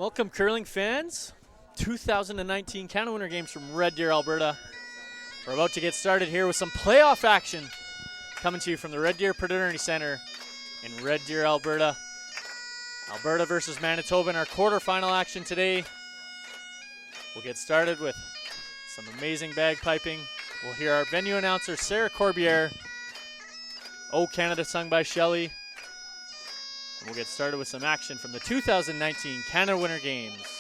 Welcome, curling fans. 2019 Canada Winter Games from Red Deer, Alberta. We're about to get started here with some playoff action coming to you from the Red Deer Fraternity Center in Red Deer, Alberta. Alberta versus Manitoba in our quarterfinal action today. We'll get started with some amazing bagpiping. We'll hear our venue announcer, Sarah Corbiere. "O Canada" sung by Shelley. And we'll get started with some action from the 2019 Canada Winter Games.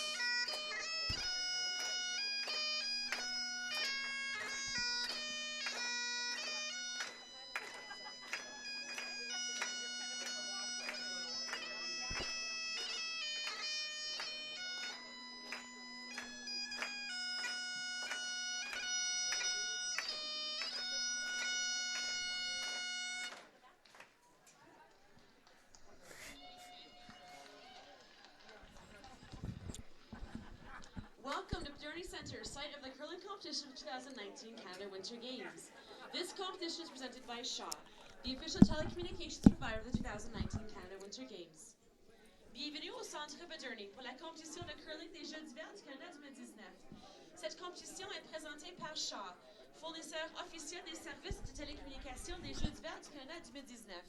Welcome to Fraternity Center, site of the curling competition of 2019 Canada Winter Games. This competition is presented by Shaw, the official telecommunications provider of the 2019 Canada Winter Games. Bienvenue au Centre Moderny pour la compétition de curling des Jeux d'hiver du Canada 2019. Cette compétition est présentée par Shaw, fournisseur officiel des services de télécommunications des Jeux d'hiver du Canada 2019.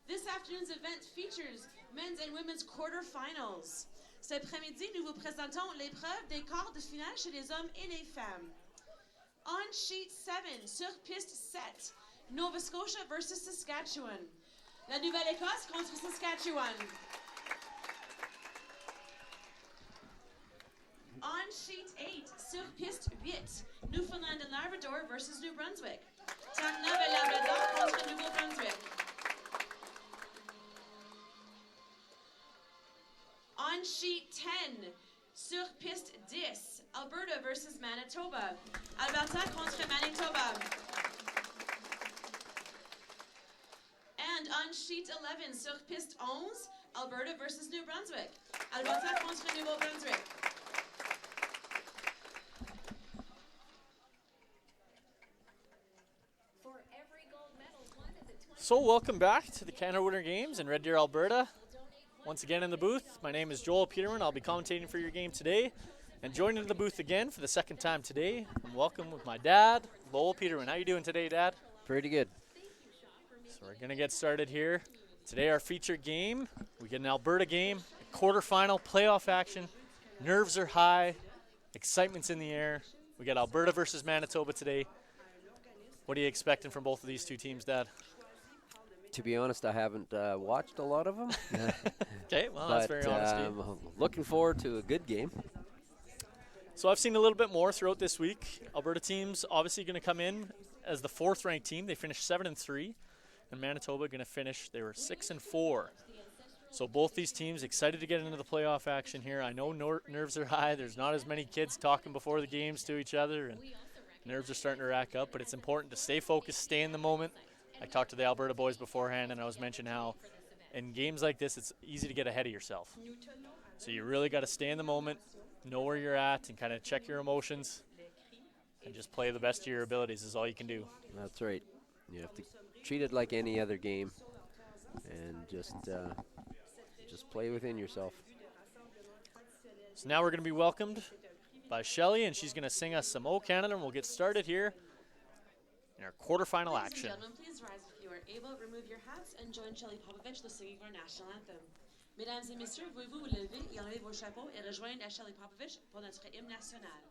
This afternoon's event features men's and women's quarterfinals. Cet après-midi, nous vous présentons l'épreuve des quarts de finale chez les hommes et les femmes. On sheet 7, sur piste 7, Nova Scotia versus Saskatchewan. La Nouvelle-Écosse contre Saskatchewan. On sheet 8, sur piste 8, Newfoundland and Labrador versus New Brunswick. Terre-Neuve et Labrador contre Nouveau-Brunswick. On sheet 10, sur piste 10, Alberta versus Manitoba. Alberta contre Manitoba. And on sheet 11, sur piste 11, Alberta versus New Brunswick. Alberta contre Nouveau-Brunswick. So welcome back to the Canada Winter Games in Red Deer, Alberta. Once again in the booth, my name is Joel Peterman. I'll be commentating for your game today. And joining the booth again for the second time today, and welcome with my dad, Lowell Peterman. How you doing today, Dad? Pretty good. So we're going to get started here. Today our featured game, we get an Alberta game, quarterfinal playoff action. Nerves are high, excitement's in the air. We got Alberta versus Manitoba today. What are you expecting from both of these two teams, Dad? To be honest, I haven't watched a lot of them. Okay, well, that's very honest. Looking forward to a good game. So I've seen a little bit more throughout this week. Alberta team's obviously going to come in as the fourth-ranked team. They finished 7-3, and Manitoba going to finish. They were 6-4. So both these teams excited to get into the playoff action here. I know nerves are high. There's not as many kids talking before the games to each other, and nerves are starting to rack up. But it's important to stay focused, stay in the moment. I talked to the Alberta boys beforehand, and I was mentioning how in games like this, it's easy to get ahead of yourself. So you really got to stay in the moment, know where you're at, and kind of check your emotions, and just play the best of your abilities is all you can do. That's right. You have to treat it like any other game, and just play within yourself. So now we're going to be welcomed by Shelley, and she's going to sing us some O Canada, and we'll get started here in our quarterfinal action. Ladies and gentlemen, please rise if you are able. Remove your hats and join Shelley Popovich, the singing of our national anthem. Mesdames et messieurs, pouvez-vous vous lever et enlever vos chapeaux et rejoindre Shelley Popovich pour notre hymne national.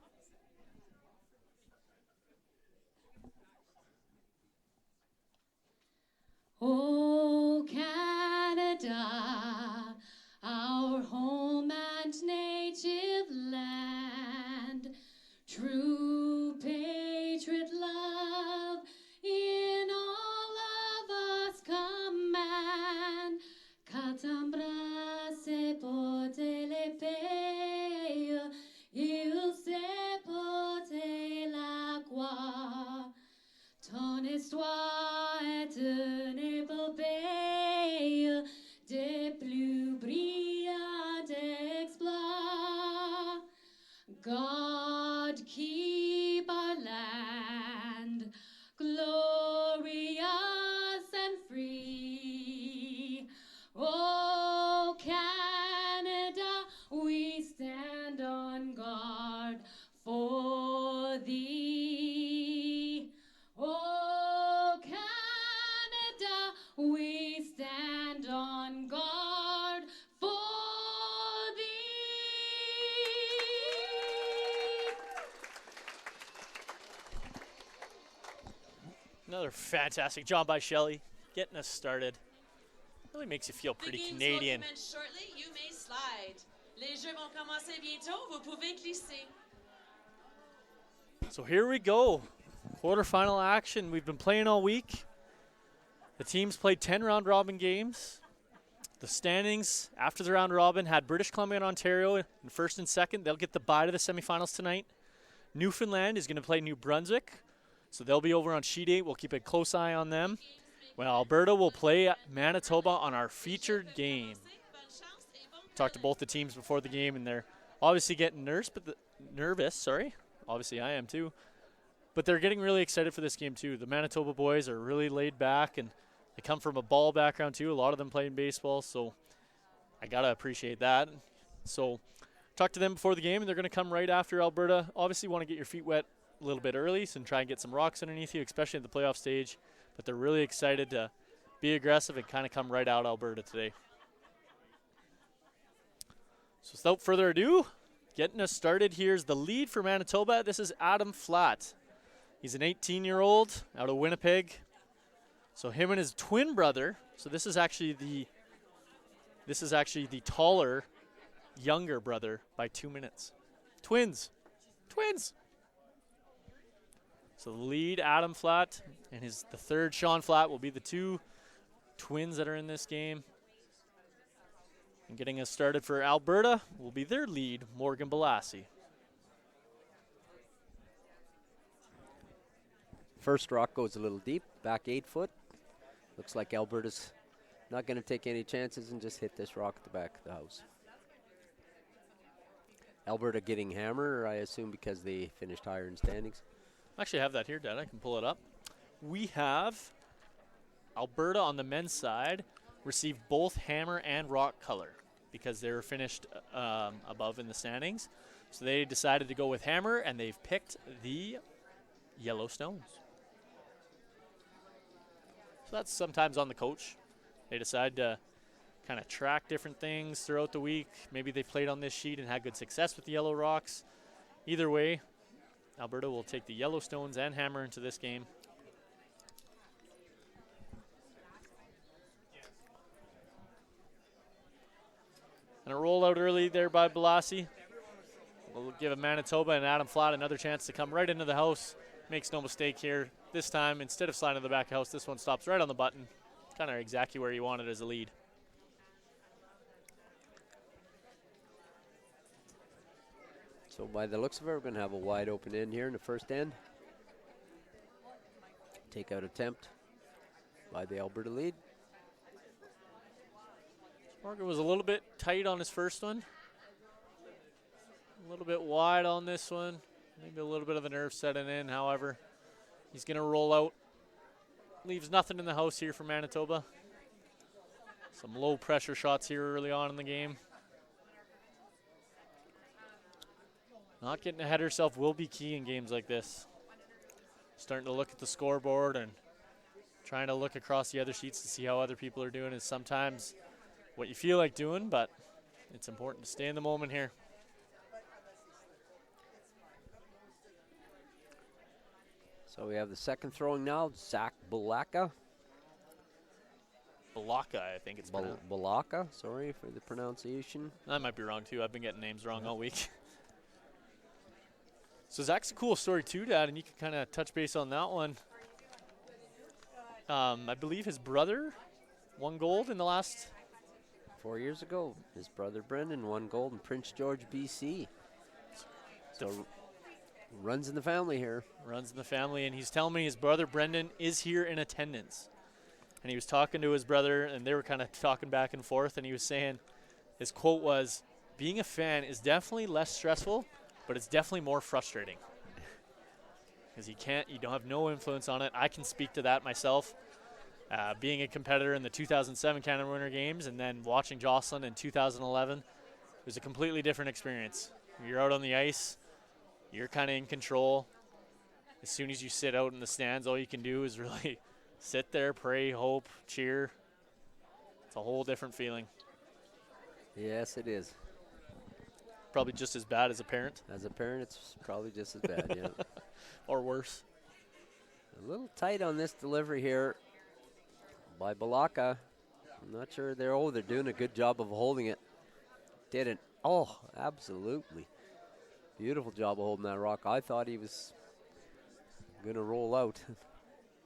O Canada, our home and native land, true patriot love in all of us command. Quand t'embrasser, porter l'épée, il sait porter la croix. Ton histoire est une épopée des plus brillants exploits. God keep our land glorious and free. Oh, Canada, we Another fantastic job by Shelley, getting us started. Really makes you feel The pretty games Canadian. will commence shortly. You may slide. Les jeux vont commencer bientôt. Vous pouvez glisser. So here we go. Quarterfinal action. We've been playing all week. The teams played 10 round robin games. The standings after the round robin had British Columbia and Ontario in first and second. They'll get the bye to the semifinals tonight. Newfoundland is going to play New Brunswick, so they'll be over on sheet 8. We'll keep a close eye on them. Well, Alberta will play Manitoba on our featured game. Talked to both the teams before the game, and they're obviously getting nervous. Obviously, I am too. But they're getting really excited for this game too. The Manitoba boys are really laid back, and they come from a ball background too. A lot of them playing baseball, so I gotta appreciate that. So, talked to them before the game, and they're gonna come right after Alberta. Obviously, want to get your feet wet a little bit early, so try and get some rocks underneath you, especially at the playoff stage. But they're really excited to be aggressive and kind of come right out Alberta today. So without further ado, getting us started, here's the lead for Manitoba. This is Adam Flatt. He's an 18-year-old out of Winnipeg. So him and his twin brother. So this is actually the taller, younger brother by 2 minutes. Twins. So the lead, Adam Flatt, and the third, Sean Flatt, will be the two twins that are in this game. And getting us started for Alberta will be their lead, Morgan Balassi. First rock goes a little deep, back 8 foot. Looks like Alberta's not going to take any chances and just hit this rock at the back of the house. Alberta getting hammer, I assume, because they finished higher in standings. I actually have that here, Dad. I can pull it up. We have Alberta on the men's side received both hammer and rock color because they were finished above in the standings. So they decided to go with hammer, and they've picked the yellow stones. So that's sometimes on the coach. They decide to kind of track different things throughout the week. Maybe they played on this sheet and had good success with the yellow rocks. Either way, Alberta will take the yellow stones and hammer into this game. And a rollout early there by Balassi. We'll give Manitoba and Adam Flatt another chance to come right into the house. Makes no mistake here. This time, instead of sliding to the back of the house, this one stops right on the button. Kind of exactly where you want it as a lead. So by the looks of it, we're going to have a wide open end here in the first end. Takeout attempt by the Alberta lead. Morgan was a little bit tight on his first one. A little bit wide on this one. Maybe a little bit of the nerve setting in, however. He's going to roll out. Leaves nothing in the house here for Manitoba. Some low pressure shots here early on in the game. Not getting ahead of herself will be key in games like this. Starting to look at the scoreboard and trying to look across the other sheets to see how other people are doing is sometimes what you feel like doing, but it's important to stay in the moment here. So we have the second throwing now, Zach Balaka. Balaka, I think it's pronounced. Balaka, sorry for the pronunciation. I might be wrong too. I've been getting names wrong all week. So Zach's a cool story too, Dad, and you can kind of touch base on that one. I believe his brother won gold in the last 4 years ago. His brother Brendan won gold in Prince George, BC. So runs in the family here. Runs in the family, and he's telling me his brother Brendan is here in attendance. And he was talking to his brother, and they were kind of talking back and forth, and he was saying, his quote was, being a fan is definitely less stressful, but it's definitely more frustrating. Because you don't have no influence on it. I can speak to that myself. Being a competitor in the 2007 Canada Winter Games and then watching Jocelyn in 2011, it was a completely different experience. You're out on the ice, you're kind of in control. As soon as you sit out in the stands, all you can do is really sit there, pray, hope, cheer. It's a whole different feeling. Yes, it is. Probably just as bad as a parent. As a parent, it's probably just as bad, yeah. Or worse. little tight on this delivery here by Balaka. I'm not sure they're doing a good job of holding it. Didn't. Oh, absolutely. Beautiful job of holding that rock. I thought he was going to roll out.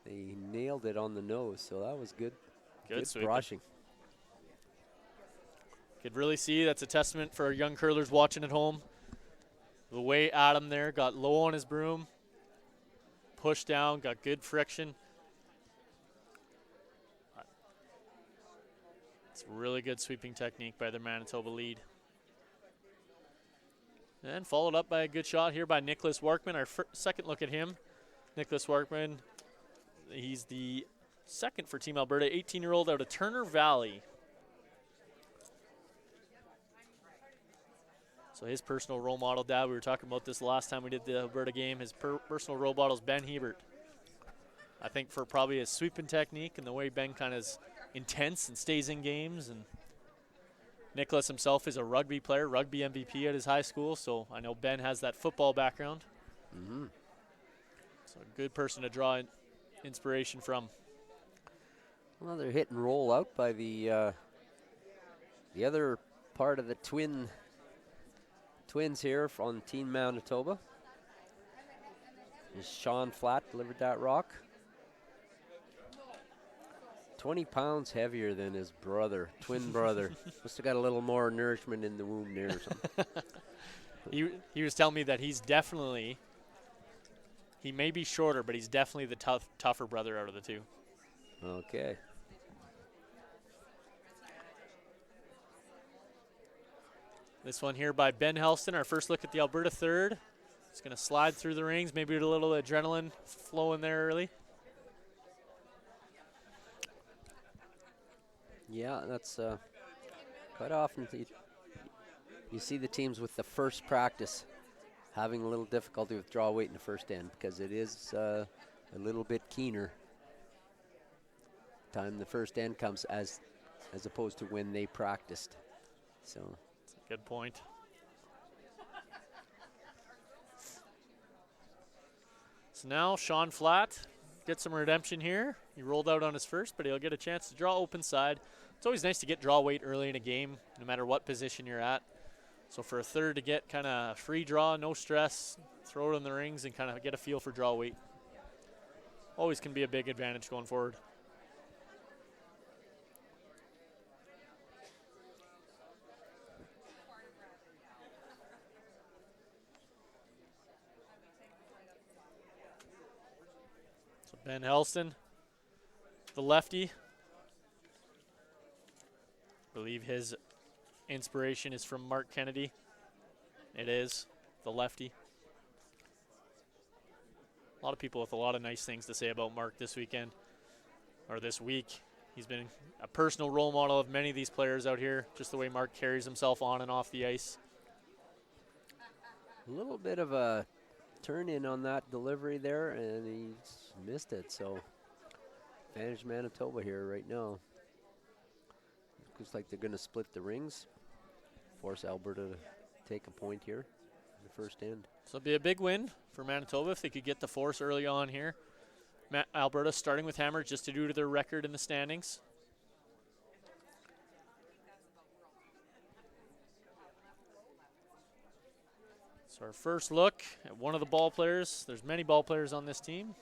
They nailed it on the nose, so that was good. Good brushing. Could really see that's a testament for our young curlers watching at home. The way Adam there got low on his broom, pushed down, got good friction. It's really good sweeping technique by the Manitoba lead. And followed up by a good shot here by Nicholas Workman, our second look at him. Nicholas Workman, he's the second for Team Alberta, 18-year-old out of Turner Valley. So his personal role model, Dad, we were talking about this last time we did the Alberta game. His personal role model is Ben Hebert. I think for probably his sweeping technique and the way Ben kind of is intense and stays in games. And Nicholas himself is a rugby player, rugby MVP at his high school. So I know Ben has that football background. Mm-hmm. So a good person to draw inspiration from. Another hit and roll out by the other part of the twins here on Team Manitoba. As Sean Flatt delivered that rock. 20 pounds heavier than his brother, twin brother. Must have got a little more nourishment in the womb there or something. He was telling me that he's definitely, he may be shorter, but he's definitely the tougher brother out of the two. Okay. This one here by Ben Helston, our first look at the Alberta third. It's going to slide through the rings, maybe with a little adrenaline flowing there early. Yeah, that's quite often you see the teams with the first practice having a little difficulty with draw weight in the first end because it is a little bit keener time the first end comes as opposed to when they practiced. So that's a good point. So now Sean Flatt gets some redemption here. He rolled out on his first, but he'll get a chance to draw open side. It's always nice to get draw weight early in a game, no matter what position you're at. So for a third to get kind of free draw, no stress, throw it in the rings and kind of get a feel for draw weight. Always can be a big advantage going forward. So Ben Helston, the lefty. I believe his inspiration is from Mark Kennedy. It is, the lefty. A lot of people with a lot of nice things to say about Mark this weekend, or this week. He's been a personal role model of many of these players out here, just the way Mark carries himself on and off the ice. a little bit of a turn in on that delivery there, and he's missed it. So advantage Manitoba here right now. Looks like they're going to split the rings, force Alberta to take a point here in the first end. So it'll be a big win for Manitoba if they could get the force early on here. Alberta starting with hammer just to do to their record in the standings. So our first look at one of the ball players. There's many ball players on this team.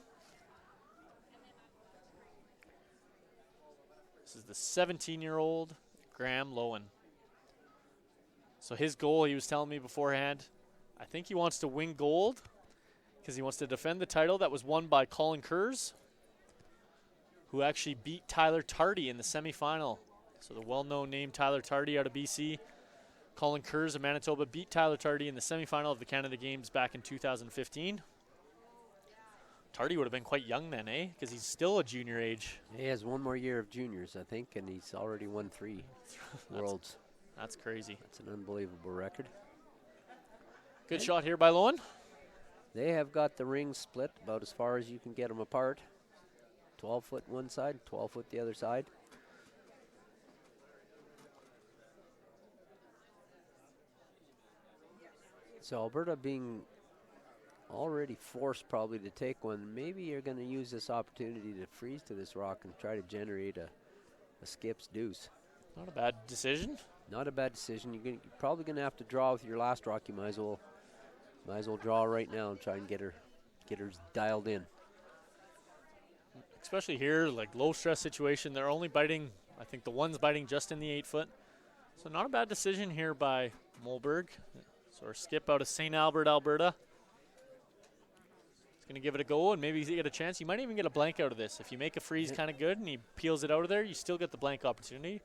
This is the 17-year-old Graham Lowen. So his goal, he was telling me beforehand, I think he wants to win gold because he wants to defend the title that was won by Colin Kurz, who actually beat Tyler Tardy in the semifinal. So the well-known name Tyler Tardy out of BC. Colin Kurz of Manitoba beat Tyler Tardy in the semifinal of the Canada Games back in 2015. Tardy would have been quite young then, eh? Because he's still a junior age. He has one more year of juniors, I think, and he's already won 3 Worlds. That's crazy. That's an unbelievable record. Good shot here by Lowen. They have got the rings split about as far as you can get them apart. 12 foot one side, 12 foot the other side. So Alberta being already forced probably to take one. Maybe you're going to use this opportunity to freeze to this rock and try to generate a skip's deuce. Not a bad decision. Not a bad decision. You're probably going to have to draw with your last rock. You might as well draw right now and try and get her dialed in. Especially here, like low stress situation. They're only biting, I think the one's biting just in the 8 foot. So not a bad decision here by Mollberg. So our skip out of St. Albert, Alberta. He's going to give it a go, and maybe you get a chance. You might even get a blank out of this. If you make a freeze kind of good and he peels it out of there, you still get the blank opportunity.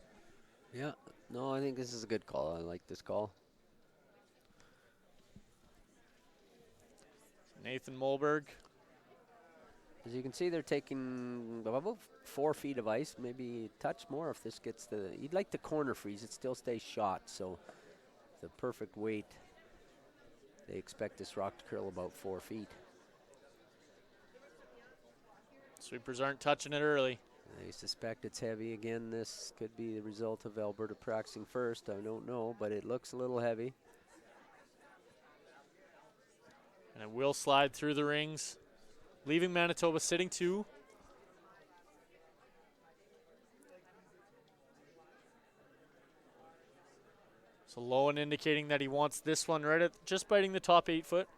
Yeah. No, I think this is a good call. I like this call. Nathan Mollberg. As you can see, they're taking about 4 feet of ice, maybe a touch more if this gets the. You'd like the corner freeze. It still stays shot, so the perfect weight. They expect this rock to curl about 4 feet. Sweepers aren't touching it early. They suspect it's heavy again. This could be the result of Alberta practicing first. I don't know, but it looks a little heavy. And it will slide through the rings, leaving Manitoba sitting 2. So Lowen indicating that he wants this one right at just biting the top 8 foot.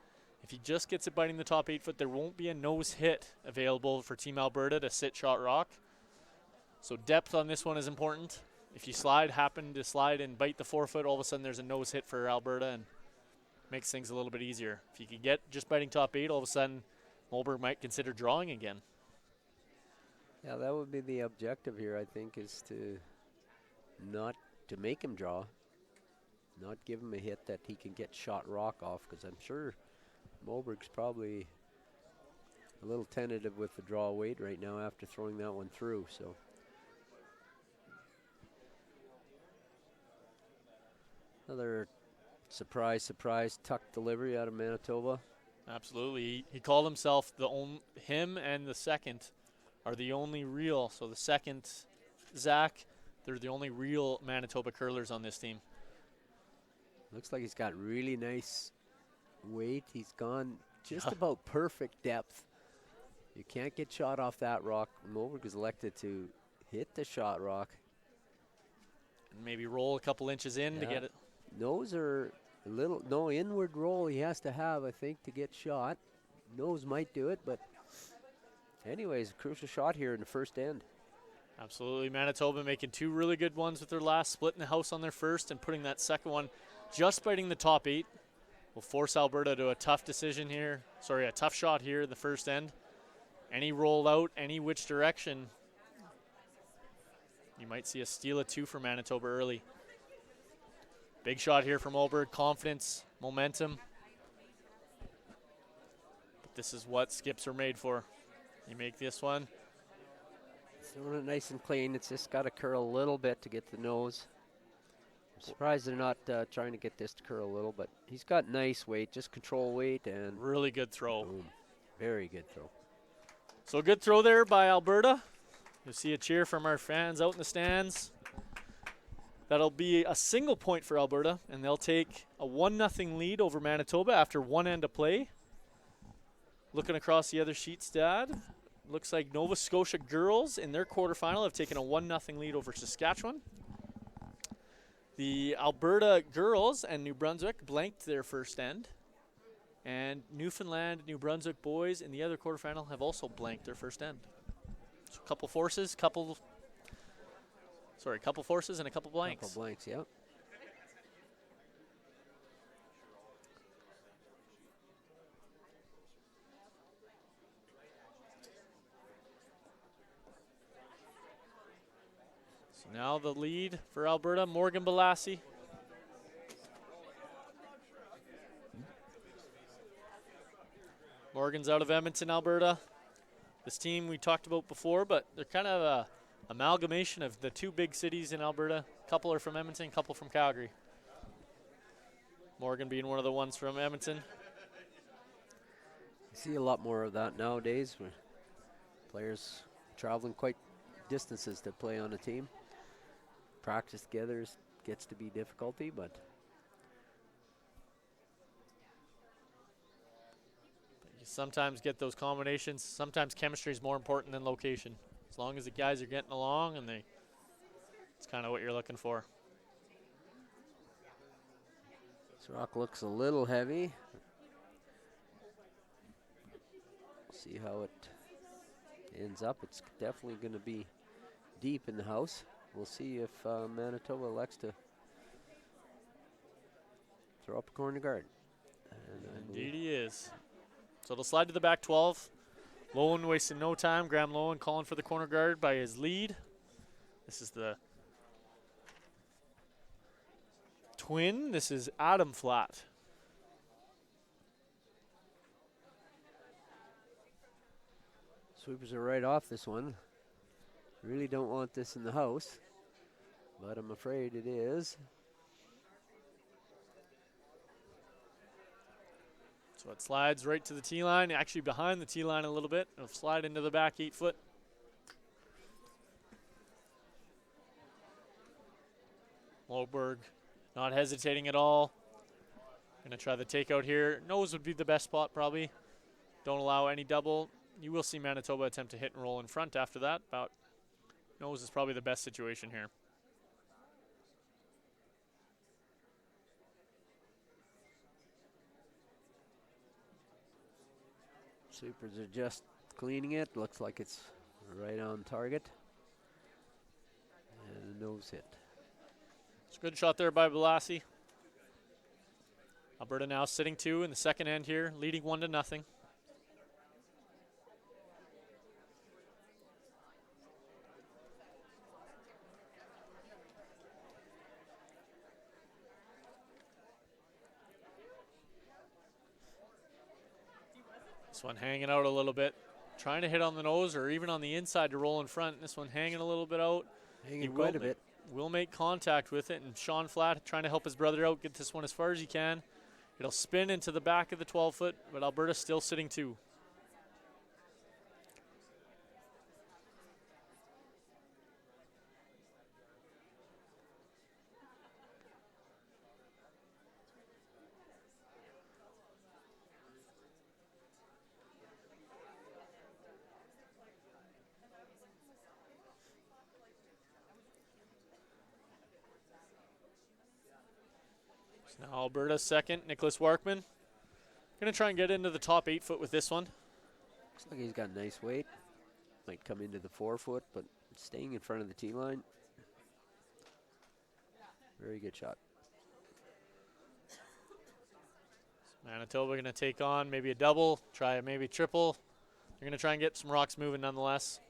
If he just gets it biting the top 8 foot, there won't be a nose hit available for Team Alberta to sit shot rock. So depth on this one is important. If you happen to slide and bite the 4 foot, all of a sudden there's a nose hit for Alberta and makes things a little bit easier. If you can get just biting top 8, all of a sudden Mollberg might consider drawing again. Yeah, that would be the objective here, I think, is to make him draw, not give him a hit that he can get shot rock off, because I'm sure Mollberg's probably a little tentative with the draw weight right now after throwing that one through. So another surprise tuck delivery out of Manitoba. Absolutely. He called himself him and the second are the only real. So the second, Zach, they're the only real Manitoba curlers on this team. Looks like he's got really nice weight. He's gone just about perfect depth. You can't get shot off that rock. Mollberg is elected to hit the shot rock. And maybe roll a couple inches in to get it. Nose are a little, no inward roll he has to have, I think, to get shot. Nose might do it, but anyways, crucial shot here in the first end. Absolutely. Manitoba making 2 really good ones with their last, splitting the house on their first and putting that second one just biting the top 8. Will force Alberta to a tough decision here. Sorry, a tough shot here in the first end. Any roll out, any which direction, you might see a steal of 2 for Manitoba early. Big shot here from Mollberg. Confidence, momentum. But this is what skips are made for. You make this one. Throwing it nice and clean. It's just got to curl a little bit to get the nose. I'm surprised they're not trying to get this to curl a little, but he's got nice weight, just control weight, and really good throw. Boom. Very good throw. So a good throw there by Alberta. You'll see a cheer from our fans out in the stands. That'll be a single point for Alberta, and they'll take a 1-0 lead over Manitoba after 1 end of play. Looking across the other sheets, Dad, looks like Nova Scotia girls in their quarterfinal have taken a 1-0 lead over Saskatchewan. The Alberta girls and New Brunswick blanked their first end. And Newfoundland, New Brunswick boys in the other quarterfinal have also blanked their first end. So a couple forces, couple forces and a couple blanks. Couple blanks, yep. So now the lead for Alberta, Morgan Balassi. Morgan's out of Edmonton, Alberta. This team we talked about before, but they're kind of a amalgamation of the 2 big cities in Alberta. A couple are from Edmonton, a couple from Calgary. Morgan being one of the ones from Edmonton. You see a lot more of that nowadays, where players traveling quite distances to play on a team. Practice together gets to be difficulty, but sometimes get those combinations. Sometimes chemistry is more important than location. As long as the guys are getting along and it's kind of what you're looking for. This rock looks a little heavy. See how it ends up. It's definitely going to be deep in the house. We'll see if Manitoba elects to throw up a corner guard. And Indeed he is. So it'll slide to the back 12. Lowen wasting no time. Graham Lowen calling for the corner guard by his lead. This is the twin. This is Adam Flat. Sweepers are right off this one. Really don't want this in the house, but I'm afraid it is. So it slides right to the tee line, actually behind the tee line a little bit. It'll slide into the back 8 foot. Loberg not hesitating at all. Gonna try the takeout here. Nose would be the best spot probably. Don't allow any double. You will see Manitoba attempt to hit and roll in front after that, but nose is probably the best situation here. Sweepers are just cleaning it. Looks like it's right on target. And a nose hit. It's a good shot there by Balassi. Alberta now sitting 2 in the second end here, leading 1-0. This one hanging out a little bit. Trying to hit on the nose or even on the inside to roll in front. This one hanging a little bit out. Hanging quite a bit. Will make contact with it. And Sean Flatt trying to help his brother out, get this one as far as he can. It'll spin into the back of the 12 foot, but Alberta still sitting 2. Now Alberta second, Nicholas Warkman. Gonna try and get into the top 8 foot with this one. Looks like he's got nice weight. Might come into the 4 foot, but staying in front of the tee line. Very good shot. Manitoba gonna take on maybe a double, try maybe triple. They're gonna try and get some rocks moving nonetheless.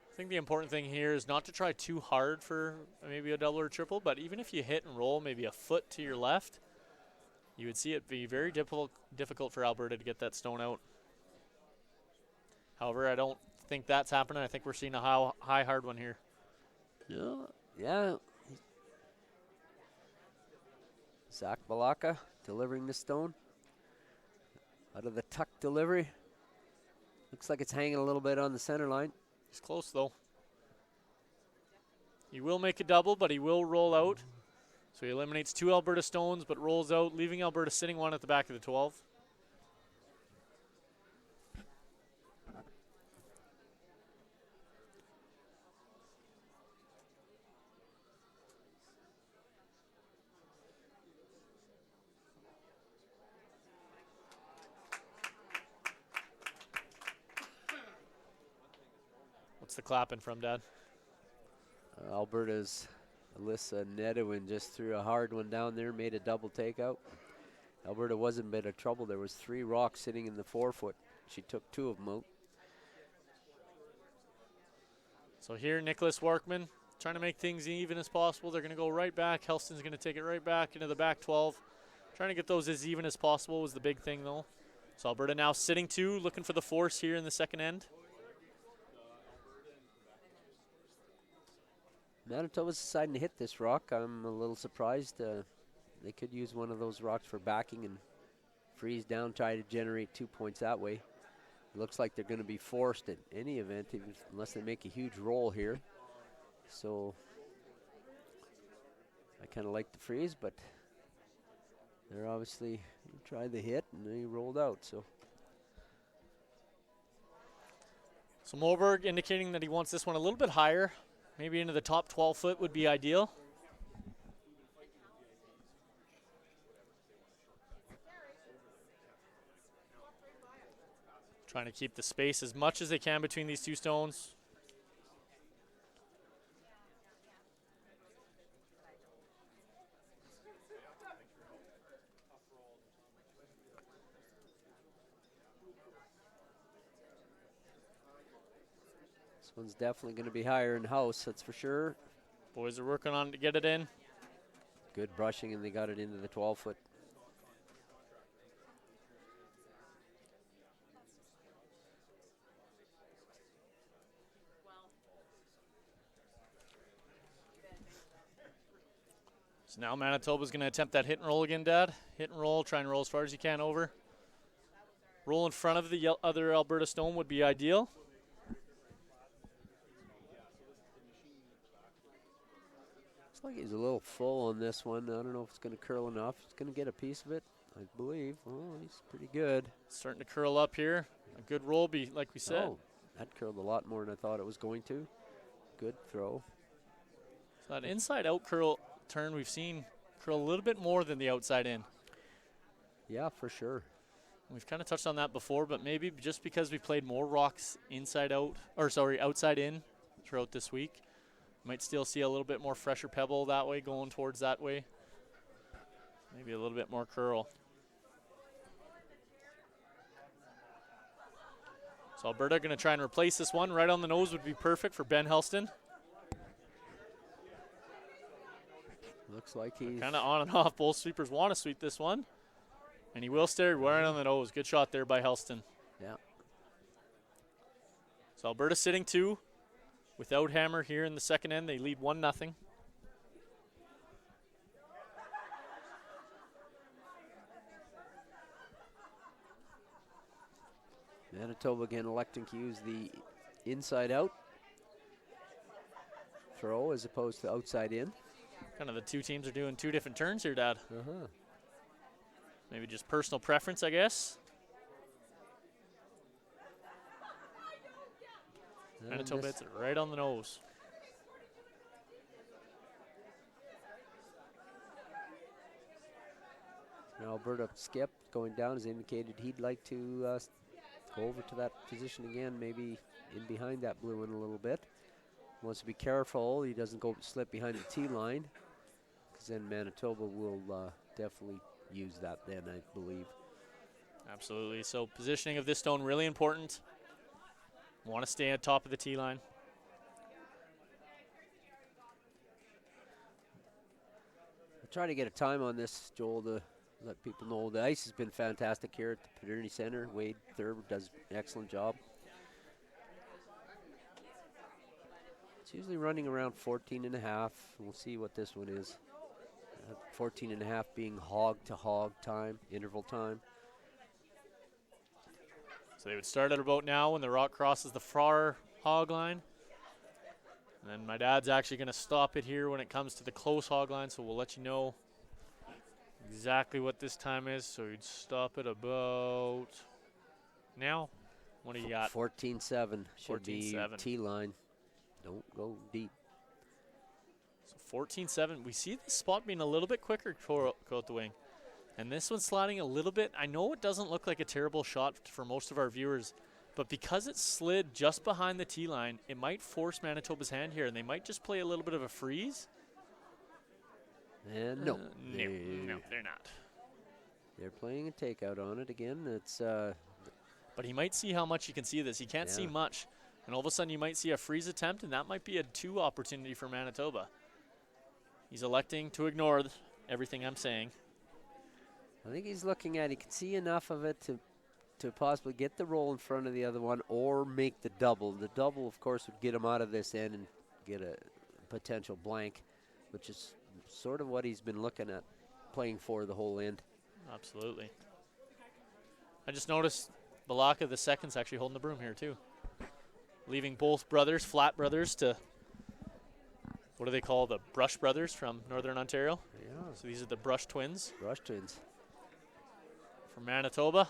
I think the important thing here is not to try too hard for maybe a double or triple, but even if you hit and roll maybe a foot to your left, you would see it be very difficult for Alberta to get that stone out. However, I don't think that's happening. I think we're seeing a high hard one here. Yeah. Zach Balaka delivering the stone. Out of the tuck delivery. Looks like it's hanging a little bit on the center line. He's close though. He will make a double, but he will roll out. So he eliminates 2 Alberta stones, but rolls out, leaving Alberta sitting 1 at the back of the 12. What's the clapping from, Dad? Alberta's Alyssa Nedewin just threw a hard one down there, made a double takeout. Alberta was in a bit of trouble. There was 3 rocks sitting in the 4 foot. She took 2 of them out. So here, Nicholas Warkman trying to make things even as possible. They're going to go right back. Helston's going to take it right back into the back 12. Trying to get those as even as possible was the big thing, though. So Alberta now sitting 2, looking for the force here in the second end. Manitoba's deciding to hit this rock. I'm a little surprised. They could use one of those rocks for backing and freeze down, try to generate 2 points that way. It looks like they're going to be forced in any event, unless they make a huge roll here. So I kind of like the freeze, but they're obviously tried the hit and they rolled out. So So Moberg indicating that he wants this one a little bit higher. Maybe into the top 12 foot would be ideal. Trying to keep the space as much as they can between these two stones. This one's definitely going to be higher in house, that's for sure. Boys are working on it to get it in. Good brushing, and they got it into the 12 foot. So now Manitoba's going to attempt that hit and roll again, Dad. Hit and roll, try and roll as far as you can over. Roll in front of the other Alberta stone would be ideal. Looks like he's a little full on this one. I don't know if it's going to curl enough. He's going to get a piece of it, I believe. Oh, he's pretty good. Starting to curl up here. A good roll, like we said. Oh, that curled a lot more than I thought it was going to. Good throw. So that inside out curl turn we've seen curl a little bit more than the outside in. Yeah, for sure. We've kind of touched on that before, but maybe just because we played more rocks outside in throughout this week, might still see a little bit more fresher pebble that way, going towards that way. Maybe a little bit more curl. So Alberta going to try and replace this one. Right on the nose would be perfect for Ben Helston. Looks like he's Kind of on and off. Both sweepers want to sweep this one. And he will stare right on the nose. Good shot there by Helston. Yeah. So Alberta sitting 2. Without hammer here in the second end, they lead 1-0. Manitoba again electing to use the inside out throw as opposed to outside in. Kind of the two teams are doing two different turns here, Dad. Uh-huh. Maybe just personal preference, I guess. Manitoba hits it right on the nose. Now Alberta Skip going down has indicated he'd like to go over to that position again, maybe in behind that blue one a little bit. Wants to be careful he doesn't go slip behind the tee line, because then Manitoba will definitely use that then, I believe. Absolutely. So positioning of this stone really important. Want to stay at top of the tee line. I'll try to get a time on this, Joel, to let people know the ice has been fantastic here at the Paternity Center. Wade Thurber does an excellent job. It's usually running around 14.5. We'll see what this one is. 14.5 being hog-to-hog time, interval time. So they would start at about now when the rock crosses the far hog line. And then my dad's actually going to stop it here when it comes to the close hog line, so we'll let you know exactly what this time is. So you'd stop it about now. What do you got? 14.7 should be 14.7. tee line. Don't go deep. So 14.7. We see the spot being a little bit quicker out the wing. And this one's sliding a little bit. I know it doesn't look like a terrible shot for most of our viewers, but because it slid just behind the tee line, it might force Manitoba's hand here, and they might just play a little bit of a freeze. And no, No, they're not. they're playing a takeout on it again. It's But he might see how much he can see this. He can't see Yeah. much, and all of a sudden you might see a freeze attempt, and that might be a 2 opportunity for Manitoba. He's electing to ignore everything I'm saying. I think he's looking at. He can see enough of it to possibly get the roll in front of the other one or make the double. The double, of course, would get him out of this end and get a potential blank, which is sort of what he's been looking at playing for the whole end. Absolutely. I just noticed Balaka the second's actually holding the broom here too. Leaving both brothers, Flat brothers, to what do they call the Brush brothers from Northern Ontario? Yeah. So these are the Brush twins Rush twins. from Manitoba.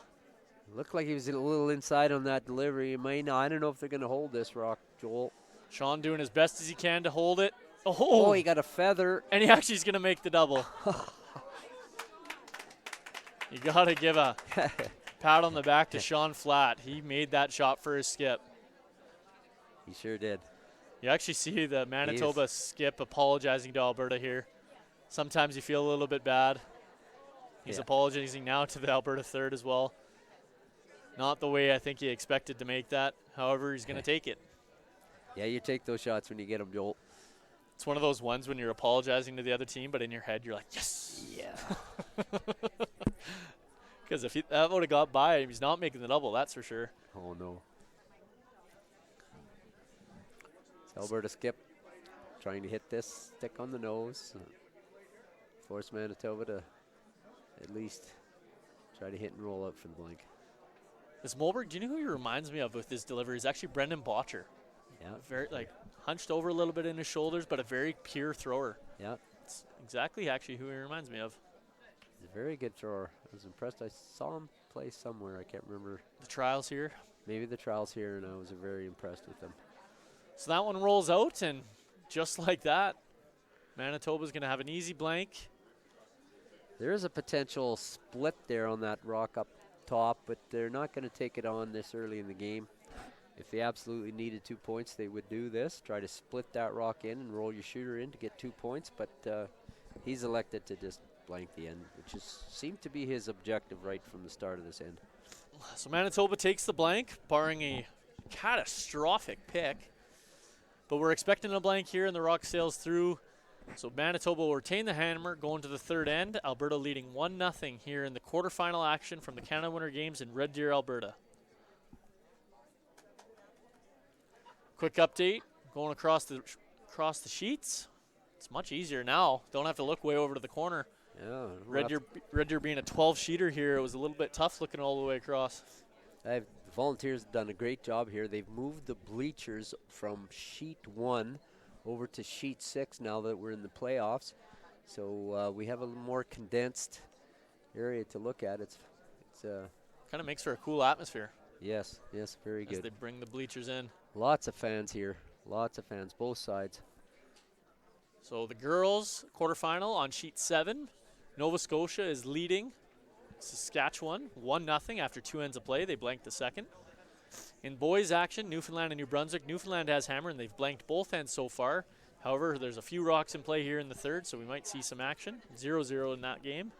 Looked like he was a little inside on that delivery. He may not. I don't know if they're going to hold this rock, Joel. Sean doing his best as he can to hold it. Oh, he got a feather. And he actually is going to make the double. You got to give a pat on the back to Sean Flatt. He made that shot for his skip. He sure did. You actually see the Manitoba skip apologizing to Alberta here. Sometimes you feel a little bit bad. He's apologizing now to the Alberta third as well. Not the way I think he expected to make that. However, he's going to take it. Yeah, you take those shots when you get them, Joel. It's one of those ones when you're apologizing to the other team, but in your head you're like, yes. Yeah. Because if that would have got by him, he's not making the double, that's for sure. Oh, no. It's Alberta skip trying to hit this stick on the nose. Force Manitoba to at least try to hit and roll out for the blank. This Mulberg, do you know who he reminds me of with his delivery? He's actually Brendan Botcher. Yeah. Very, like, hunched over a little bit in his shoulders, but a very pure thrower. Yeah. It's exactly actually who he reminds me of. He's a very good thrower. I was impressed. I saw him play somewhere. I can't remember. The trials here. Maybe the trials here, and I was very impressed with him. So that one rolls out, and just like that, Manitoba's going to have an easy blank. There is a potential split there on that rock up top, but they're not going to take it on this early in the game. If they absolutely needed 2 points, they would do this. Try to split that rock in and roll your shooter in to get 2 points, but he's elected to just blank the end, which seemed to be his objective right from the start of this end. So Manitoba takes the blank, barring a catastrophic pick. But we're expecting a blank here, and the rock sails through. So Manitoba will retain the hammer going to the third end. Alberta leading 1-0 here in the quarterfinal action from the Canada Winter Games in Red Deer, Alberta. Quick update going across the sheets. It's much easier now. Don't have to look way over to the corner. Yeah. Red Deer being a 12-sheeter here, it was a little bit tough looking all the way across. The Volunteers have done a great job here. They've moved the bleachers from sheet 1 over to sheet 6 now that we're in the playoffs. So we have a more condensed area to look at. It's kind of makes for a cool atmosphere. Yes, very good. As they bring the bleachers in. Lots of fans here. Lots of fans, both sides. So the girls quarterfinal on sheet 7. Nova Scotia is leading Saskatchewan 1-0 after 2 ends of play. They blanked the second. In boys action, Newfoundland and New Brunswick. Newfoundland has hammer, and they've blanked both ends so far. However, there's a few rocks in play here in the third, so we might see some action. 0-0 in that game.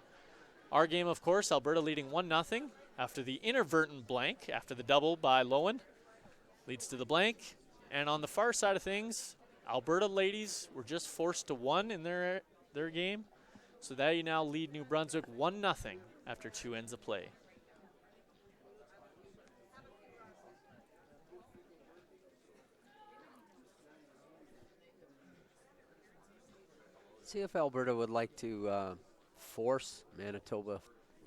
Our game, of course, Alberta leading 1-0 after the inadvertent blank, after the double by Lowen. Leads to the blank. And on the far side of things, Alberta ladies were just forced to 1 in their game. So they now lead New Brunswick 1-0 after 2 ends of play. See if Alberta would like to force Manitoba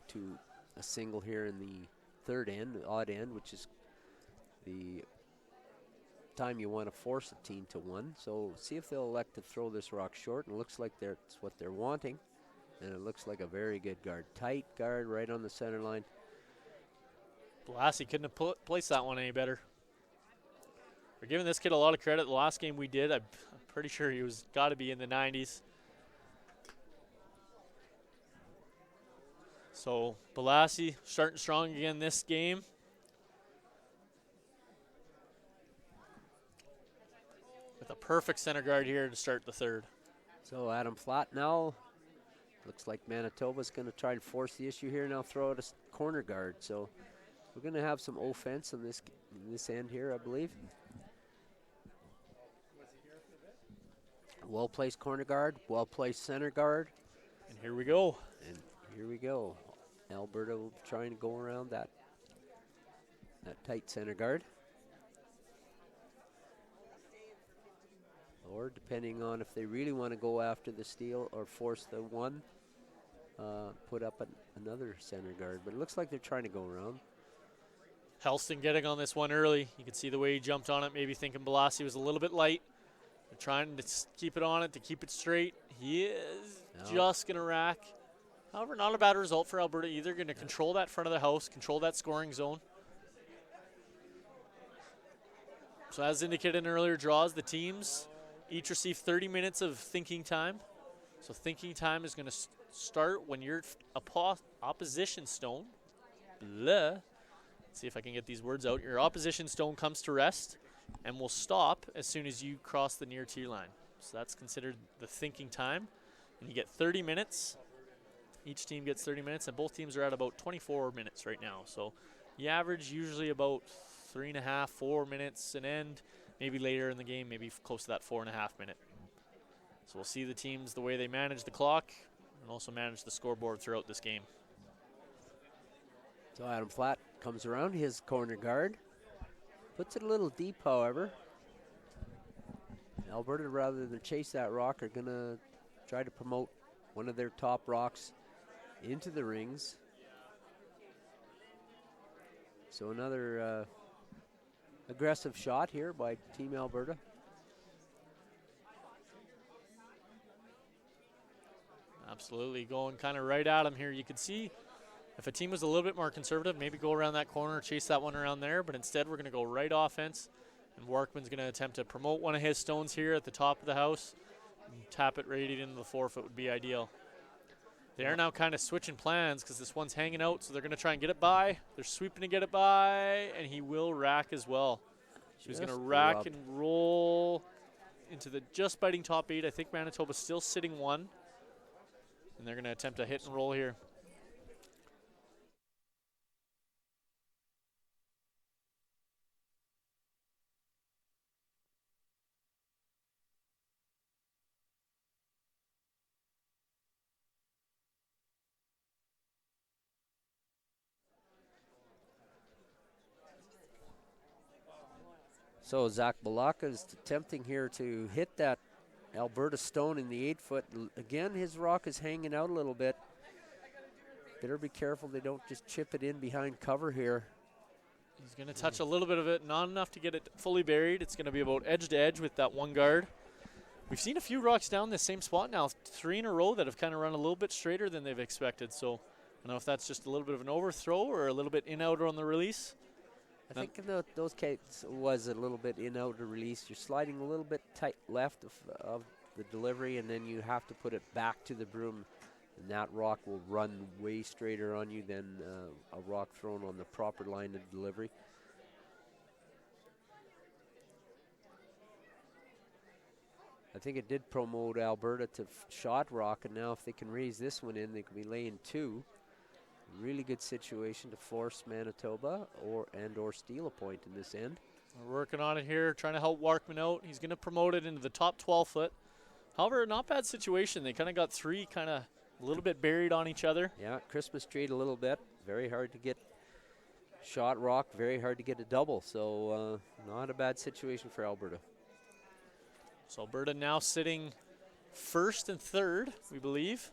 to a single here in the third end, odd end, which is the time you want to force a team to 1. So see if they'll elect to throw this rock short, and it looks like that's what they're wanting. And it looks like a very good guard. Tight guard right on the center line. Blassie couldn't have placed that one any better. We're giving this kid a lot of credit. The last game we did, I'm pretty sure he was got to be in the 90s. So Blassie starting strong again this game. With a perfect center guard here to start the third. So Adam Flatt now. Looks like Manitoba's going to try and force the issue here. Now throw out a corner guard. So we're going to have some offense on this end here, I believe. Well-placed corner guard, well-placed center guard. And here we go. And here we go. Alberta will be trying to go around that tight center guard. Or depending on if they really want to go after the steal or force the 1, put up another center guard. But it looks like they're trying to go around. Helston getting on this one early. You can see the way he jumped on it, maybe thinking Blassie was a little bit light. They're trying to keep it on it, to keep it straight. He is just going to rack. However, not a bad result for Alberta either. Going to control that front of the house, control that scoring zone. So as indicated in earlier draws, the teams each receive 30 minutes of thinking time. So thinking time is going to start when your opposition stone, let's see if I can get these words out, your opposition stone comes to rest and will stop as soon as you cross the near tee line. So that's considered the thinking time. And you get 30 minutes. Each team gets 30 minutes, and both teams are at about 24 minutes right now. So the average usually about 3.5, 4 minutes an end. Maybe later in the game, maybe close to that 4.5 minute. So we'll see the teams, the way they manage the clock and also manage the scoreboard throughout this game. So Adam Flatt comes around his corner guard. Puts it a little deep, however. Alberta, rather than chase that rock, are going to try to promote one of their top rocks into the rings. So another aggressive shot here by Team Alberta. Absolutely, going kind of right at him here. You could see if a team was a little bit more conservative, maybe go around that corner, chase that one around there, but instead we're going to go right offense, and Warkman's going to attempt to promote one of his stones here at the top of the house, and tap it right into the 4-foot would be ideal. They are now kind of switching plans because this one's hanging out, so they're going to try and get it by. They're sweeping to get it by, and he will rack as well. So he's going to rack and roll into the just biting top 8. I think Manitoba's still sitting 1, and they're going to attempt a hit and roll here. So Zach Balaka is attempting here to hit that Alberta stone in the 8-foot. Again, his rock is hanging out a little bit. Better be careful they don't just chip it in behind cover here. He's going to touch a little bit of it, not enough to get it fully buried. It's going to be about edge to edge with that one guard. We've seen a few rocks down this same spot now, 3 in a row that have kind of run a little bit straighter than they've expected. So I don't know if that's just a little bit of an overthrow or a little bit in-outer on the release. I think in those cases was a little bit in-outer release. You're sliding a little bit tight left of the delivery, and then you have to put it back to the broom, and that rock will run way straighter on you than a rock thrown on the proper line of delivery. I think it did promote Alberta to shot rock, and now if they can raise this one in, they could be laying 2. Really good situation to force Manitoba or steal a point in this end. We're working on it here, trying to help Warkman out. He's going to promote it into the top 12-foot. However, not bad situation. They kind of got 3 kind of a little bit buried on each other. Yeah, Christmas tree a little bit. Very hard to get shot rock, very hard to get a double. So not a bad situation for Alberta. So Alberta now sitting 1st and 3rd, we believe.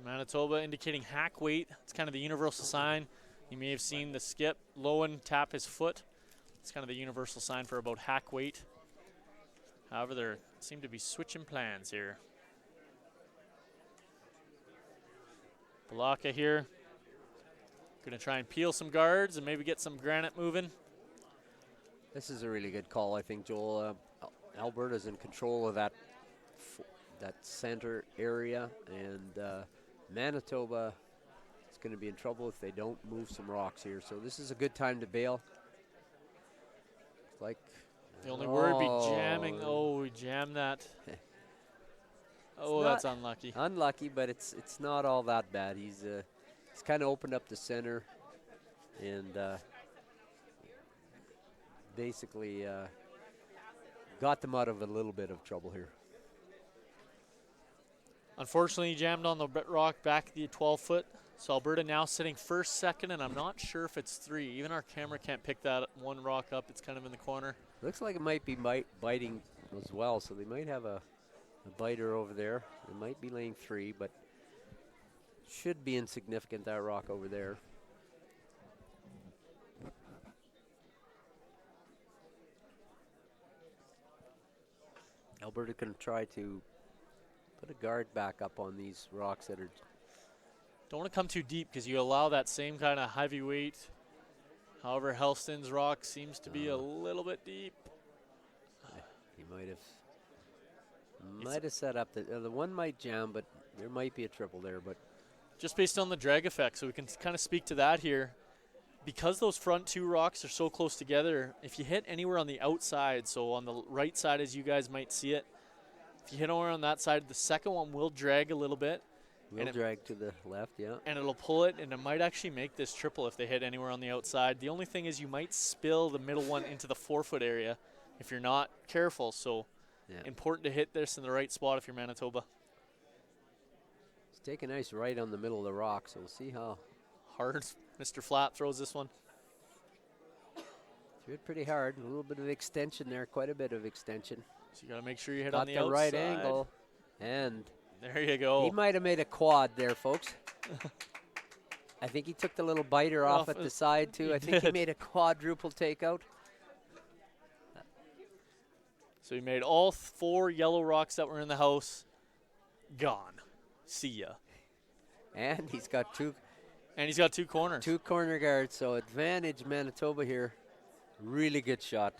Manitoba indicating hack weight. It's kind of the universal sign. You may have seen the skip Lowen tap his foot. It's kind of the universal sign for about hack weight. However, they seem to be switching plans here. Balaka here. Going to try and peel some guards and maybe get some granite moving. This is a really good call, I think, Joel. Alberta's in control of that center area, and Manitoba is going to be in trouble if they don't move some rocks here. So this is a good time to bail. Like the only word be jamming. Oh, we jammed that. Oh, that's unlucky. Unlucky, but it's not all that bad. He's kind of opened up the center and basically got them out of a little bit of trouble here. Unfortunately, he jammed on the rock back the 12-foot. So Alberta now sitting 1st, 2nd, and I'm not sure if it's 3. Even our camera can't pick that one rock up. It's kind of in the corner. Looks like it might be biting as well, so they might have a biter over there. It might be laying 3, but should be insignificant, that rock over there. Alberta can try to put a guard back up on these rocks that are. Don't want to come too deep because you allow that same kind of heavy weight. However, Helston's rock seems to be a little bit deep. He might have set up the one might jam, but there might be a triple there. But just based on the drag effect, so we can kind of speak to that here. Because those front two rocks are so close together, if you hit anywhere on the outside, so on the right side as you guys might see it, if you hit anywhere on that side, the second one will drag a little bit. Will drag to the left, yeah. And it'll pull it, and it might actually make this triple if they hit anywhere on the outside. The only thing is you might spill the middle one into the 4-foot area if you're not careful. So important to hit this in the right spot if you're Manitoba. He's taking a nice right on the middle of the rock, so we'll see how hard Mr. Flat throws this one. Threw it pretty hard. A little bit of extension there, quite a bit of extension. So you got to make sure you hit on the outside. right angle, and there you go. He might have made a quad there, folks. I think he took the little biter off at the side, too. I think he made a quadruple takeout. So he made all 4 yellow rocks that were in the house gone. See ya. And he's got two. And he's got 2 corners. 2 corner guards, so advantage Manitoba here. Really good shot.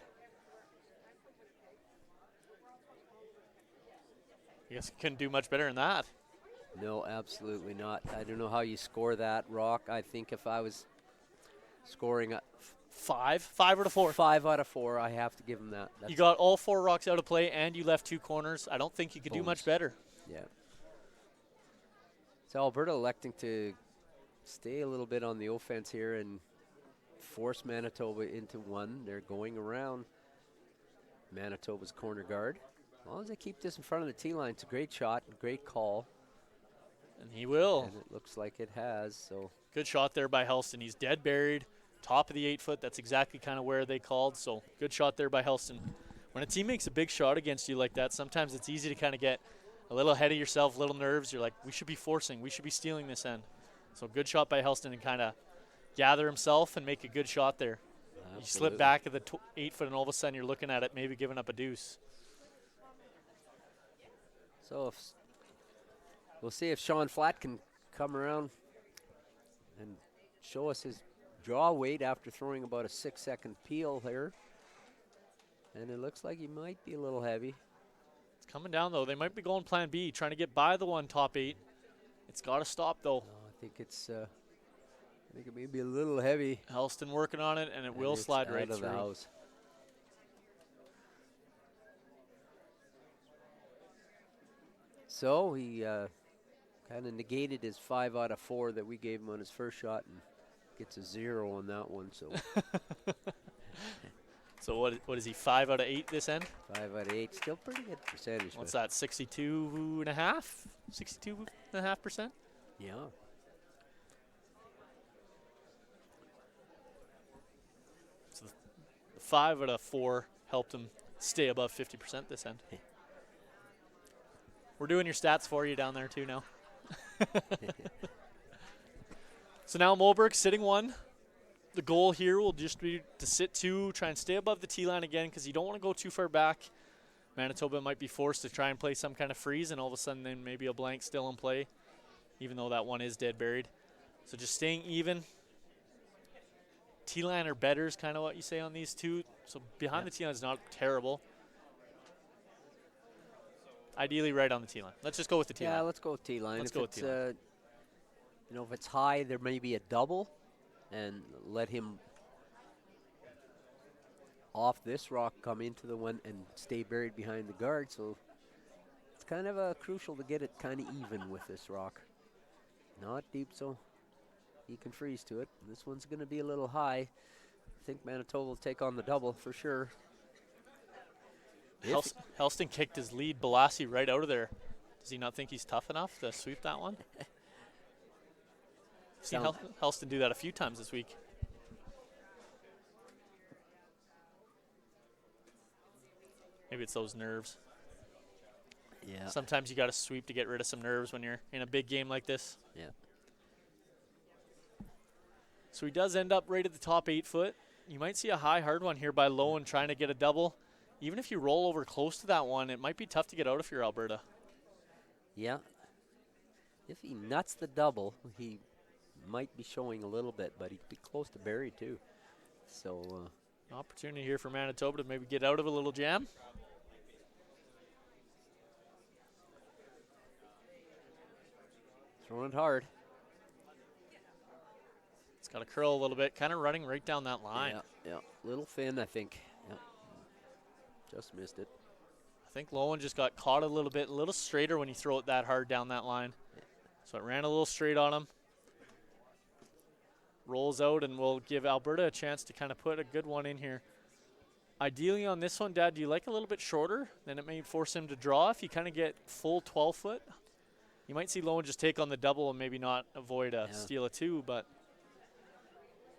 I guess couldn't do much better than that. No, absolutely not. I don't know how you score that rock. I think if I was scoring 5 out of 4. 5 out of 4, I have to give him that. You got all 4 rocks out of play, and you left 2 corners. I don't think you could do much better. Yeah. So Alberta electing to stay a little bit on the offense here and force Manitoba into one. They're going around Manitoba's corner guard. As long as they keep this in front of the tee line, it's a great shot, great call. And he will. And it looks like it has. So good shot there by Helston. He's dead buried, top of the 8-foot. That's exactly kind of where they called. So good shot there by Helston. When a team makes a big shot against you like that, sometimes it's easy to kind of get a little ahead of yourself, little nerves. You're like, we should be forcing. We should be stealing this end. So good shot by Helston and kind of gather himself and make a good shot there. Absolutely. You slip back at the 8-foot, and all of a sudden you're looking at it, maybe giving up a deuce. So we'll see if Sean Flatt can come around and show us his draw weight after throwing about a 6-second peel here. And it looks like he might be a little heavy. It's coming down, though. They might be going plan B, trying to get by the one top 8. It's got to stop, though. No, I think it may be a little heavy. Helston working on it, and it will slide right through. The house. So he kind of negated his 5 out of 4 that we gave him on his first shot and gets a 0 on that one. So so what is he, 5 out of 8 this end? 5 out of 8, still pretty good percentage. What's that, 62.5%? 62.5%? Yeah. So the 5 out of 4 helped him stay above 50% this end. We're doing your stats for you down there too now. So now Moberg sitting 1. The goal here will just be to sit 2, try and stay above the tee line again because you don't want to go too far back. Manitoba might be forced to try and play some kind of freeze, and all of a sudden then maybe a blank still in play, even though that one is dead buried. So just staying even. Tee line or better is kind of what you say on these two. So behind the tee line is not terrible. Ideally right on the tee line. Let's just go with the tee line. Yeah, let's go with tee line. Let's go with tee line. If it's high, there may be a double, and let him off this rock come into the one and stay buried behind the guard. So it's kind of crucial to get it kind of even with this rock. Not deep, so he can freeze to it. This one's going to be a little high. I think Manitoba will take on the double for sure. Helston kicked his lead Balassi right out of there. Does he not think he's tough enough to sweep that one? Seen Helston do that a few times this week. Maybe it's those nerves. Yeah. Sometimes you got to sweep to get rid of some nerves when you're in a big game like this. Yeah. So he does end up right at the top 8-foot. You might see a high hard one here by Lowen trying to get a double. even if you roll over close to that one, it might be tough to get out if you're Alberta. Yeah. If he nuts the double, he might be showing a little bit, but he'd be close to Barry too. So Opportunity here for Manitoba to maybe get out of a little jam. throwing it hard. It's got to curl a little bit, kind of running right down that line. Yeah. Little thin, I think. Yep. Just missed it. I think Lowen just got caught a little straighter when you throw it that hard down that line. So it ran a little straight on him. Rolls out, and we'll give Alberta a chance to kind of put a good one in here. Ideally on this one, Dad, do you like a little bit shorter? Then it may force him to draw if you kind of get full 12-foot. You might see Lowen just take on the double and maybe not avoid a steal a 2, but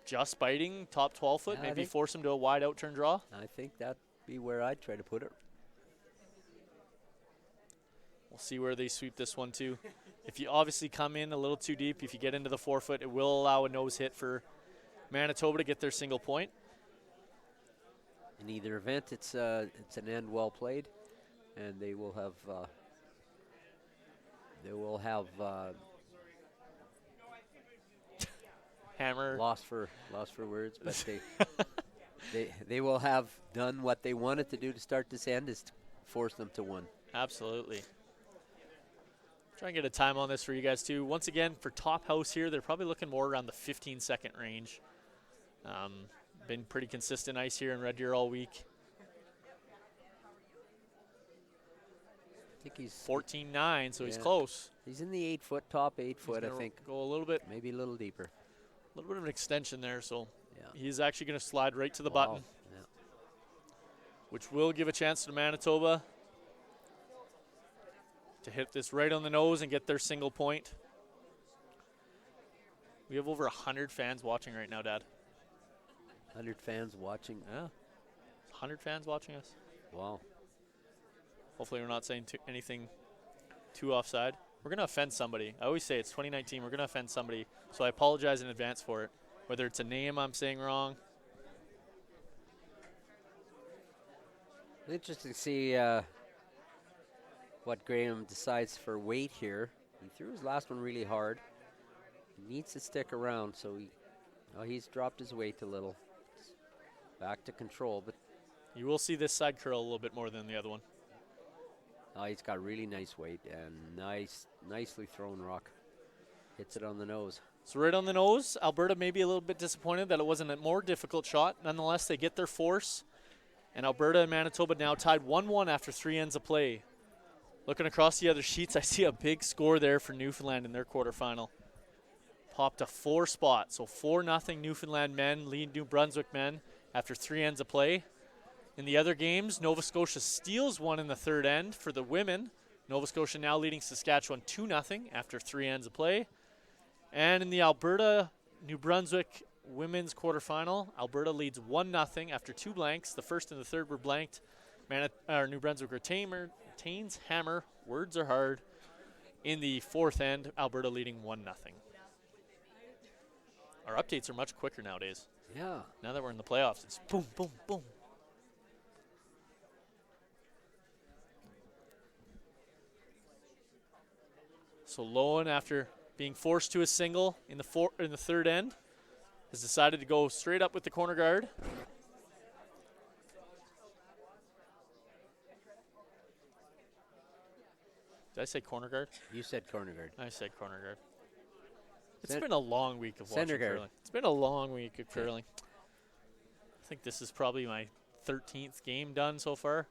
just biting top 12-foot, maybe force him to a wide out-turn draw. I think that'd be where I'd try to put it. We'll see where they sweep this one too. If you obviously come in a little too deep, if you get into the 4-foot, it will allow a nose hit for Manitoba to get their single point. In either event, it's an end well played, and they will have hammer lost for words, but they will have done what they wanted to do to start this end, is to force them to one. Absolutely. Try and get a time on this for you guys too. Once again, for top house here, they're probably looking more around the 15-second range. Been pretty consistent ice here in Red Deer all week. I think he's 14-9, so he's close. He's in the 8-foot, top 8-foot, I think. Go a little bit, maybe a little deeper. A little bit of an extension there, so he's actually going to slide right to the button, which will give a chance to Manitoba to hit this right on the nose and get their single point. We have over 100 fans watching right now, Dad. 100 fans watching? Yeah. 100 fans watching us. Wow. Hopefully we're not saying anything too offside. We're going to offend somebody. I always say it's 2019. We're going to offend somebody, so I apologize in advance for it, whether it's a name I'm saying wrong. Interesting to see what Graham decides for weight here. He threw his last one really hard. He needs to stick around, so he's dropped his weight a little. Back to control, but you will see this side curl a little bit more than the other one. He's got really nice weight and nicely thrown rock. Hits it on the nose. So right on the nose, Alberta may be a little bit disappointed that it wasn't a more difficult shot. Nonetheless, they get their force, and Alberta and Manitoba now tied 1-1 after 3 ends of play. Looking across the other sheets, I see a big score there for Newfoundland in their quarterfinal. Popped a 4 spot, so 4-0 Newfoundland men lead New Brunswick men after 3 ends of play. In the other games, Nova Scotia steals one in the third end for the women. Nova Scotia now leading Saskatchewan 2-0 after 3 ends of play. And in the Alberta-New Brunswick women's quarterfinal, Alberta leads 1-0 after 2 blanks. The first and the third were blanked. New Brunswick retains hammer. Words are hard. In the fourth end, Alberta leading 1-0. Our updates are much quicker nowadays. Yeah. Now that we're in the playoffs, it's boom, boom, boom. So Lowen, after being forced to a single in the third end, has decided to go straight up with the corner guard. Did I say corner guard? You said corner guard. I said corner guard. It's been a long week of watching center guard. curling. It's been a long week of curling. I think this is probably my 13th game done so far.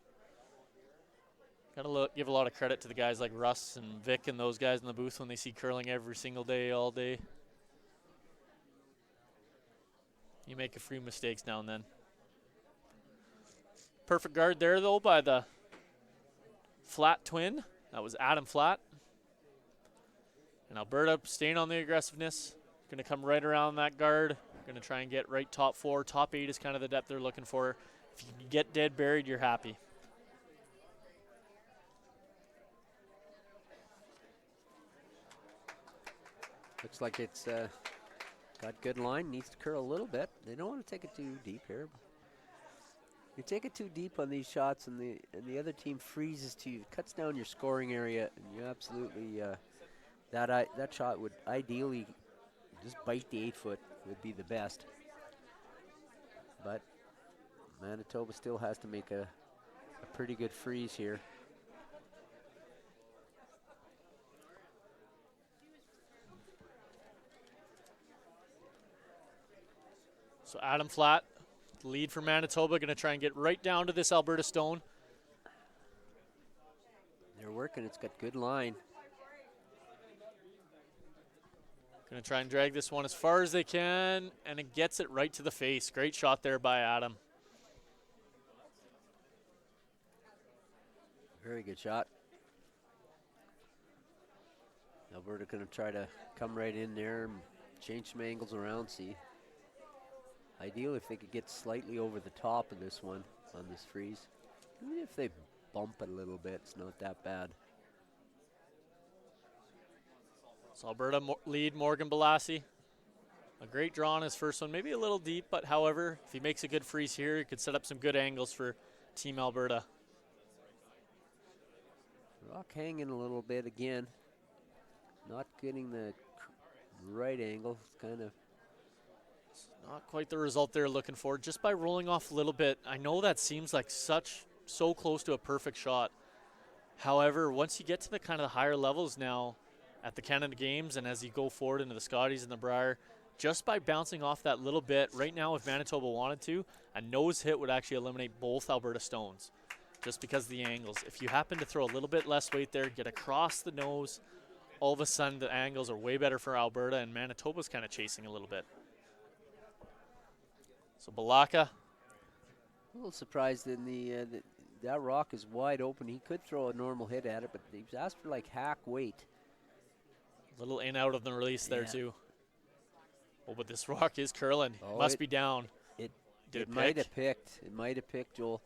Gotta give a lot of credit to the guys like Russ and Vic and those guys in the booth when they see curling every single day, all day. You make a few mistakes now and then. Perfect guard there, though, by the Flat twin. That was Adam Flat. And Alberta staying on the aggressiveness. Going to come right around that guard. Going to try and get right top 4. Top 8 is kind of the depth they're looking for. If you can get dead buried, you're happy. Looks like it's got good line. Needs to curl a little bit. They don't want to take it too deep here. You take it too deep on these shots, and the other team freezes to you, cuts down your scoring area, and you absolutely that shot would ideally just bite the 8-foot would be the best. But Manitoba still has to make a pretty good freeze here. So Adam Flat, lead for Manitoba, going to try and get right down to this Alberta stone. They're working. It's got good line. Going to try and drag this one as far as they can, and it gets it right to the face. Great shot there by Adam. Very good shot. Alberta going to try to come right in there and change some angles around, see. Ideally, if they could get slightly over the top of this one on this freeze. Even if they bump it a little bit, it's not that bad. So Alberta lead Morgan Balassi. A great draw on his first one, maybe a little deep, but however, if he makes a good freeze here, he could set up some good angles for Team Alberta. Rock hanging a little bit again. Not getting the right angle. It's kind of not quite the result they're looking for. Just by rolling off a little bit, I know that seems like so close to a perfect shot. However, once you get to the kind of the higher levels now at the Canada Games and as you go forward into the Scotties and the Brier, just by bouncing off that little bit, right now if Manitoba wanted to, a nose hit would actually eliminate both Alberta stones just because of the angles. If you happen to throw a little bit less weight there, get across the nose, all of a sudden the angles are way better for Alberta, and Manitoba's kind of chasing a little bit. So Balaka. a little surprised in that rock is wide open. He could throw a normal hit at it, but he's asked for like hack weight. A little in out of the release there too. Oh, but this rock is curling. Must be down. It might have picked. It might have picked, Joel.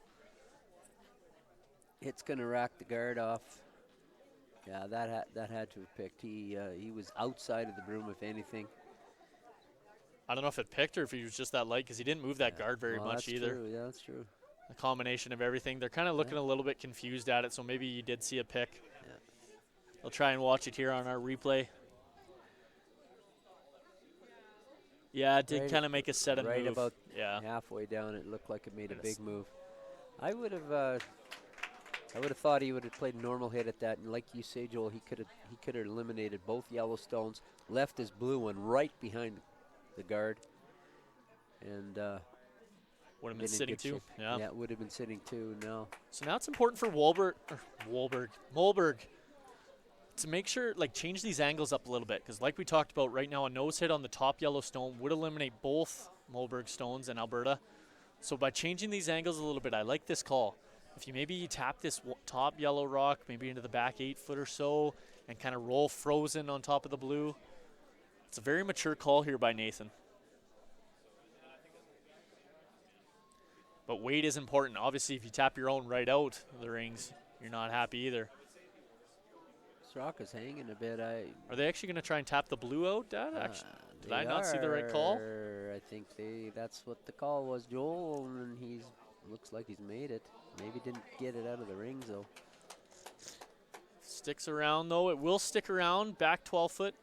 It's going to rack the guard off. Yeah, that had to have picked. He was outside of the broom, if anything. I don't know if it picked or if he was just that light because he didn't move that guard very much either. True. Yeah, that's true. A combination of everything. They're kind of looking a little bit confused at it, so maybe you did see a pick. Yeah. I'll try and watch it here on our replay. Yeah, it did kind of make a set and right move. About halfway down, it looked like it made a big move. I would have thought he would have played a normal hit at that, and like you say, Joel, he could have eliminated both Yellowstones, left his blue one right behind the guard, and would have been sitting too. Yeah, it would have been sitting too. No. So now it's important for Molberg to make sure, like, change these angles up a little bit, because like we talked about right now, a nose hit on the top yellow stone would eliminate both Molberg stones in Alberta. So by changing these angles a little bit, I like this call. If you maybe tap this top yellow rock maybe into the back 8 foot or so and kind of roll frozen on top of the blue, it's a very mature call here by Nathan. But weight is important. Obviously, if you tap your own right out of the rings, you're not happy either. This rock is hanging a bit. Are they actually going to try and tap the blue out, Dad? Did I not see the right call? I think that's what the call was, Joel, and looks like he's made it. Maybe didn't get it out of the rings, though. Sticks around, though. It will stick around. Back 12 foot.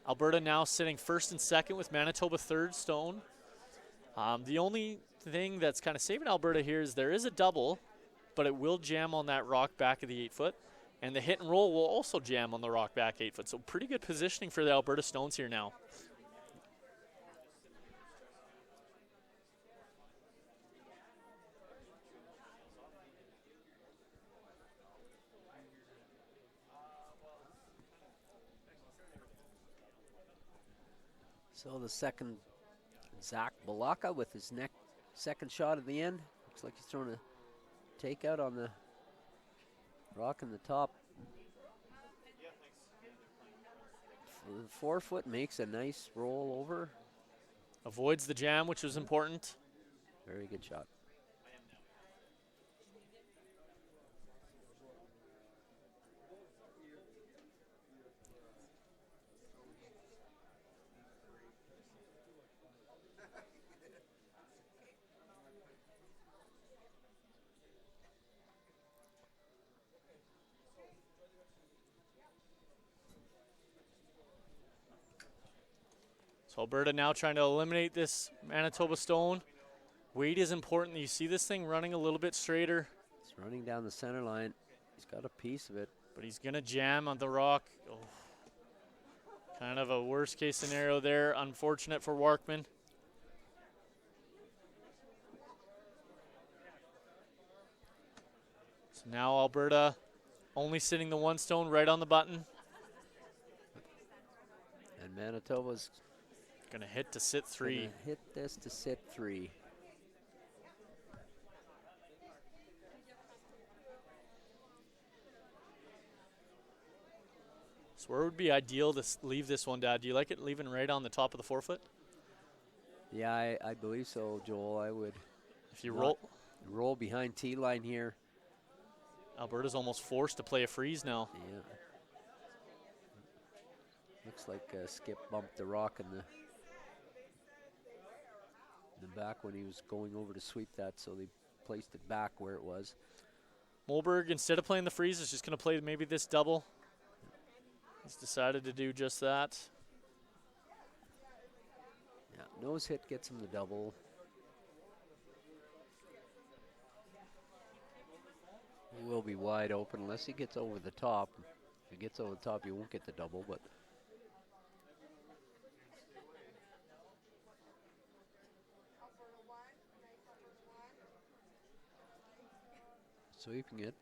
Alberta now sitting first and second with Manitoba third stone. The only thing that's kind of saving Alberta here is there is a double, but it will jam on that rock back of the 8 foot. And the hit and roll will also jam on the rock back 8 foot. So pretty good positioning for the Alberta Stones here now. So the second, Zach Balaka with his second shot at the end. Looks like he's throwing a takeout on the rock in the top. The 4 foot makes a nice roll over. Avoids the jam, which was important. Very good shot. So Alberta now trying to eliminate this Manitoba stone. Weight is important. You see this thing running a little bit straighter. It's running down the center line. He's got a piece of it. But he's going to jam on the rock. Oh. Kind of a worst case scenario there. Unfortunate for Warkman. So now Alberta only sitting the one stone right on the button. And Manitoba's Going to hit to sit 3. gonna hit this to sit 3. So where would be ideal to leave this one, Dad? Do you like it leaving right on the top of the forefoot? Yeah, I believe so, Joel. I would If you not roll behind T line here. Alberta's almost forced to play a freeze now. Yeah. Looks like Skip bumped the rock in the back when he was going over to sweep that, so they placed it back where it was. Mohlberg, instead of playing the freeze, is just going to play maybe this double. He's decided to do just that. Yeah, nose hit gets him the double. He will be wide open unless he gets over the top. If he gets over the top, he won't get the double, but sweeping it.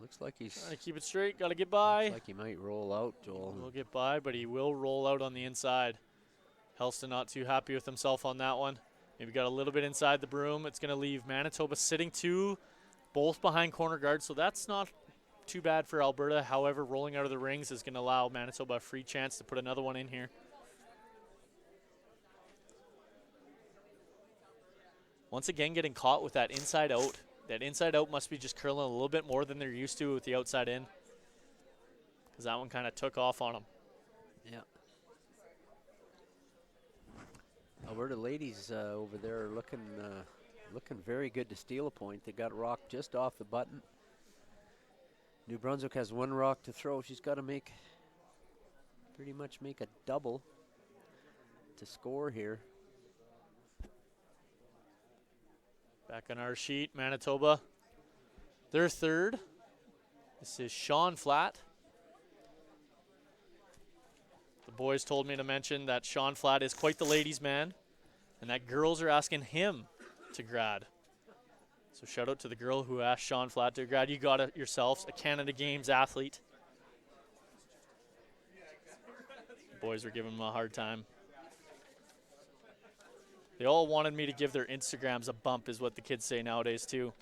Looks like he's Trying to keep it straight, got to get by. looks like he might roll out, Joel. He'll get by, but he will roll out on the inside. Helston not too happy with himself on that one. Maybe got a little bit inside the broom. It's going to leave Manitoba sitting 2, both behind corner guard, so that's not too bad for Alberta. However, rolling out of the rings is going to allow Manitoba a free chance to put another one in here. Once again, getting caught with that inside out. That inside out must be just curling a little bit more than they're used to with the outside in, because that one kind of took off on them. Yeah. Alberta ladies over there are looking very good to steal a point. They got rock just off the button. New Brunswick has 1 rock to throw. She's got to pretty much make a double to score here. Back on our sheet, Manitoba, they're 3rd. This is Sean Flatt. The boys told me to mention that Sean Flatt is quite the ladies' man, and that girls are asking him to grad. So shout out to the girl who asked Sean Flatt to grad. You got it yourselves, a Canada Games athlete. The boys were giving him a hard time. They all wanted me to give their Instagrams a bump, is what the kids say nowadays, too.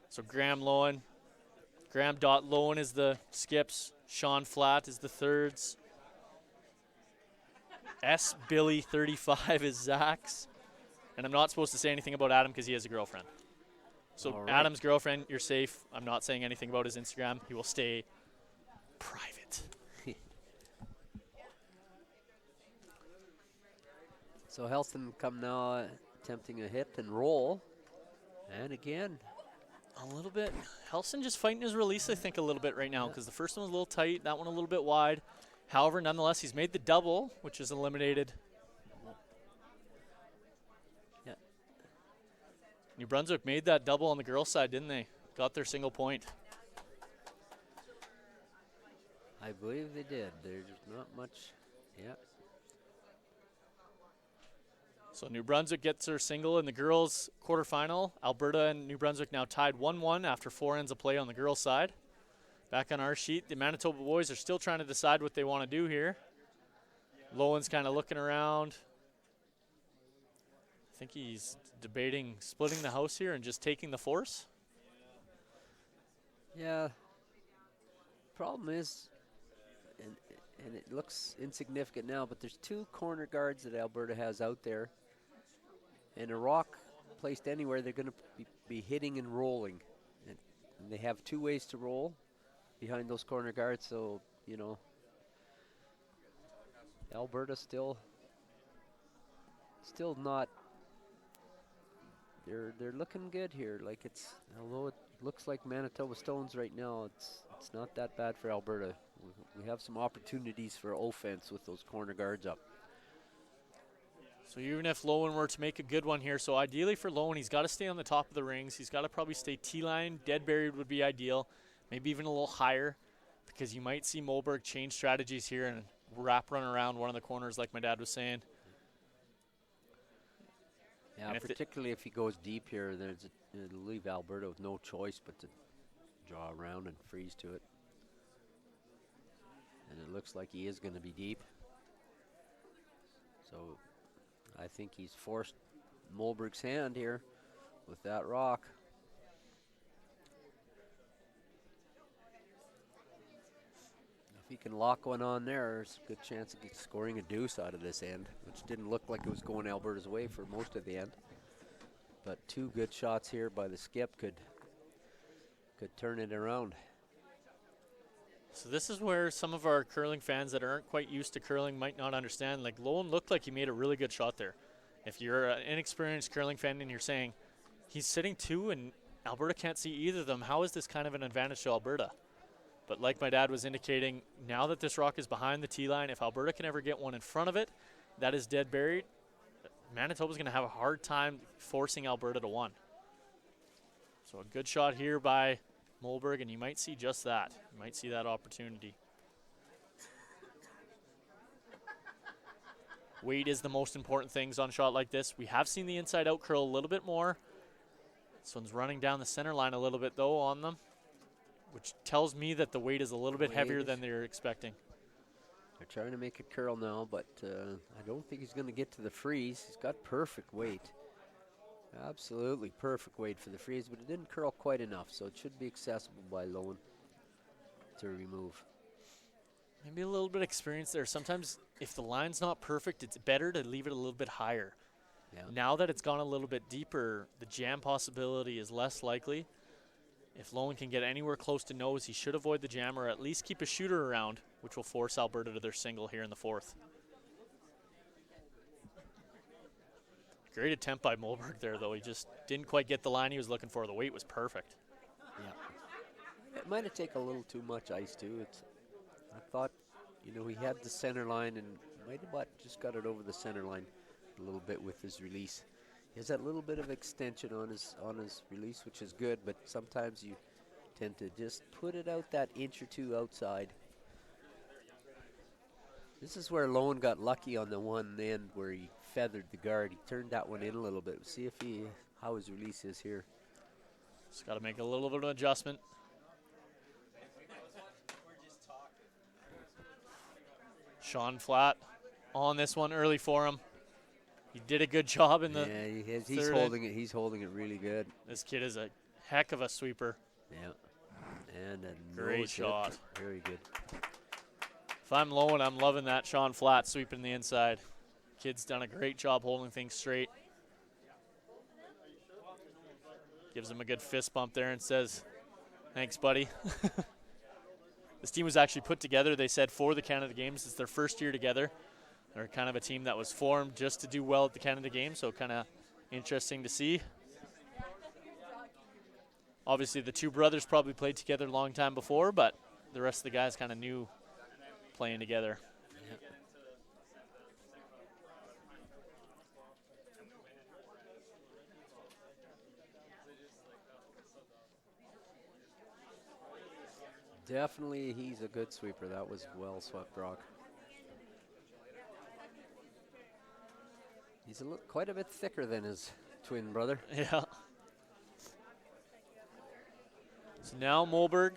So Graham Lowen is the skips. Sean Flatt is the thirds. S. Billy 35 is Zach's. And I'm not supposed to say anything about Adam because he has a girlfriend. So All right. Adam's girlfriend, you're safe. I'm not saying anything about his Instagram. He will stay private. So Helston come now attempting a hit and roll. And again, A little bit. Helston just fighting his release, I think, a little bit right now because the first one was a little tight, that one a little bit wide. However, nonetheless, he's made the double, which is eliminated. Yeah. New Brunswick made that double on the girls' side, didn't they? Got their single point. I believe they did. There's not much. Yeah. So New Brunswick gets their single in the girls' quarterfinal. Alberta and New Brunswick now tied 1-1 after 4 ends of play on the girls' side. Back on our sheet, the Manitoba boys are still trying to decide what they want to do here. Lowen's kind of looking around. I think he's debating splitting the house here and just taking the force. Yeah. Problem is, and it looks insignificant now, but there's 2 corner guards that Alberta has out there. And a rock placed anywhere, they're going to be hitting and rolling. And they have 2 ways to roll behind those corner guards, so, you know, Alberta still not, they're looking good here. Like although it looks like Manitoba Stones right now, it's not that bad for Alberta. We have some opportunities for offense with those corner guards up. So even if Lowen were to make a good one here, so ideally for Lowen, he's got to stay on the top of the rings. He's got to probably stay T-line. Dead buried would be ideal, maybe even a little higher, because you might see Moberg change strategies here and wrap run around one of the corners like my dad was saying. Yeah, particularly if he goes deep here, it'll leave Alberta with no choice but to draw around and freeze to it. And it looks like he is going to be deep. So I think he's forced Moberg's hand here with that rock. If he can lock one on there, there's a good chance of scoring a deuce out of this end, which didn't look like it was going Alberta's way for most of the end. But 2 good shots here by the skip could turn it around. So this is where some of our curling fans that aren't quite used to curling might not understand. Like, Lowen looked like he made a really good shot there. If you're an inexperienced curling fan and you're saying, he's sitting 2 and Alberta can't see either of them, how is this kind of an advantage to Alberta? But like my dad was indicating, now that this rock is behind the tee line, if Alberta can ever get one in front of it, that is dead buried. Manitoba's going to have a hard time forcing Alberta to one. So a good shot here by Moberg, and you might see just that. You might see that opportunity. Weight is the most important things on a shot like this. We have seen the inside out curl a little bit more. This one's running down the center line a little bit though on them, which tells me that the weight is a little bit heavier than they're expecting. They're trying to make it curl now, but I don't think he's going to get to the freeze. He's got perfect weight. Absolutely perfect weight for the freeze, but it didn't curl quite enough, so it should be accessible by Lowen to remove. Maybe a little bit of experience there. Sometimes if the line's not perfect, it's better to leave it a little bit higher. Yeah. Now that it's gone a little bit deeper, the jam possibility is less likely. If Lowen can get anywhere close to nose, he should avoid the jam or at least keep a shooter around, which will force Alberta to their single here in the 4th. Great attempt by Moberg there, though. He just didn't quite get the line he was looking for. The weight was perfect. Yeah. It might have taken a little too much ice, too. I thought, he had the center line and might have just got it over the center line a little bit with his release. He has that little bit of extension on his release, which is good, but sometimes you tend to just put it out that inch or 2 outside. This is where Lowen got lucky on the one end where he feathered the guard. He turned that one in a little bit. See how his release is here. Just got to make a little bit of an adjustment. Sean Flatt on this one early for him. He did a good job in the he's holding it. He's holding it really good. This kid is a heck of a sweeper. Yeah, and a great shot. Very good. If I'm Lowen, I'm loving that Sean Flatt sweeping the inside. Kid's done a great job holding things straight. Gives him a good fist bump there and says, "Thanks, buddy." This team was actually put together, they said, for the Canada Games. It's their first year together. They're kind of a team that was formed just to do well at the Canada Games, so kind of interesting to see. Obviously, the 2 brothers probably played together a long time before, but the rest of the guys kind of knew playing together. Yeah. Definitely, he's a good sweeper. That was well swept rock. He's quite a bit thicker than his twin brother. Yeah. So now Moberg,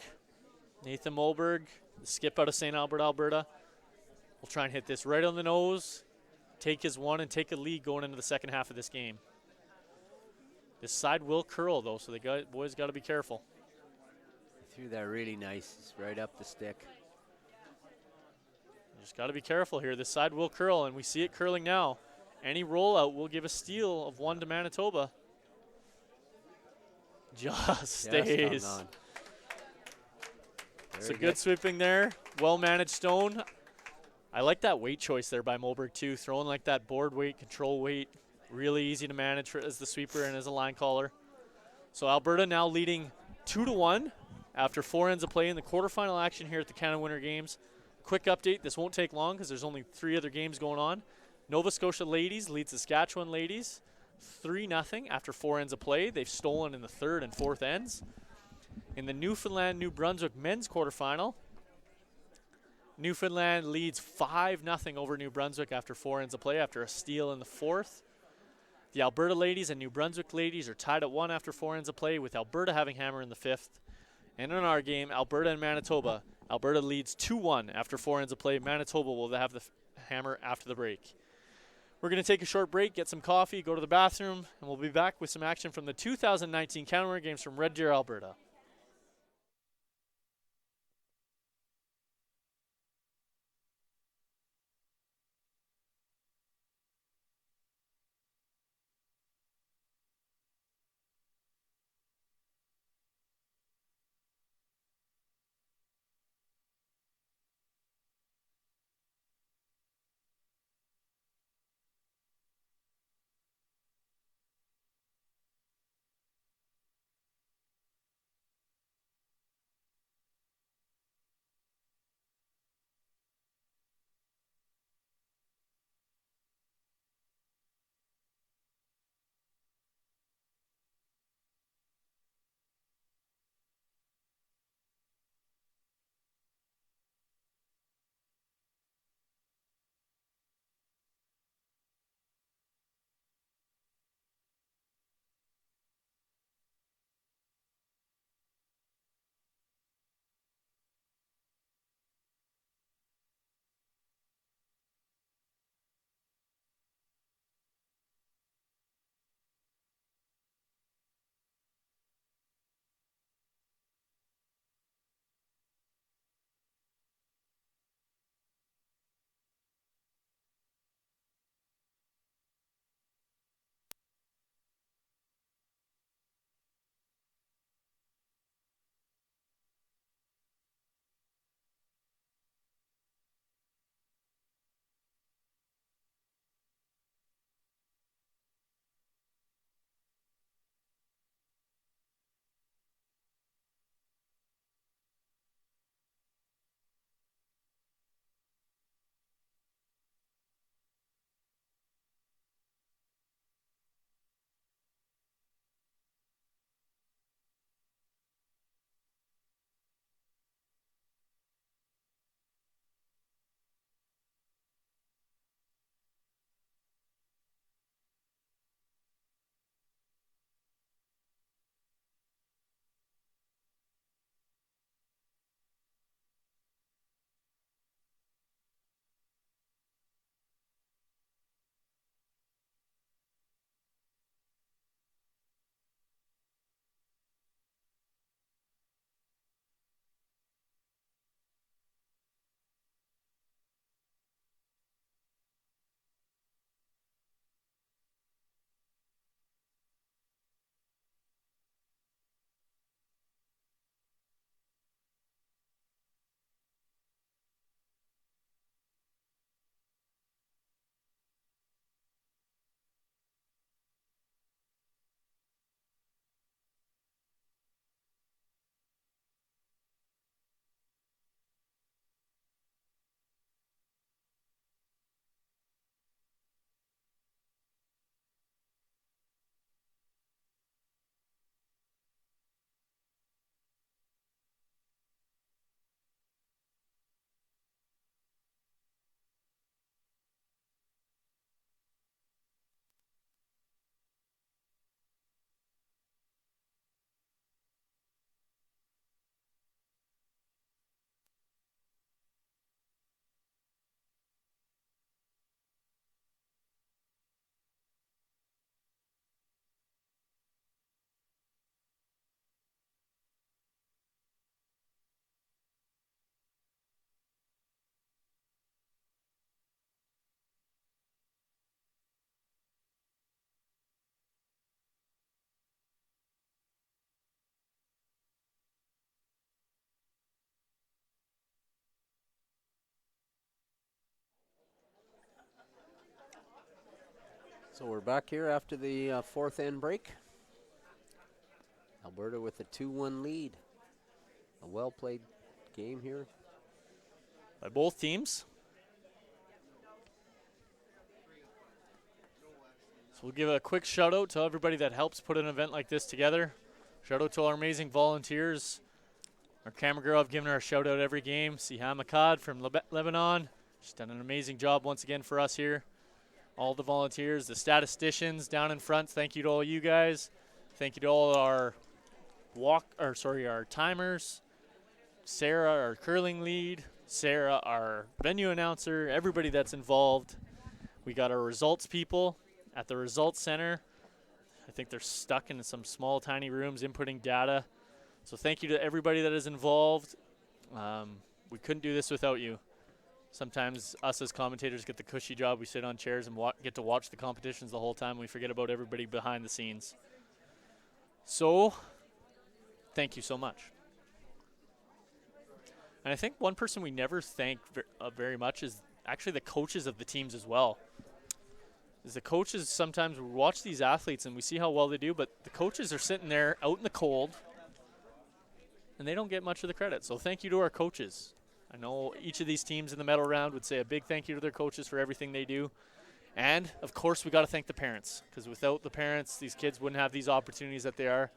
Nathan Moberg, the skip out of St. Albert, Alberta. We'll try and hit this right on the nose, take his one, and take a lead going into the second half of this game. This side will curl, though, so the boys got to be careful. Threw that really nice. It's right up the stick. You just got to be careful here. This side will curl, and we see it curling now. Any rollout will give a steal of 1 to Manitoba. Just stays. It's a good sweeping there. Well-managed stone. I like that weight choice there by Moberg, too. Throwing like that board weight, control weight. Really easy to manage as the sweeper and as a line caller. So Alberta now leading 2-1 after 4 ends of play in the quarterfinal action here at the Canada Winter Games. Quick update. This won't take long because there's only 3 other games going on. Nova Scotia ladies lead Saskatchewan ladies 3-0 after 4 ends of play. They've stolen in the third and fourth ends. In the Newfoundland-New Brunswick men's quarterfinal, Newfoundland leads 5-0 over New Brunswick after 4 ends of play after a steal in the fourth. The Alberta ladies and New Brunswick ladies are tied at 1 after 4 ends of play, with Alberta having hammer in the fifth. And in our game, Alberta and Manitoba. Alberta leads 2-1 after 4 ends of play. Manitoba will have the hammer after the break. We're going to take a short break, get some coffee, go to the bathroom, and we'll be back with some action from the 2019 Canada Games from Red Deer, Alberta. So we're back here after the fourth end break. Alberta with a 2-1 lead. A well-played game here. By both teams. we'll give a quick shout out to everybody that helps put an event like this together. Shout out to our amazing volunteers. Our camera girl, I've given her a shout out every game. Siham Akkad from Lebanon. She's done an amazing job once again for us here. All the volunteers, the statisticians down in front, thank you to all you guys. Thank you to all our our timers. Sarah, our curling lead. Sarah, our venue announcer. Everybody that's involved. We got our results people at the results center. I think they're stuck in some small, tiny rooms inputting data. So thank you to everybody that is involved. We couldn't do this without you. Sometimes us as commentators get the cushy job. We sit on chairs and get to watch the competitions the whole time. We forget about everybody behind the scenes. So, thank you so much. And I think one person we never thank very much is actually the coaches of the teams as well. Is the coaches sometimes we watch these athletes and we see how well they do, but the coaches are sitting there out in the cold and they don't get much of the credit. So thank you to our coaches. I know each of these teams in the medal round would say a big thank you to their coaches for everything they do. And, of course, we got to thank the parents, because without the parents, these kids wouldn't have these opportunities that they are.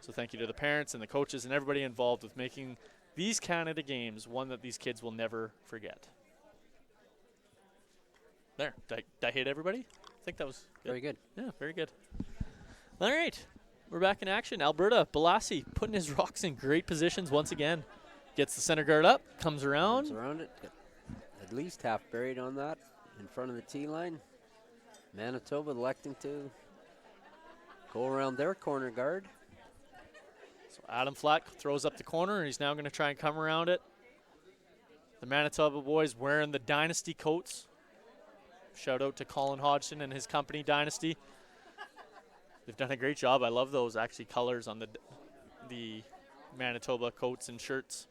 So thank you to the parents and the coaches and everybody involved with making these Canada Games one that these kids will never forget. There. Did I hit everybody? I think that was good. Very good. Yeah, very good. All right. We're back in action. Alberta, Balassi putting his rocks in great positions once again. Gets the center guard up, comes around. Comes around it. At least half buried on that in front of the tee line. Manitoba electing to go around their corner guard. So Adam Flack throws up the corner, and he's now going to try and come around it. The Manitoba boys wearing the Dynasty coats. Shout out to Colin Hodgson and his company, Dynasty. They've done a great job. I love those actually colors on the Manitoba coats and shirts.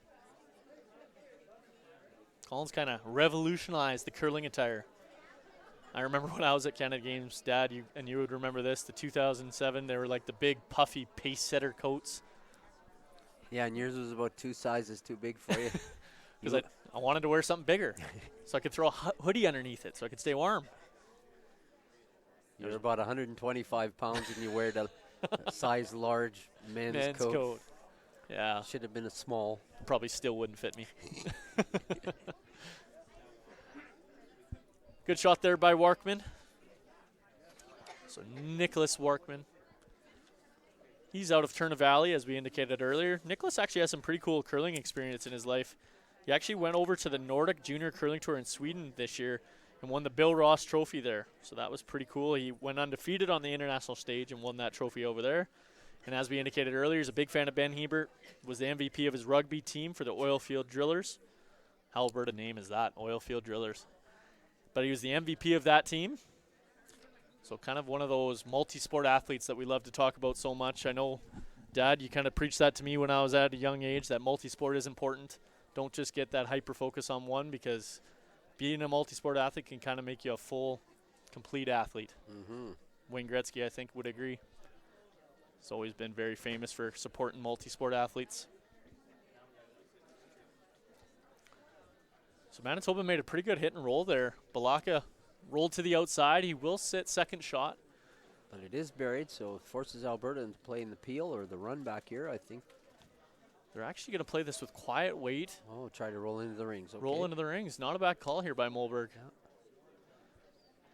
Colin's kind of revolutionized the curling attire. I remember when I was at Canada Games, Dad, you would remember this, the 2007, they were like the big puffy pace setter coats. Yeah, and yours was about 2 sizes too big for you. Because I wanted to wear something bigger so I could throw a hoodie underneath it so I could stay warm. You're about 125 pounds and you wear the size large men's coat. Yeah. Should have been a small. Probably still wouldn't fit me. Good shot there by Warkman. So Nicholas Warkman. He's out of Turner Valley, as we indicated earlier. Nicholas actually has some pretty cool curling experience in his life. He actually went over to the Nordic Junior Curling Tour in Sweden this year and won the Bill Ross Trophy there. So that was pretty cool. He went undefeated on the international stage and won that trophy over there. And as we indicated earlier, he's a big fan of Ben Hebert, was the MVP of his rugby team for the Oilfield Drillers. How Alberta name is that, Oilfield Drillers? But he was the MVP of that team. So kind of one of those multi-sport athletes that we love to talk about so much. I know, Dad, you kind of preached that to me when I was at a young age, that multi-sport is important. Don't just get that hyper-focus on one, because being a multi-sport athlete can kind of make you a full, complete athlete. Mm-hmm. Wayne Gretzky, I think, would agree. He's always been very famous for supporting multi-sport athletes. So Manitoba made a pretty good hit and roll there. Balaka rolled to the outside. He will sit second shot. But it is buried, so it forces Alberta into playing the peel or the run back here, I think. They're actually going to play this with quiet weight. Oh, try to roll into the rings. Okay. Roll into the rings. Not a bad call here by Moberg. Yeah.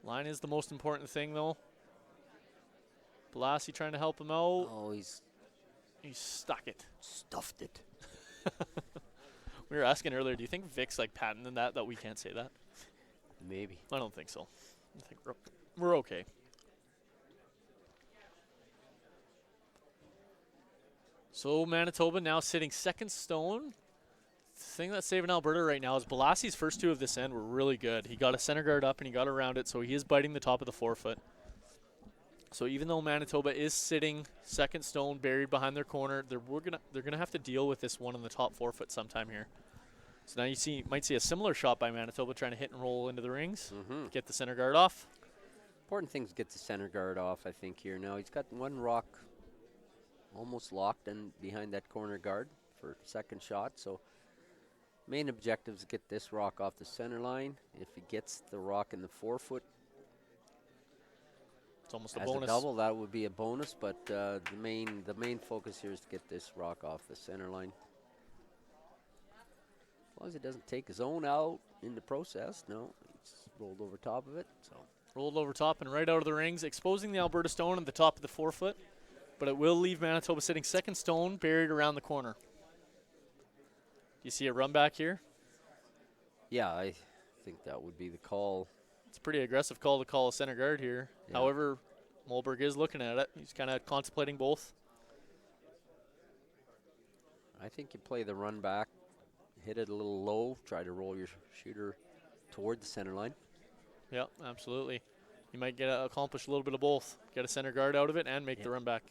Line is the most important thing, though. Balassi trying to help him out. Oh, he's stuck it. Stuffed it. We were asking earlier, do you think Vic's like patenting that we can't say that? Maybe. I don't think so. I think we're okay. So Manitoba now sitting second stone. The thing that's saving Alberta right now is Balassi's first two of this end were really good. He got a center guard up and he got around it, so he is biting the top of the forefoot. So even though Manitoba is sitting second stone buried behind their corner, they're gonna have to deal with this one on the top forefoot sometime here. So now you might see a similar shot by Manitoba trying to hit and roll into the rings, get the center guard off. Important thing is get the center guard off, I think, here. Now he's got one rock almost locked and behind that corner guard for second shot. So main objective is get this rock off the center line. If he gets the rock in the forefoot, It's almost a As bonus. a double, that would be a bonus, but the main focus here is to get this rock off the center line. As long as it doesn't take his own out in the process. No, he's rolled over top of it. So Rolled over top and right out of the rings, exposing the Alberta stone at the top of the 4 foot. But it will leave Manitoba sitting second stone, buried around the corner. Do you see a run back here? yeah, I think that would be the call. It's a pretty aggressive call to call a center guard here. Yeah. However, Molberg is looking at it. He's kind of contemplating both. I think you play the run back, hit it a little low, try to roll your shooter toward the center line. Yeah, absolutely. You might get accomplish a little bit of both. Get a center guard out of it and make the run back.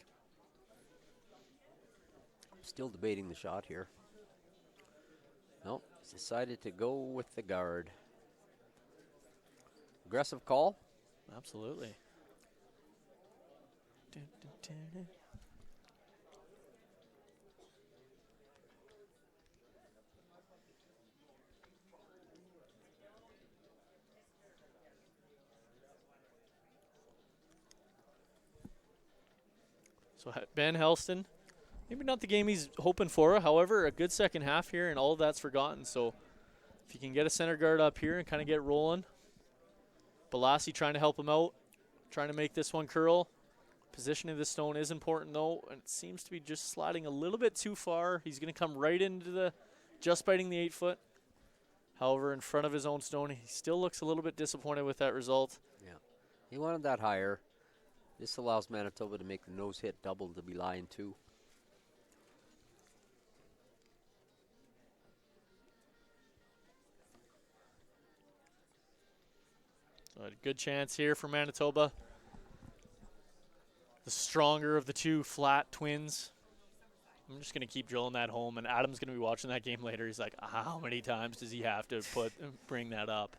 Still debating the shot here. Nope, he's decided to go with the guard. Aggressive call. Absolutely. So Ben Helston, maybe not the game he's hoping for. However, a good second half here, and all of that's forgotten. So if you can get a center guard up here and kind of get rolling. Balassi trying to help him out, trying to make this one curl. Positioning of the stone is important, though, and it seems to be just sliding a little bit too far. He's going to come right into the, just biting the 8 foot. However, in front of his own stone, he still looks a little bit disappointed with that result. Yeah, he wanted that higher. This allows Manitoba to make the nose hit double to be line 2. So a good chance here for Manitoba. The stronger of the two flat twins. I'm just going to keep drilling that home, and Adam's going to be watching that game later. He's like, how many times does he have to bring that up?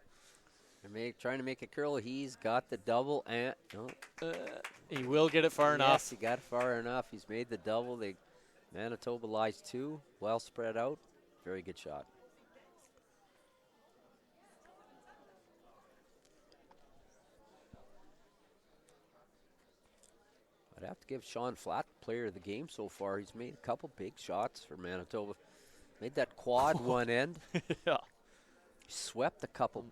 Trying to make it curl. He's got the double, and He will get it far enough. Yes, he got it far enough. He's made the double. Manitoba lies 2, well spread out. Very good shot. I'd have to give Sean Flatt player of the game so far. He's made a couple big shots for Manitoba. Made that quad one end. Yeah. Swept a couple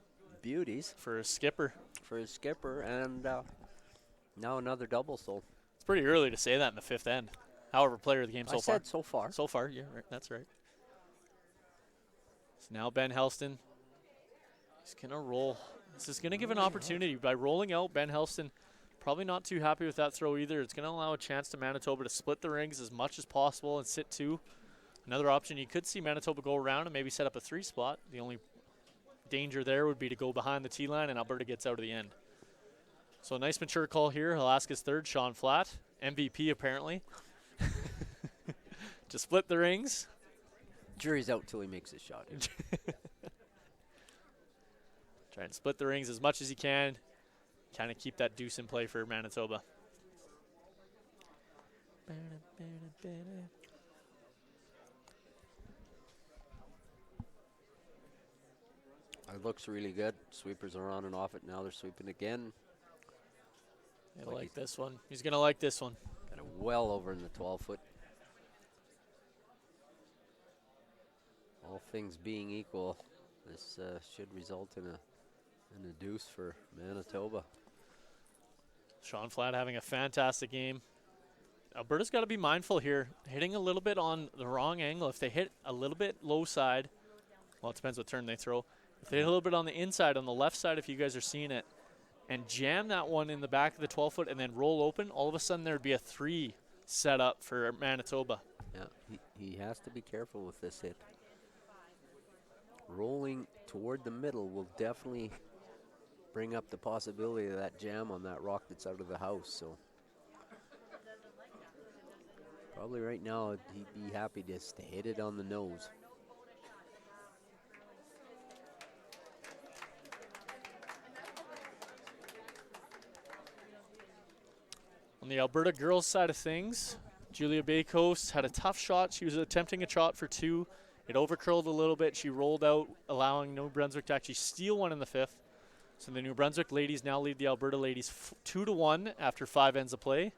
beauties For a skipper. for his skipper, and now another double. So It's pretty early to say that in the 5th end. However, player of the game I so far. said so far. So far, yeah, right, that's right. So now Ben Helston. He's going to roll. This is going to give an opportunity. By rolling out, Ben Helston probably not too happy with that throw either. It's going to allow a chance to Manitoba to split the rings as much as possible and sit 2. Another option, you could see Manitoba go around and maybe set up a 3 spot. The only danger there would be to go behind the T line, and Alberta gets out of the end. So a nice mature call here. Alaska's third, Sean Flatt, MVP apparently. To split the rings. Jury's out till he makes his shot. Trying to split the rings as much as he can. Kind of keep that deuce in play for Manitoba. It looks really good. Sweepers are on and off it. Now they're sweeping again. I like this one. He's going to like this one. Got it well over in the 12-foot. All things being equal, this should result in a deuce for Manitoba. Sean Flatt having a fantastic game. Alberta's got to be mindful here. Hitting a little bit on the wrong angle. If they hit a little bit low side, well, it depends what turn they throw. If they hit a little bit on the inside, on the left side, if you guys are seeing it, and jam that one in the back of the 12-foot and then roll open, all of a sudden there'd be a 3 set up for Manitoba. Yeah, he has to be careful with this hit. Rolling toward the middle will definitely bring up the possibility of that jam on that rock that's out of the house. So probably right now he'd be happy just to hit it on the nose. On the Alberta girls side of things, Julia Baycoast had a tough shot. She was attempting a shot for 2. It overcurled a little bit. She rolled out, allowing New Brunswick to actually steal one in the 5th. So the New Brunswick ladies now lead the Alberta ladies 2-1 after 5 ends of play.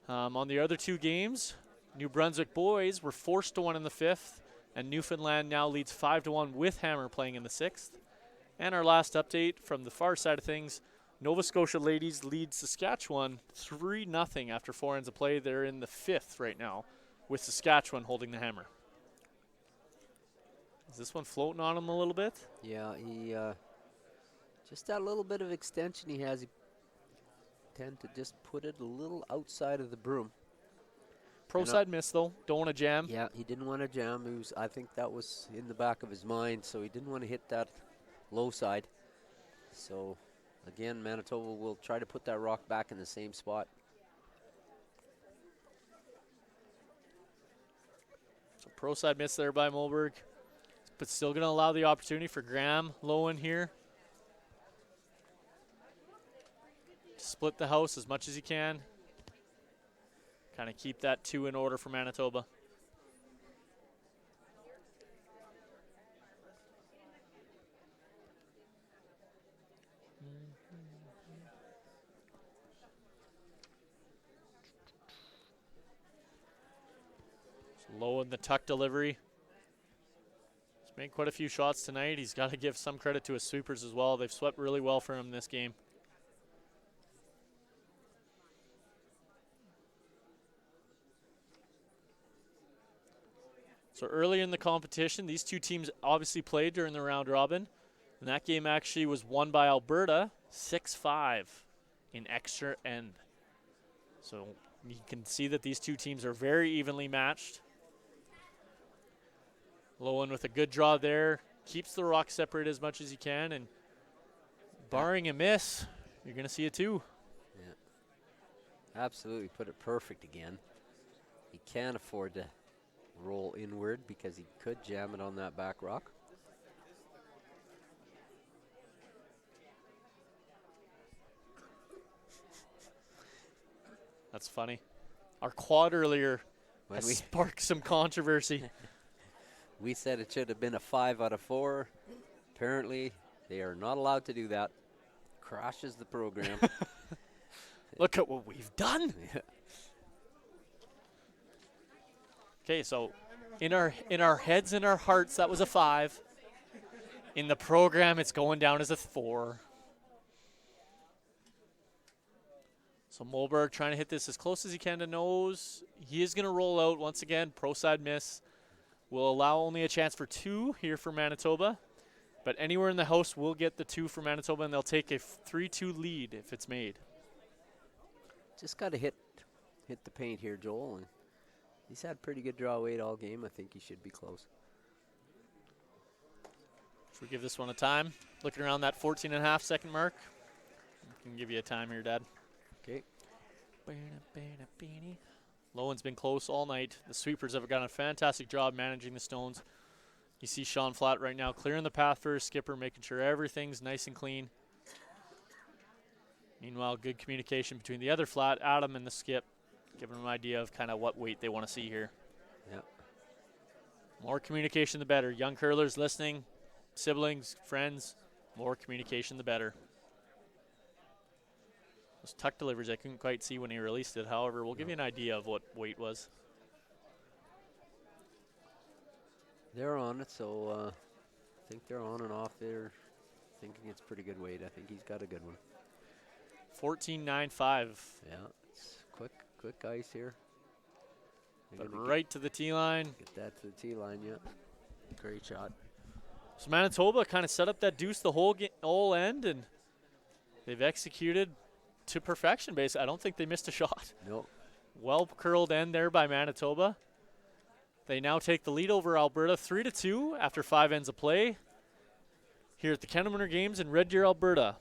On the other two games, New Brunswick boys were forced to 1 in the 5th, and Newfoundland now leads 5-1 with Hammer playing in the 6th. And our last update from the far side of things, Nova Scotia ladies lead Saskatchewan 3-0 after 4 ends of play. They're in the 5th right now, with Saskatchewan holding the hammer. Is this one floating on him a little bit? Yeah, he just that little bit of extension he has, he tend to just put it a little outside of the broom. Pro side miss though, don't want to jam. Yeah, he didn't want to jam. I think that was in the back of his mind, so he didn't want to hit that low side. So again, Manitoba will try to put that rock back in the same spot. So pro side miss there by Moberg, but still going to allow the opportunity for Graham low in here. Split the house as much as he can. Kind of keep that 2 in order for Manitoba. Low in the tuck delivery. He's made quite a few shots tonight. He's got to give some credit to his sweepers as well. They've swept really well for him this game. So early in the competition, these two teams obviously played during the round robin. And that game actually was won by Alberta 6-5 in extra end. So you can see that these two teams are very evenly matched. Lowen with a good draw there. Keeps the rock separated as much as he can. And barring a miss, you're going to see a 2. Yeah. Absolutely put it perfect again. He can't afford to roll inward because he could jam it on that back rock. That's funny. Our quad earlier has sparked some controversy. We said it should have been a 5 out of 4. Apparently, they are not allowed to do that. Crashes the program. Look at what we've done. Okay, so in our heads and our hearts, that was a 5. In the program, it's going down as a 4. So Moberg trying to hit this as close as he can to nose. He is going to roll out once again. Pro side miss will allow only a chance for 2 here for Manitoba. But anywhere in the house will get the 2 for Manitoba, and they'll take a 3-2 lead if it's made. Just got to hit the paint here, Joel. And he's had pretty good draw weight all game. I think he should be close. Should we give this one a time? Looking around that 14.5 second mark. I can give you a time here, Dad. Okay. Lowen's been close all night. The sweepers have done a fantastic job managing the stones. You see Sean Flatt right now clearing the path for his skipper, making sure everything's nice and clean. Meanwhile, good communication between the other Flatt, Adam, and the skip, giving them an idea of kind of what weight they want to see here. Yep. More communication, the better. Young curlers listening, siblings, friends, more communication, the better. Those tuck deliveries I couldn't quite see when he released it. However, we'll give you an idea of what weight was. They're on it, so I think they're on and off there. Thinking it's pretty good weight. I think he's got a good one. 14.95. Yeah, it's quick ice here. But right to the tee line. Get that to the tee line, yeah. Great shot. So Manitoba kind of set up that deuce the whole end, and they've executed to perfection, basically. I don't think they missed a shot. Nope. Well curled end there by Manitoba. They now take the lead over Alberta 3-2 after 5 ends of play here at the Kendall Winter Games in Red Deer, Alberta.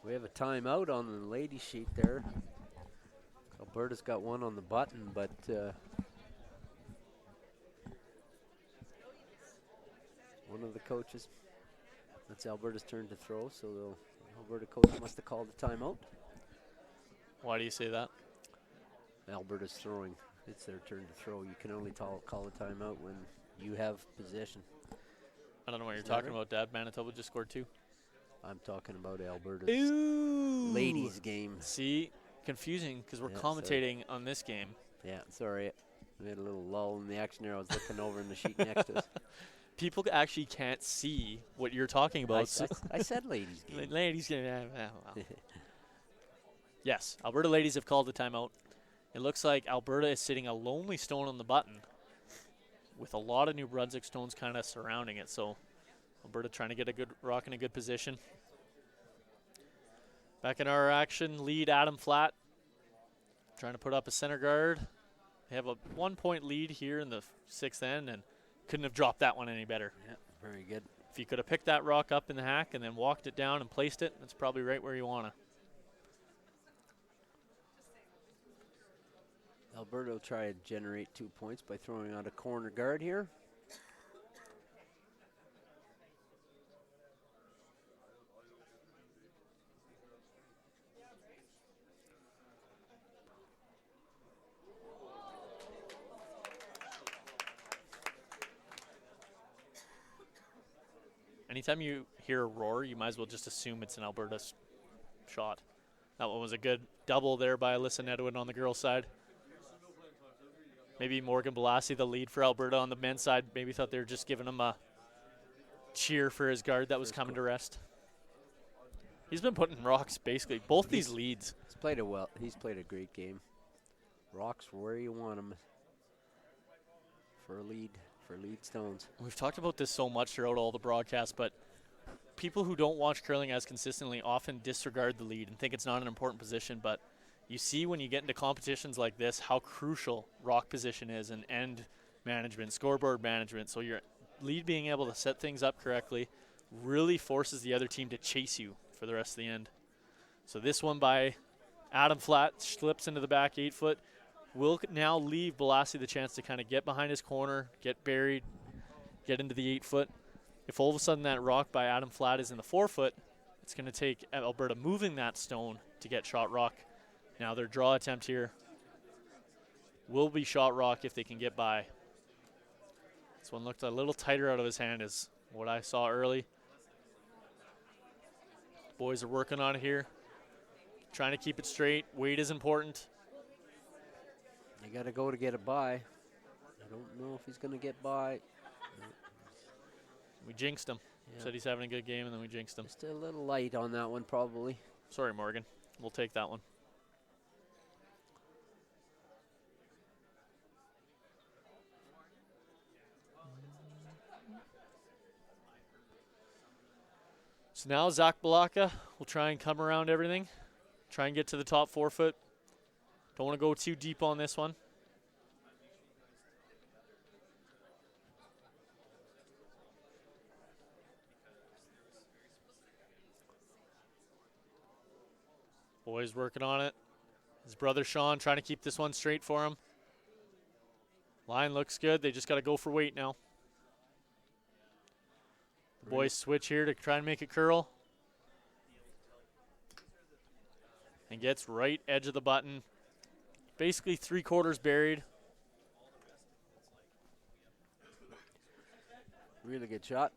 We have a timeout on the lady sheet there. Alberta's got one on the button, but one of the coaches, that's Alberta's turn to throw, so the Alberta coach must have called a timeout. Why do you say that? Alberta's throwing. It's their turn to throw. You can only call a timeout when you have possession. I don't know what you're Is that talking right? about, Dad. Manitoba just scored 2. I'm talking about Alberta's Ooh. ladies game. See, confusing because we're Yeah, sorry. commentating on this game. Yeah, sorry. We had a little lull in the action there. I was looking over in the sheet next to us. People actually can't see what you're talking about. I said ladies game. Ladies game. Well. Yes, Alberta ladies have called the timeout. It looks like Alberta is sitting a lonely stone on the button with a lot of New Brunswick stones kind of surrounding it. So Alberta trying to get a good rock in a good position. Back in our action, lead Adam Flat. Trying to put up a center guard. They have a 1-point lead here in the 6th end and couldn't have dropped that one any better. Yeah, very good. If you could have picked that rock up in the hack and then walked it down and placed it, that's probably right where you want to. Alberta will try to generate 2 points by throwing out a corner guard here. Anytime you hear a roar, you might as well just assume it's an Alberta shot. That one was a good double there by Alyssa Nedwin on the girls' side. Maybe Morgan Balassi, the lead for Alberta on the men's side, maybe thought they were just giving him a cheer for his guard that was coming to rest. He's been putting rocks basically, both these leads. He's played it well. He's played a great game. Rocks where you want them for lead stones. We've talked about this so much throughout all the broadcasts, but people who don't watch curling as consistently often disregard the lead and think it's not an important position, but you see when you get into competitions like this how crucial rock position is and end management, scoreboard management. So your lead being able to set things up correctly really forces the other team to chase you for the rest of the end. So this one by Adam Flat slips into the back 8-foot. Will now leave Balassi the chance to kind of get behind his corner, get buried, get into the 8-foot. If all of a sudden that rock by Adam Flat is in the 4-foot, it's going to take Alberta moving that stone to get shot rock. Now their draw attempt here will be shot rock if they can get by. This one looked a little tighter out of his hand is what I saw early. Boys are working on it here, trying to keep it straight. Weight is important. You got to go to get a bye. I don't know if he's going to get by. We jinxed him. Yeah. Said he's having a good game, and then we jinxed him. Just a little light on that one, probably. Sorry, Morgan. We'll take that one. So now Zach Balaka will try and come around everything. Try and get to the top 4-foot. Don't want to go too deep on this one. Boys working on it. His brother Sean trying to keep this one straight for him. Line looks good. They just got to go for weight now. The boys switch here to try and make it curl. And gets right edge of the button. Basically 3/4 buried. Really good shot.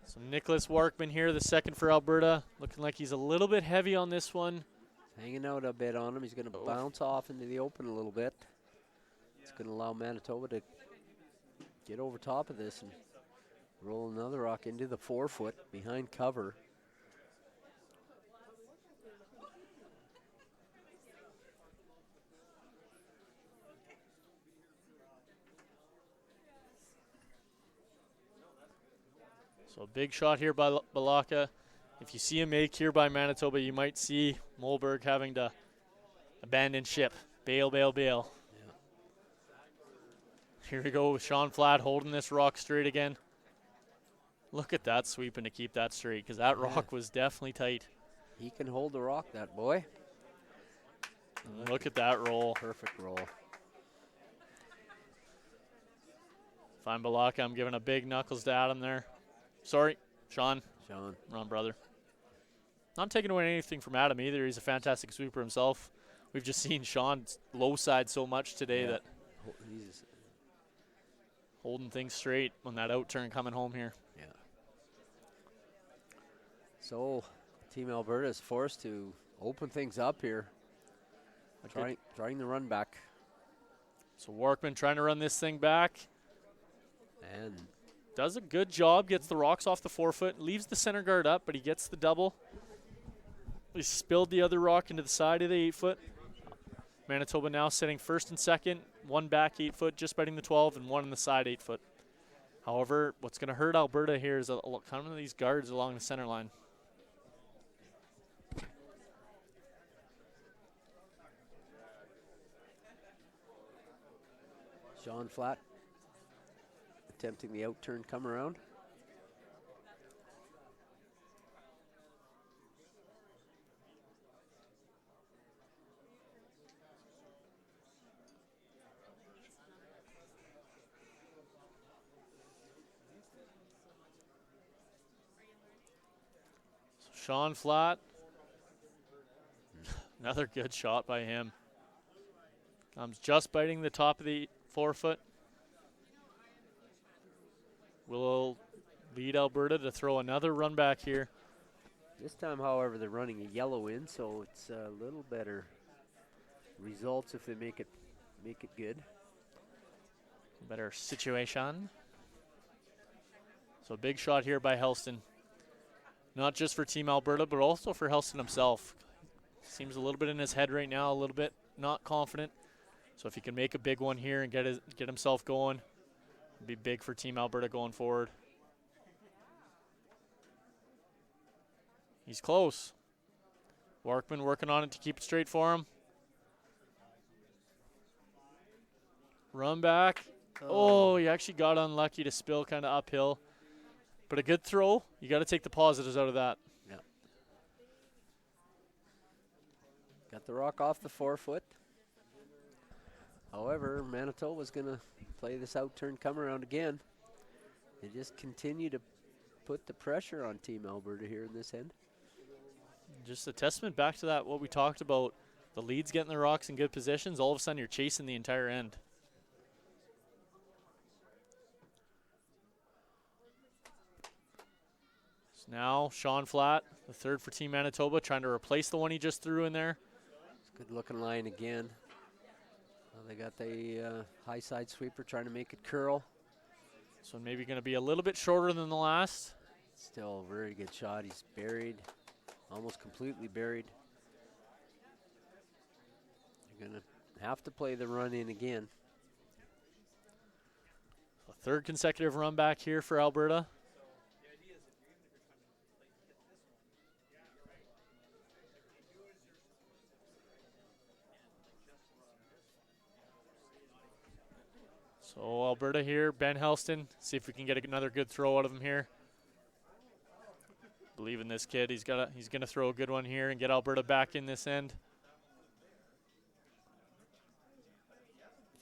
So Nicholas Warkman here, the second for Alberta. Looking like he's a little bit heavy on this one. Hanging out a bit on him. He's going to bounce off into the open a little bit. It's going to allow Manitoba to get over top of this and roll another rock into the 4-foot behind cover. So a big shot here by Balaka. If you see a make here by Manitoba, you might see Mohlberg having to abandon ship. Bail, bail, bail. Yeah. Here we go with Sean Flat holding this rock straight again. Look at that sweeping to keep that straight because that rock was definitely tight. He can hold the rock, that boy. Look at that roll. Perfect roll. If I'm Balaka, I'm giving a big knuckles to Adam there. Sorry, Sean. Sean. Wrong brother. Not taking away anything from Adam either. He's a fantastic sweeper himself. We've just seen Sean's low side so much today that He's holding things straight on that out turn coming home here. Yeah. So, Team Alberta is forced to open things up here. Trying the run back. So Workman trying to run this thing back. And does a good job, gets the rocks off the 4-foot, leaves the center guard up, but he gets the double. He spilled the other rock into the side of the 8-foot. Manitoba now sitting first and second, one back 8-foot, just biting the 12, and one on the side 8-foot. However, what's going to hurt Alberta here is kind of these guards along the center line. Sean Flat attempting the out turn come around. Sean Flat. Another good shot by him. Comes just biting the top of the 4-foot. Will lead Alberta to throw another run back here. This time, however, they're running a yellow in, so it's a little better results if they make it good. Better situation. So big shot here by Helston. Not just for Team Alberta, but also for Helston himself. Seems a little bit in his head right now, a little bit not confident. So if he can make a big one here and get himself going, it'd be big for Team Alberta going forward. He's close. Workman working on it to keep it straight for him. Run back. Oh, he actually got unlucky to spill kind of uphill. But a good throw. You got to take the positives out of that. Yeah. Got the rock off the 4-foot. However, Manitoba's going to play this out turn come around again. They just continue to put the pressure on Team Alberta here in this end. Just a testament back to that, what we talked about. The lead's getting the rocks in good positions. All of a sudden, you're chasing the entire end. So now, Sean Flat, the third for Team Manitoba, trying to replace the one he just threw in there. It's a good-looking line again. They got the high side sweeper trying to make it curl. So maybe going to be a little bit shorter than the last. Still a very good shot. He's buried, almost completely buried. You're going to have to play the run in again. A third consecutive run back here for Alberta. So Alberta here, Ben Helston. See if we can get another good throw out of him here. Believe in this kid. He's going to throw a good one here and get Alberta back in this end.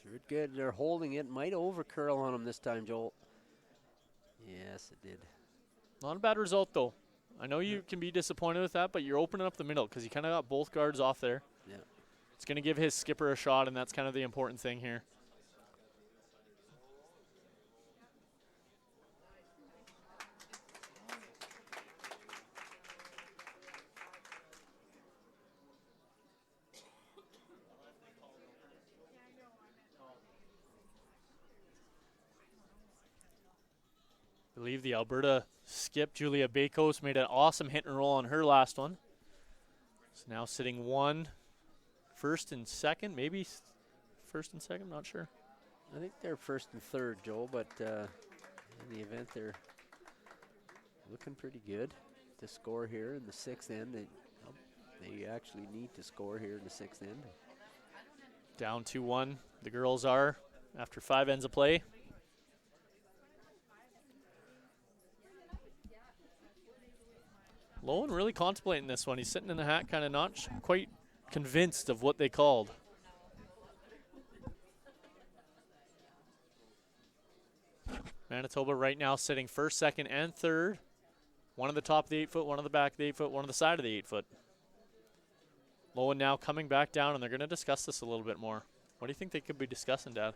Sure good. They're holding it. Might over curl on him this time, Joel. Yes, it did. Not a bad result, though. I know you can be disappointed with that, but you're opening up the middle because you kind of got both guards off there. Yeah. It's going to give his skipper a shot, and that's kind of the important thing here. I believe the Alberta skip, Julia Bakos, made an awesome hit and roll on her last one. So now sitting one, first and second, maybe first and second, not sure. I think they're first and third, Joel, but in the event they're looking pretty good to score here in the sixth end. They actually need to score here in the sixth end. Down 2-1, the girls are, after 5 ends of play. Lowen really contemplating this one. He's sitting in the hat, kind of not quite convinced of what they called. Manitoba right now sitting first, second, and third. One on the top of the 8 foot, one on the back of the 8 foot, one on the side of the 8 foot. Lowen now coming back down, and they're going to discuss this a little bit more. What do you think they could be discussing, Dad?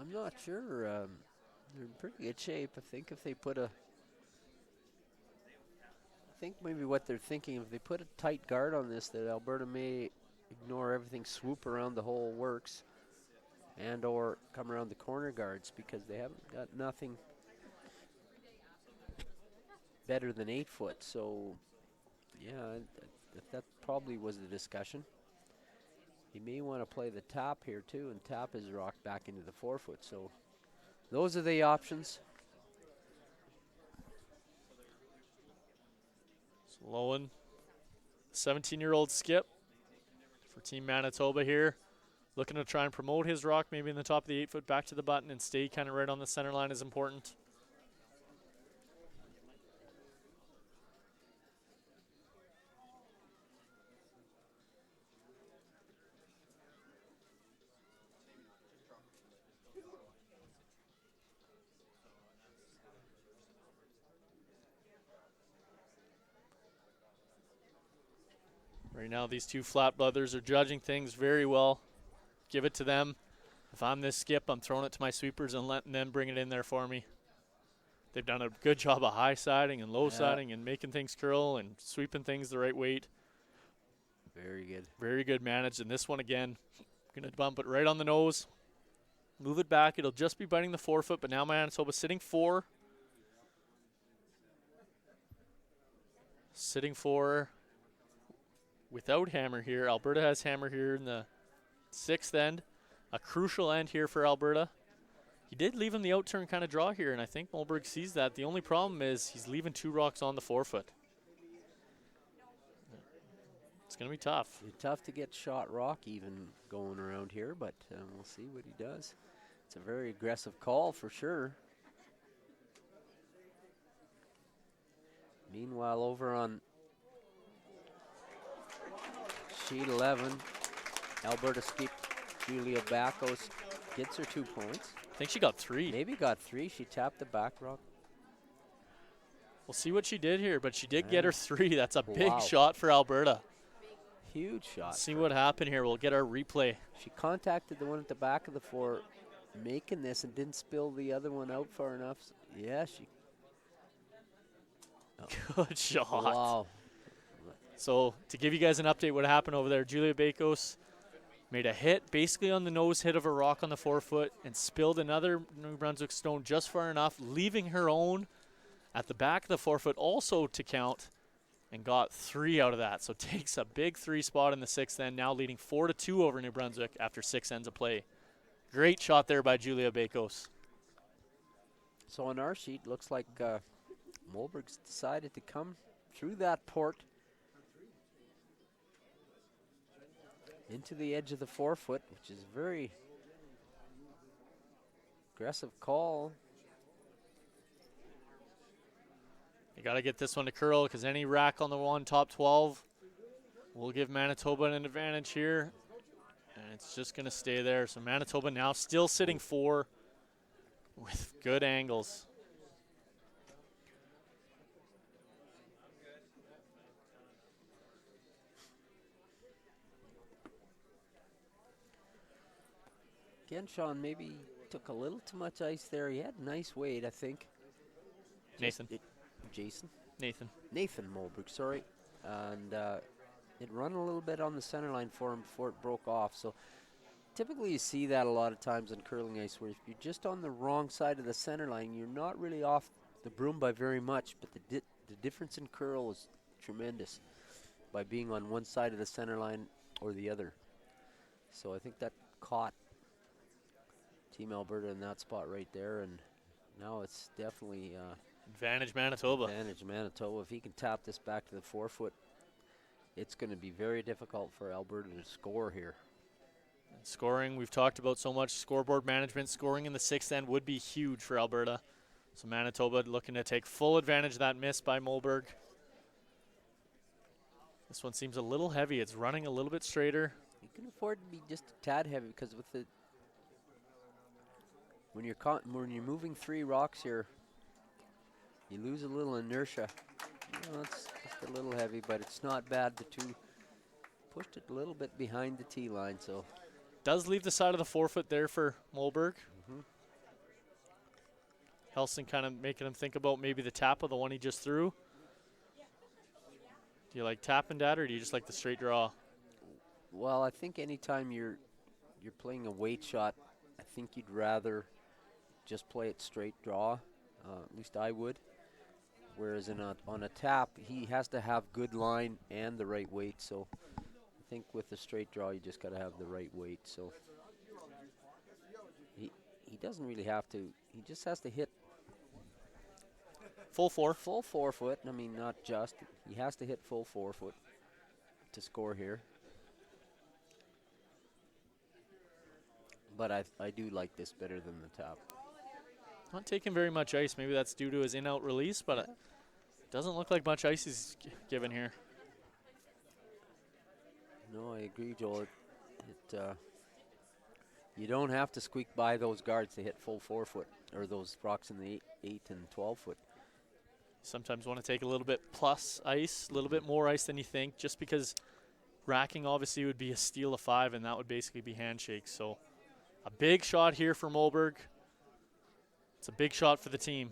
I'm not sure. They're in pretty good shape. I think if they put a, I think maybe what they're thinking, if they put a tight guard on this, that Alberta may ignore everything, swoop around the whole works, and or come around the corner guards, because they haven't got nothing better than 8 foot. So, yeah, that probably was the discussion. He may want to play the top here too and tap his rock back into the 4 foot. So those are the options. So Lowen, 17-year-old skip for Team Manitoba here. Looking to try and promote his rock maybe in the top of the 8 foot back to the button and stay kind of right on the center line is important. Right now, these two flat brothers are judging things very well. Give it to them. If I'm this skip, I'm throwing it to my sweepers and letting them bring it in there for me. They've done a good job of high siding and low siding and making things curl and sweeping things the right weight. Very good. Very good managed. And this one again, going to bump it right on the nose. Move it back. It'll just be biting the 4 foot, but now Manitoba sitting 4. Sitting 4. Without hammer here. Alberta has hammer here in the 6th end. A crucial end here for Alberta. He did leave him the out turn kind of draw here, and I think Mollberg sees that. The only problem is he's leaving 2 rocks on the 4 foot. It's going to be tough. It's tough to get shot rock even going around here, but we'll see what he does. It's a very aggressive call for sure. Meanwhile, over on sheet 11, Alberta skip Julia Bacos gets her 2 points. I think she got 3. Maybe got 3. She tapped the back rock. We'll see what she did here, but she did get her 3. That's a big Wow. shot for Alberta. Huge shot. See what happened here. We'll get our replay. She contacted the one at the back of the 4 making this and didn't spill the other one out far enough. So yeah, she. Good shot. Wow. So to give you guys an update what happened over there, Julia Bacos made a hit basically on the nose hit of a rock on the 4 foot and spilled another New Brunswick stone just far enough, leaving her own at the back of the 4 foot also to count, and got 3 out of that. So takes a big 3 spot in the 6th end, now leading 4-2 over New Brunswick after 6 ends of play. Great shot there by Julia Bacos. So on our sheet, looks like Mollberg's decided to come through that port into the edge of the 4 foot, which is a very aggressive call. You got to get this one to curl because any rack on the one top 12 will give Manitoba an advantage here. And it's just going to stay there. So Manitoba now still sitting 4 with good angles. Again, Sean maybe took a little too much ice there. He had nice weight, I think. Nathan. Nathan Mollberg, sorry. And it run a little bit on the center line for him before it broke off. So typically you see that a lot of times on curling ice, where if you're just on the wrong side of the center line, you're not really off the broom by very much, but the difference in curl is tremendous by being on one side of the center line or the other. So I think that caught Team Alberta in that spot right there, and now it's definitely Advantage Manitoba. advantage Manitoba. If he can tap this back to the 4 foot, it's going to be very difficult for Alberta to score here. Scoring, we've talked about so much. Scoreboard management, scoring in the 6th end would be huge for Alberta. So Manitoba looking to take full advantage of that miss by Mollberg. This one seems a little heavy. It's running a little bit straighter. You can afford to be just a tad heavy because with the when you're moving 3 rocks here, you lose a little inertia. You know, it's just a little heavy, but it's not bad. The 2 pushed it a little bit behind the tee line, so Does leave the side of the 4-foot there for Mollberg. Helston kind of making him think about maybe the tap of the one he just threw. Do you like tapping that, or do you just like the straight draw? well, I think anytime you're playing a weight shot, I think you'd rather just play it straight draw. At least I would. Whereas on a tap, he has to have good line and the right weight. So I think with the straight draw, you just got to have the right weight. So he doesn't really have to. He just has to hit Full 4. full 4-foot. I mean, not just. He has to hit full 4-foot to score here. But I do like this better than the tap. Not taking very much ice. Maybe that's due to his in-out release, but it doesn't look like much ice is given here. No, I agree, Joel. You don't have to squeak by those guards to hit full 4-foot, or those rocks in the 8 and 12-foot. Sometimes want to take a little bit plus ice, a little bit more ice than you think, just because racking obviously would be a steal of 5, and that would basically be handshakes. So a big shot here for Mollberg. It's a big shot for the team.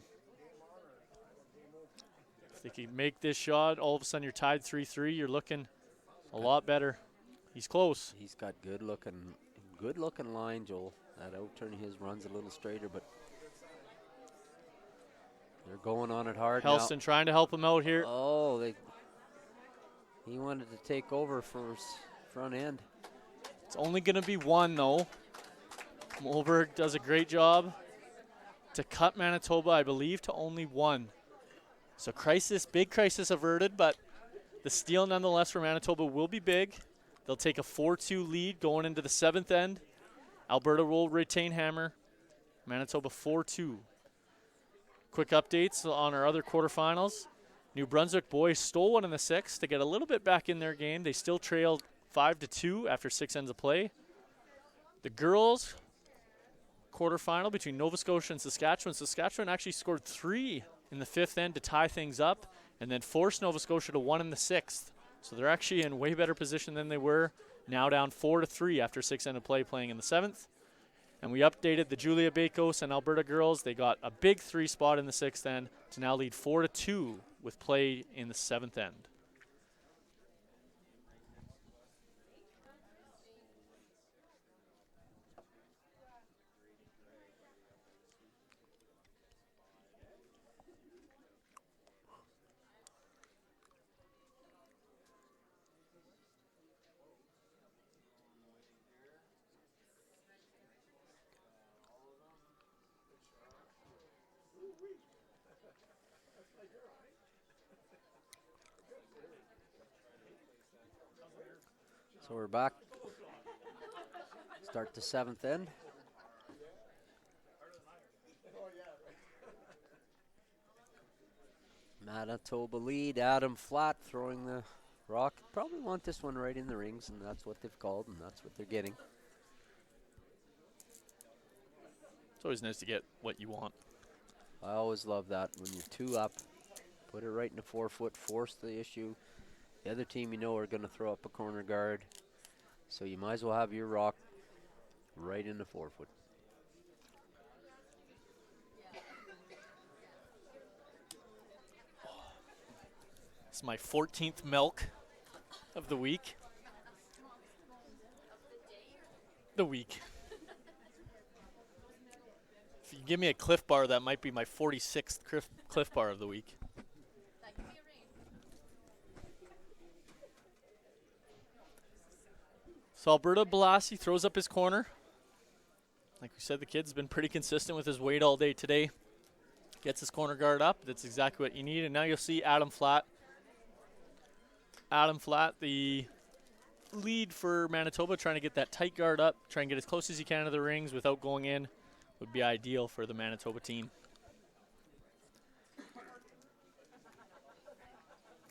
If they can make this shot, all of a sudden you're tied 3-3. You're looking a lot better. He's close. He's got good looking line, Joel. That out-turn his runs a little straighter, but they're going on it hard Helston now. trying to help him out here. Oh, he wanted to take over for his front end. It's only going to be 1, though. Mollberg does a great job to cut Manitoba, I believe, to only 1. So big crisis averted, but the steal nonetheless for Manitoba will be big. They'll take a 4-2 lead going into the 7th end. Alberta will retain hammer. Manitoba 4-2. Quick updates on our other quarterfinals. New Brunswick boys stole one in the 6th to get a little bit back in their game. They still trailed 5-2 after 6 ends of play. The girls quarterfinal between Nova Scotia and Saskatchewan. Saskatchewan actually scored 3 in the 5th end to tie things up and then forced Nova Scotia to 1 in the 6th. So they're actually in way better position than they were. Now down 4-3 after 6 end of play playing in the 7th. And we updated the Julia Bakos and Alberta girls. They got a big 3 spot in the 6th end to now lead 4-2 with play in the 7th end. So we're back. Start the 7th end. Manitoba lead. Adam Flat throwing the rock. Probably want this one right in the rings, and that's what they've called, and that's what they're getting. It's always nice to get what you want. I always love that. When you're 2 up, put it right in the 4-foot, force the issue. The other team, you know, are going to throw up a corner guard. So you might as well have your rock right in the 4-foot. It's my 14th milk of the week. The week. If you give me a Cliff Bar, that might be my 46th Cliff Bar of the week. So Alberta Balassi throws up his corner. Like we said, the kid's been pretty consistent with his weight all day today. Gets his corner guard up. That's exactly what you need. And now you'll see Adam Flat. Adam Flat, the lead for Manitoba, trying to get that tight guard up, try and get as close as he can to the rings without going in, would be ideal for the Manitoba team.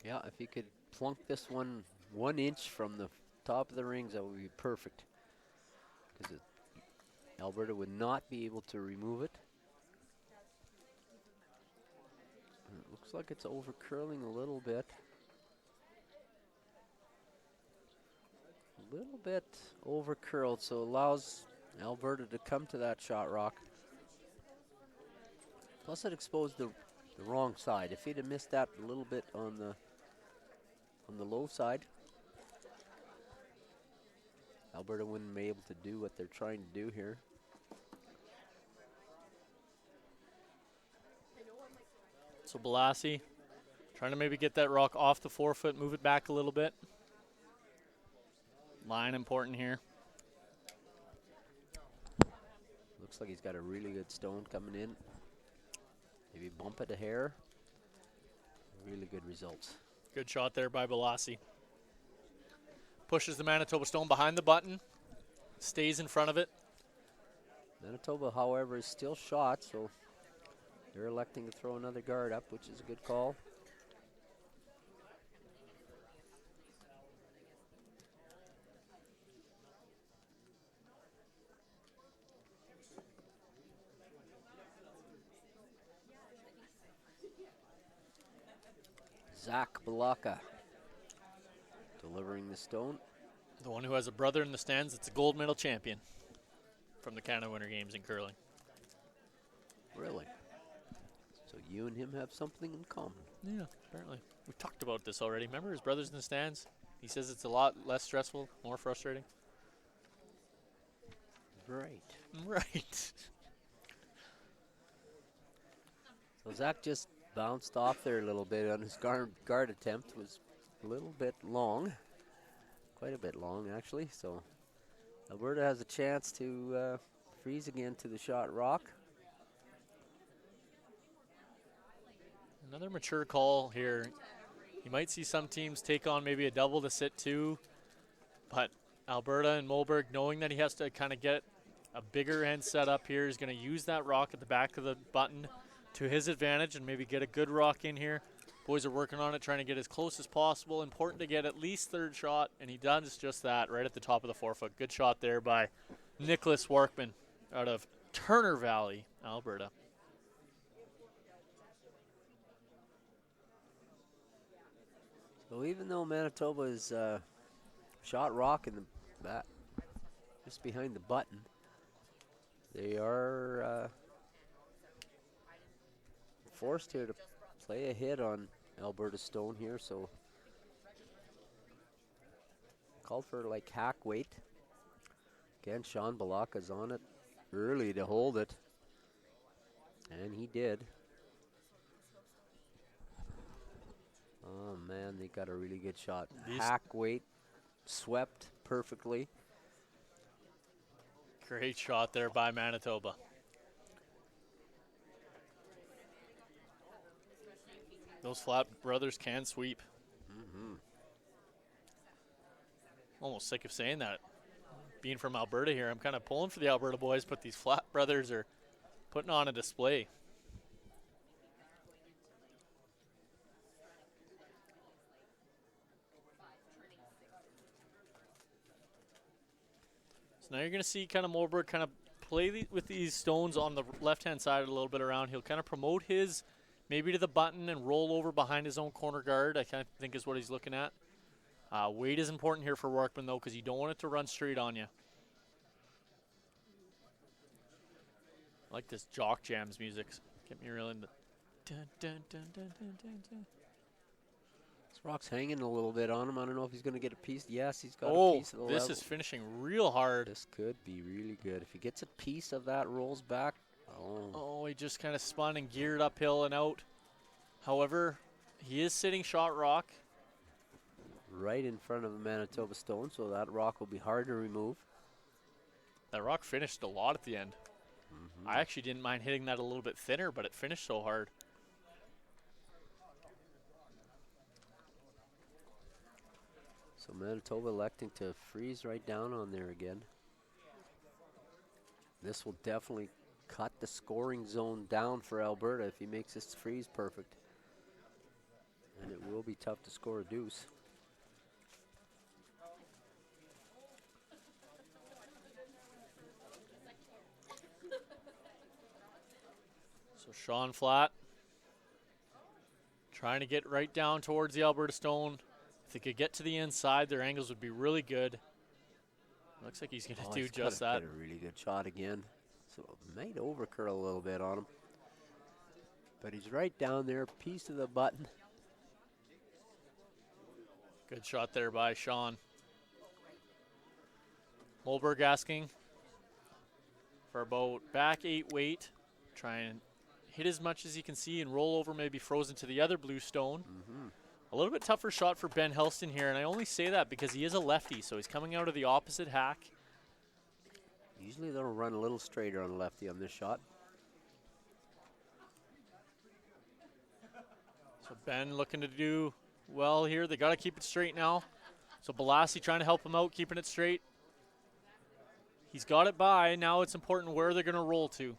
Yeah, if you could plunk this one 1 inch from the top of the rings, that would be perfect. Because Alberta would not be able to remove it. And it looks like it's over curling a little bit. A little bit over curled, so allows Alberta to come to that shot rock. Plus it exposed the wrong side. If he'd have missed that a little bit on the low side, Alberta wouldn't be able to do what they're trying to do here. So Balassi trying to maybe get that rock off the 4-foot, move it back a little bit. Line important here. Looks like he's got a really good stone coming in. Maybe bump it a hair. Really good results. Good shot there by Balassi. Pushes the Manitoba stone behind the button. Stays in front of it. Manitoba, however, is still shot, so they're electing to throw another guard up, which is a good call. Zach Balaka delivering the stone. The one who has a brother in the stands that's a gold medal champion from the Canada Winter Games in curling. Really? So you and him have something in common. Yeah, apparently. We've talked about this already. Remember his brother's in the stands? He says it's a lot less stressful, more frustrating. Right. Right. So Zach just bounced off there a little bit on his guard attempt. Was a little bit long. Quite a bit long, actually. So Alberta has a chance to freeze again to the shot rock. Another mature call here. You might see some teams take on maybe a double to sit 2, but Alberta and Moberg, knowing that he has to kind of get a bigger end set up here, is going to use that rock at the back of the button to his advantage and maybe get a good rock in here. Boys are working on it, trying to get as close as possible. Important to get at least third shot, and he does just that right at the top of the 4-foot. Good shot there by Nicholas Workman out of Turner Valley, Alberta. So even though Manitoba is shot rock in the back, just behind the button, they are forced here to play a hit on Alberta stone here, so called for like hack weight. Again, Sean Balaka's on it early to hold it, and he did. Oh man, they got a really good shot. Hack weight, swept perfectly. Great shot there by Manitoba. Those Flat brothers can sweep. Almost sick of saying that. Being from Alberta here, I'm kind of pulling for the Alberta boys, but these Flat brothers are putting on a display. So now you're going to see kind of Moberg kind of play with these stones on the left-hand side a little bit around. He'll kind of promote his maybe to the button and roll over behind his own corner guard, I kind of think is what he's looking at. Weight is important here for Workman, though, because you don't want it to run straight on you. I like this Jock Jams music. Get me real into. Dun, dun, dun, dun, dun, dun, dun. This rock's hanging a little bit on him. I don't know if he's going to get a piece. Yes, he's got a piece of the this level. is finishing real hard. This could be really good. If he gets a piece of that, rolls back. Oh, he just kind of spun and geared uphill and out. However, he is sitting shot rock. Right in front of the Manitoba stone, so that rock will be hard to remove. That rock finished a lot at the end. I actually didn't mind hitting that a little bit thinner, but it finished so hard. So Manitoba electing to freeze right down on there again. This will definitely cut the scoring zone down for Alberta if he makes this freeze perfect. And it will be tough to score a deuce. So Sean flat. Trying to get right down towards the Alberta Stone. If they could get to the inside, their angles would be really good. Looks like he's going to do just that. Got a really good shot again. So it might overcurl a little bit on him. But he's right down there, piece of the button. Good shot there by Sean. Molberg asking for about back 8 weight. Try and hit as much as he can see and roll over, maybe frozen to the other blue stone. A little bit tougher shot for Ben Helston here, and I only say that because he is a lefty, so he's coming out of the opposite hack. Usually they'll run a little straighter on the lefty on this shot. So Ben looking to do well here. They got to keep it straight now. So Balassi trying to help him out, keeping it straight. He's got it by. Now it's important where they're going to roll to.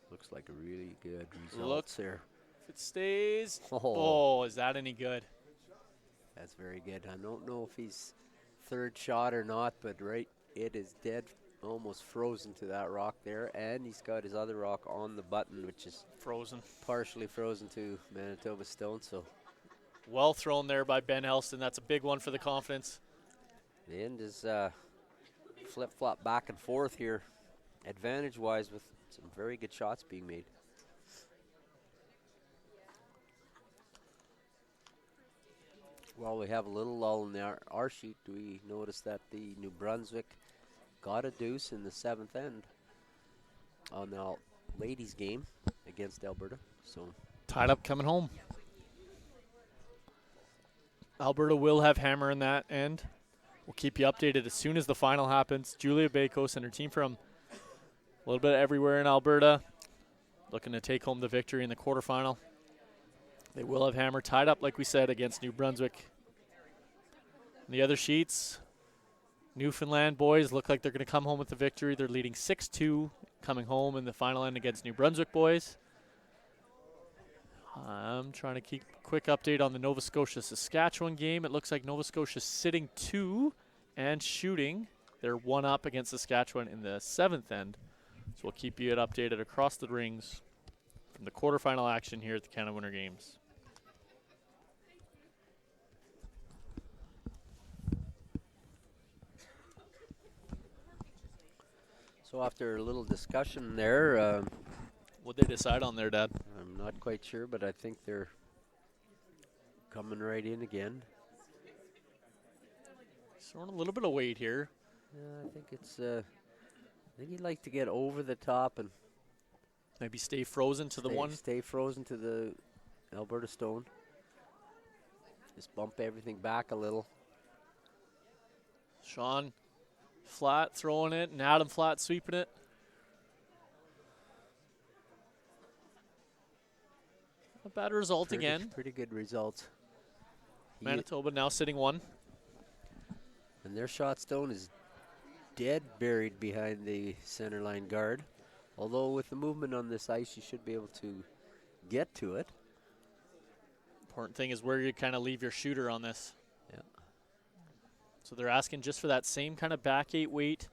Looks like a really good result there. If it stays. Oh, is that any good? That's very good. I don't know if he's third shot or not, but it is dead, almost frozen to that rock there. And he's got his other rock on the button, which is frozen, partially frozen to Manitoba Stone. So well thrown there by Ben Helston. That's a big one for the confidence. The end is flip-flop back and forth here, advantage-wise, with some very good shots being made. While we have a little lull in our sheet, we notice that the New Brunswick got a deuce in the 7th end on the ladies' game against Alberta. So tied up coming home. Alberta will have hammer in that end. We'll keep you updated as soon as the final happens. Julia Bakos and her team from a little bit everywhere in Alberta looking to take home the victory in the quarterfinal. They will have hammer tied up, like we said, against New Brunswick. In the other sheets, Newfoundland boys look like they're going to come home with the victory. They're leading 6-2, coming home in the final end against New Brunswick boys. I'm trying to keep a quick update on the Nova Scotia-Saskatchewan game. It looks like Nova Scotia's sitting 2 and shooting. They're 1 up against Saskatchewan in the 7th end. So we'll keep you updated across the rings from the quarterfinal action here at the Canada Winter Games. So after a little discussion there, what'd they decide on there, Dad? I'm not quite sure, but I think they're coming right in again. Throwing a little bit of weight here. Yeah, I think it's. I think he'd like to get over the top and maybe stay frozen to the one. Stay frozen to the Alberta Stone. Just bump everything back a little. Sean flat throwing it, and Adam flat sweeping it. A bad result again. Pretty good results. Manitoba now sitting 1. And their shot stone is dead buried behind the center line guard. Although with the movement on this ice, you should be able to get to it. Important thing is where you kind of leave your shooter on this. Yeah. So they're asking just for that same kind of back 8 weight.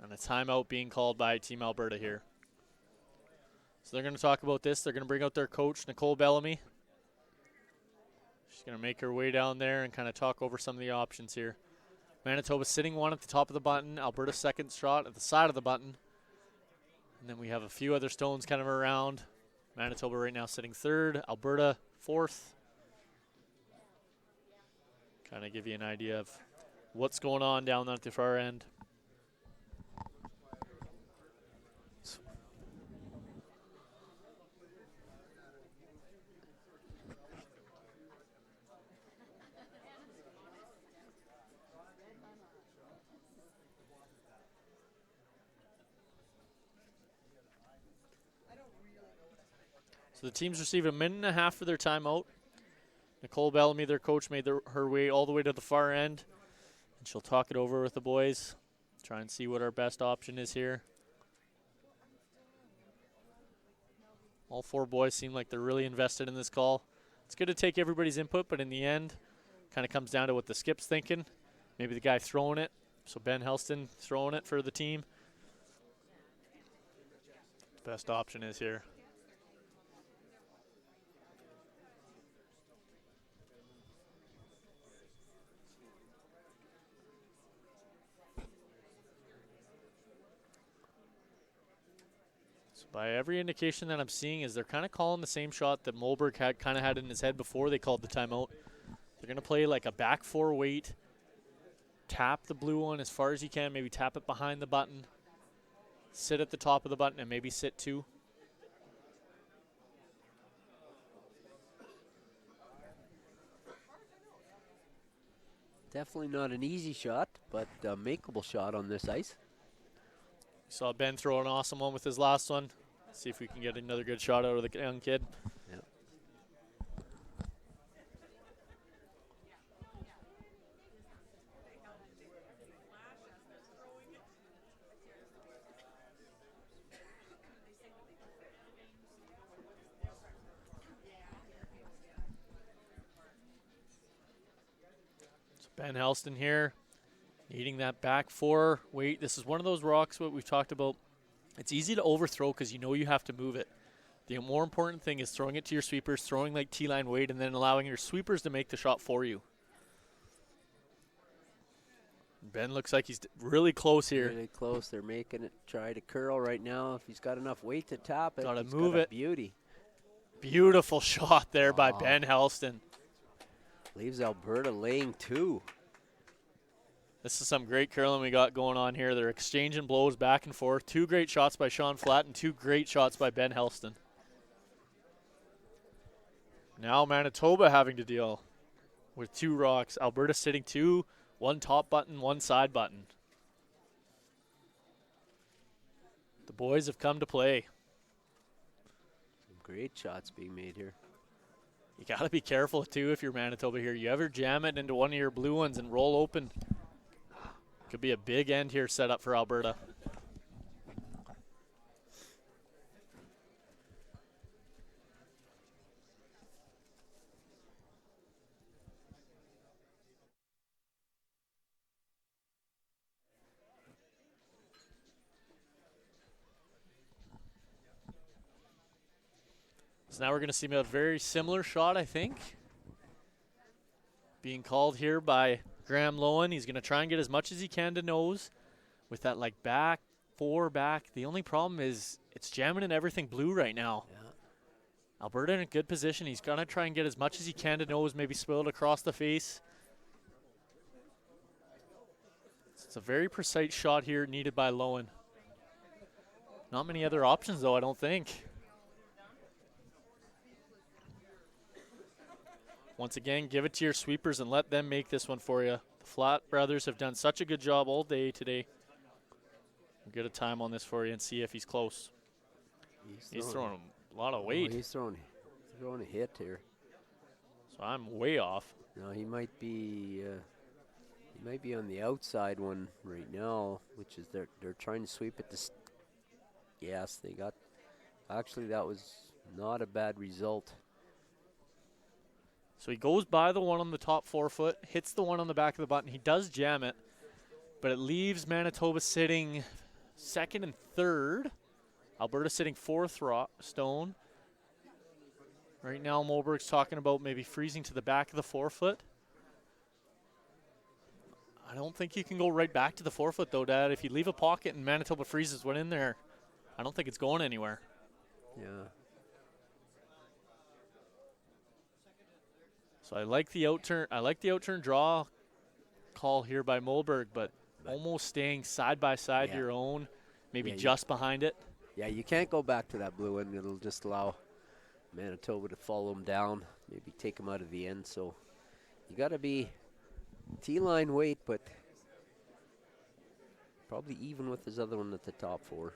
And a timeout being called by Team Alberta here. So they're going to talk about this. They're going to bring out their coach, Nicole Bellamy. She's going to make her way down there and kind of talk over some of the options here. Manitoba sitting 1 at the top of the button. Alberta second shot at the side of the button. And then we have a few other stones kind of around. Manitoba right now sitting 3rd. Alberta 4th. Kind of give you an idea of what's going on down at the far end. So the teams receive 1.5 minutes for their timeout. Nicole Bellamy, their coach, made her way all the way to the far end. And she'll talk it over with the boys. Try and see what our best option is here. All 4 boys seem like they're really invested in this call. It's good to take everybody's input, but in the end, kind of comes down to what the skip's thinking. maybe the guy throwing it. So Ben Helston throwing it for the team. Best option is here. So by every indication that I'm seeing is they're kind of calling the same shot that Moberg had kind of had in his head before they called the timeout. They're going to play like a back four weight. Tap the blue one as far as you can. Maybe tap it behind the button. Sit at the top of the button and maybe sit two. Definitely not an easy shot, but a makeable shot on this ice. Saw Ben throw an awesome one with his last one. See if we can get another good shot out of the young kid. Yeah. So Ben Helston here, needing that back four weight. This is one of those rocks what we've talked about. It's easy to overthrow because you know you have to move it. The more important thing is throwing it to your sweepers, throwing like T-line weight, and then allowing your sweepers to make the shot for you. Ben looks like he's really close here. Really close. They're making it try to curl right now. If he's got enough weight to tap it, Gotta he's move got a it. beauty. Beautiful shot there by Ben Helston. Leaves Alberta laying two. This is some great curling we got going on here. They're exchanging blows back and forth. Two great shots by Sean Flatt and two great shots by Ben Helston. Now Manitoba having to deal with two rocks. Alberta sitting two, one top button, one side button. The boys have come to play. Some great shots being made here. You got to be careful, too, if you're Manitoba here. You ever jam it into one of your blue ones and roll open. Could be a big end here set up for Alberta. So now we're going to see a very similar shot, I think. Being called here by Graham Lowen. He's going to try and get as much as he can to nose with that like back, four back. The only problem is it's jamming in everything blue right now. Yeah. Alberta in a good position. He's going to try and get as much as he can to nose, maybe spill it across the face. It's a very precise shot here needed by Lowen. Not many other options, though, I don't think. Once again, give it to your sweepers and let them make this one for you. The Flatt brothers have done such a good job all day today. We'll get a time on this for you and see if he's close. He's throwing a lot of weight. Oh, he's throwing a hit here. So I'm way off. No, he might be on the outside one right now, which is they're trying to sweep it to. Yes, they got. Actually, that was not a bad result. So he goes by the one on the top 4 foot, hits the one on the back of the button. He does jam it, but it leaves Manitoba sitting second and third. Alberta sitting fourth stone. Right now, Moberg's talking about maybe freezing to the back of the 4 foot. I don't think you can go right back to the 4 foot, though, Dad. If you leave a pocket and Manitoba freezes one in there, I don't think it's going anywhere. Yeah. So I like the outturn. I like the outturn draw call here by Moberg, but almost staying side by side to your own, maybe just behind it. Yeah, you can't go back to that blue end. It'll just allow Manitoba to follow him down, maybe take him out of the end. So you got to be T-line weight, but probably even with his other one at the top 4.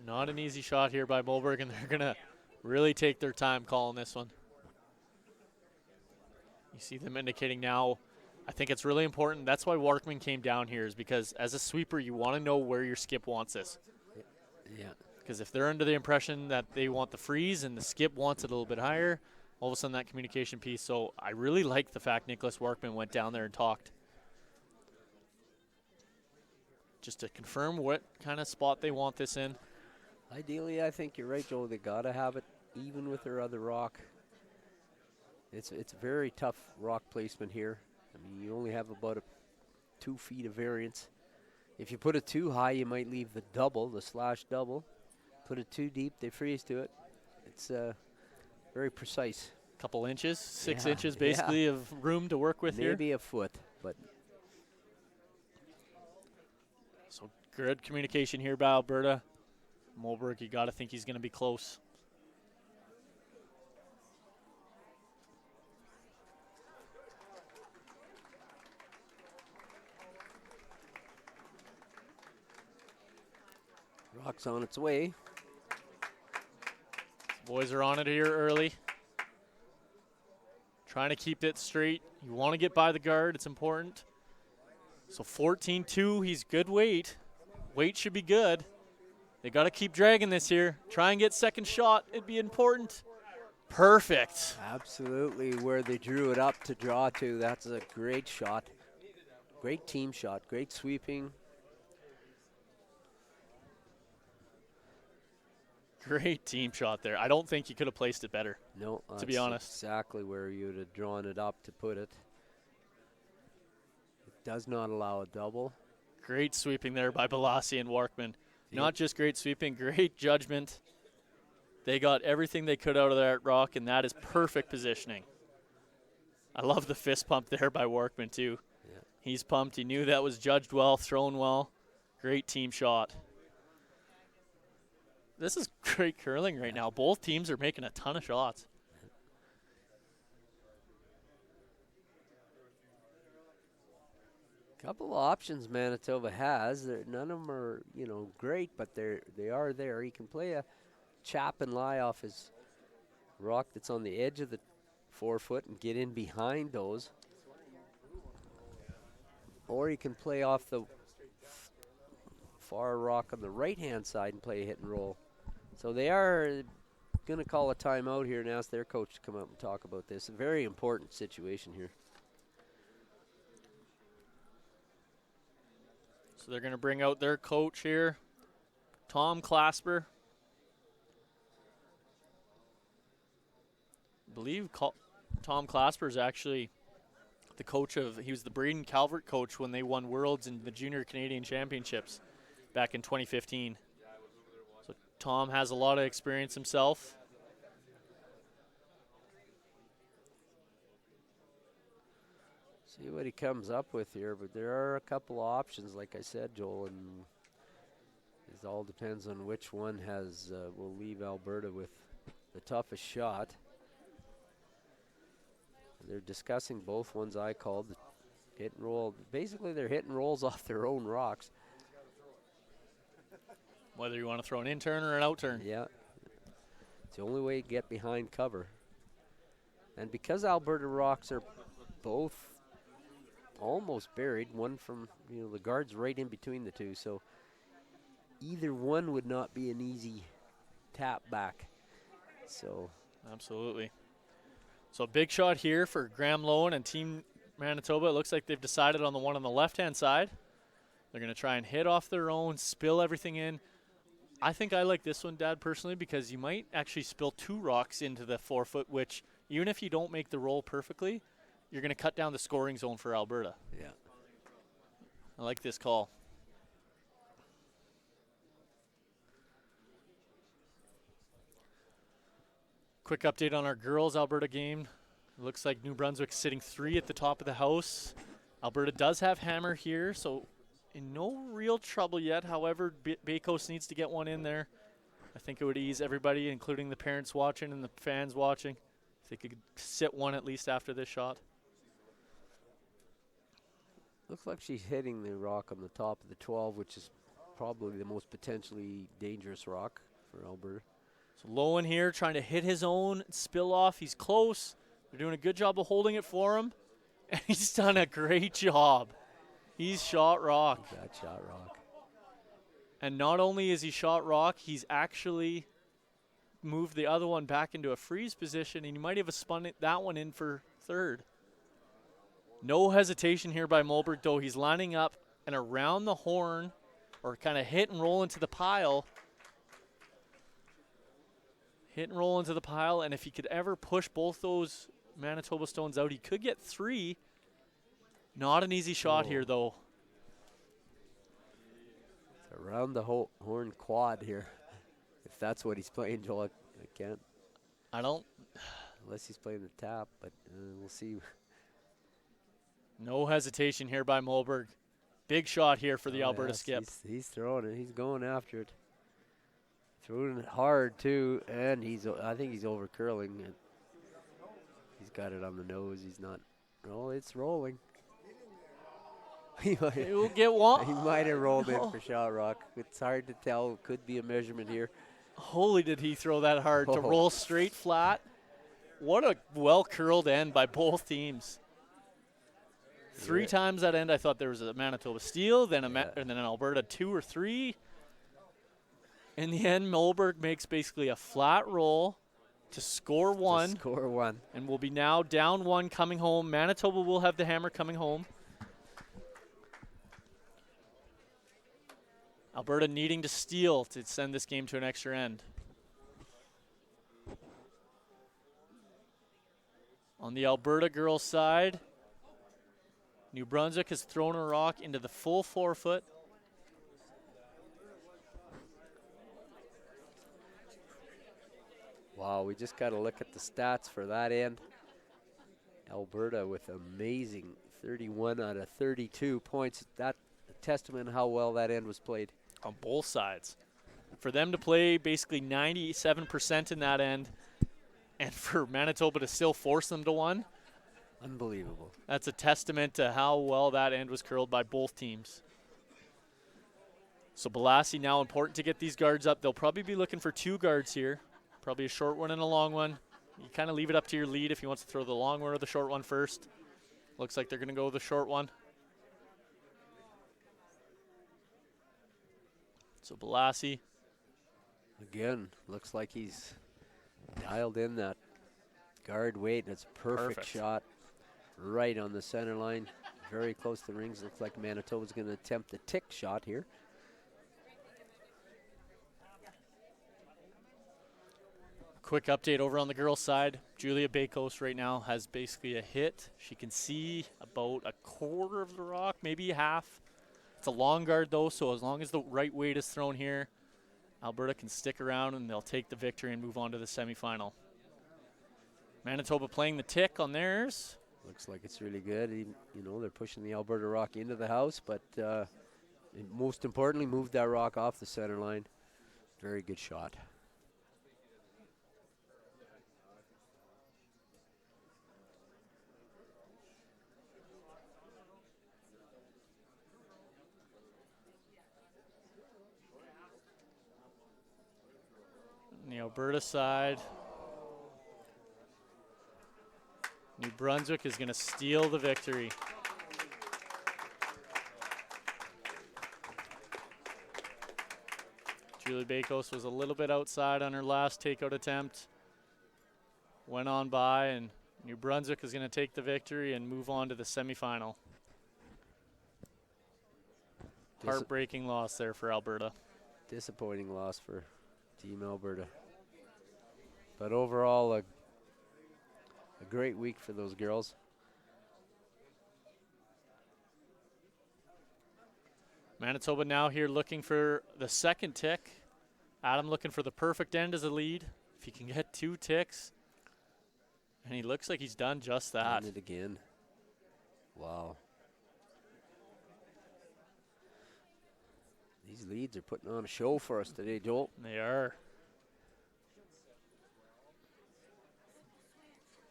Not an easy shot here by Moberg, and they're going to really take their time calling this one. You see them indicating now I think it's really important. That's why Warkman came down here, is because as a sweeper, you want to know where your skip wants this. Yeah. Because if they're under the impression that they want the freeze and the skip wants it a little bit higher, all of a sudden that communication piece. So I really like the fact Nicholas Warkman went down there and talked. Just to confirm what kind of spot they want this in. Ideally, I think you're right, Joe. They got to have it even with their other rock. It's very tough rock placement here. I mean, you only have about 2 feet of variance. If you put it too high, you might leave the double, the slash double. Put it too deep, they freeze to it. It's very precise. Couple inches, 6 inches basically of room to work with here. Maybe a foot, but. So good communication here by Alberta. Moberg, you got to think he's going to be close. Rock's on its way. Boys are on it here early. Trying to keep it straight. You want to get by the guard. It's important. So 14-2, he's good weight. Weight should be good. They got to keep dragging this here. Try and get second shot. It'd be important. Perfect. Absolutely, where they drew it up to draw to. That's a great shot. Great team shot. Great sweeping. Great team shot there. I don't think you could have placed it better. No, to be honest. Exactly where you would have drawn it up to put it. It does not allow a double. Great sweeping there by Balassi and Warkman. Not just great sweeping, great judgment. They got everything they could out of that rock, and that is perfect positioning. I love the fist pump there by Warkman, too. Yeah. He's pumped. He knew that was judged well, thrown well. Great team shot. This is great curling right now. Both teams are making a ton of shots. Couple of options Manitoba has. None of them are, great, but they are there. He can play a chap and lie off his rock that's on the edge of the 4 foot and get in behind those. Or he can play off the far rock on the right-hand side and play a hit and roll. So they are going to call a timeout here and ask their coach to come up and talk about this. A very important situation here. So they're going to bring out their coach here, Tom Clasper. I believe Tom Clasper is actually the coach he was the Braden Calvert coach when they won Worlds and the Junior Canadian Championships back in 2015. So Tom has a lot of experience himself. See what he comes up with here, but there are a couple of options, like I said, Joel, and it all depends on which one will leave Alberta with the toughest shot. They're discussing both ones I called, hit and roll. Basically, they're hitting rolls off their own rocks. Whether you want to throw an in turn or an out turn. Yeah. It's the only way you get behind cover. And because Alberta rocks are both almost buried, one from, the guard's right in between the two, so either one would not be an easy tap back. So. Absolutely. So a big shot here for Graham Lowen and Team Manitoba. It looks like they've decided on the one on the left-hand side. They're going to try and hit off their own, spill everything in. I think I like this one, Dad, personally, because you might actually spill 2 rocks into the 4 foot, which even if you don't make the roll perfectly, you're going to cut down the scoring zone for Alberta. Yeah. I like this call. Quick update on our girls Alberta game. It looks like New Brunswick's sitting 3 at the top of the house. Alberta does have hammer here, so in no real trouble yet. However, Bay Coast needs to get one in there. I think it would ease everybody, including the parents watching and the fans watching, if they could sit one at least after this shot. Looks like she's hitting the rock on the top of the 12, which is probably the most potentially dangerous rock for Alberta. So Lowen here trying to hit his own, spill off. He's close. They're doing a good job of holding it for him. And he's done a great job. He's shot rock. That shot rock. And not only is he shot rock, he's actually moved the other one back into a freeze position, and he might have spun that one in for third. No hesitation here by Mulberg, though. He's lining up and around the horn, or kind of hit and roll into the pile. Hit and roll into the pile, and if he could ever push both those Manitoba stones out, he could get 3. Not an easy shot here, though. It's around the horn quad here. If that's what he's playing, Joel, I can't. I don't. Unless he's playing the tap, but we'll see. No hesitation here by Mulberg. Big shot here for the Alberta skip. He's throwing it. He's going after it. Throwing it hard, too, and I think he's over curling. He's got it on the nose. He's not. Oh, it's rolling. He'll get one. He might have rolled in for shot rock. It's hard to tell. Could be a measurement here. Holy, did he throw that hard to roll straight flat. What a well-curled end by both teams. 3 times that end, I thought there was a Manitoba steal, then and then an Alberta 2 or 3. In the end, Mulberg makes basically a flat roll to score 1. Score 1. And we'll be now down 1 coming home. Manitoba will have the hammer coming home. Alberta needing to steal to send this game to an extra end. On the Alberta girls' side, New Brunswick has thrown a rock into the full 4-foot. Wow, we just got to look at the stats for that end. Alberta with amazing 31 out of 32 points. That a testament to how well that end was played. On both sides. For them to play basically 97% in that end, and for Manitoba to still force them to 1. Unbelievable. That's a testament to how well that end was curled by both teams. So Balassi now important to get these guards up. They'll probably be looking for 2 guards here. Probably a short one and a long one. You kind of leave it up to your lead if he wants to throw the long one or the short one first. Looks like they're going to go with the short one. So Balassi. Again, looks like he's dialed in that guard weight. That's a perfect shot right on the center line. Very close to the rings. Looks like Manitoba's going to attempt the tick shot here. Quick update over on the girls' side. Julia Bakos right now has basically a hit. She can see about a quarter of the rock, maybe half. It's a long guard, though, so as long as the right weight is thrown here, Alberta can stick around and they'll take the victory and move on to the semifinal. Manitoba playing the tick on theirs. Looks like it's really good. You know, they're pushing the Alberta rock into the house, but most importantly, moved that rock off the center line. Very good shot. On the Alberta side, New Brunswick is going to steal the victory. Julie Bakos was a little bit outside on her last takeout attempt. Went on by, and New Brunswick is going to take the victory and move on to the semifinal. Heartbreaking loss there for Alberta. Disappointing loss for Team Alberta. But overall, a great week for those girls. Manitoba now here looking for the second tick. Adam looking for the perfect end as a lead. If he can get 2 ticks. And he looks like he's done just that. Done it again. Wow. These leads are putting on a show for us today, Joel. They are.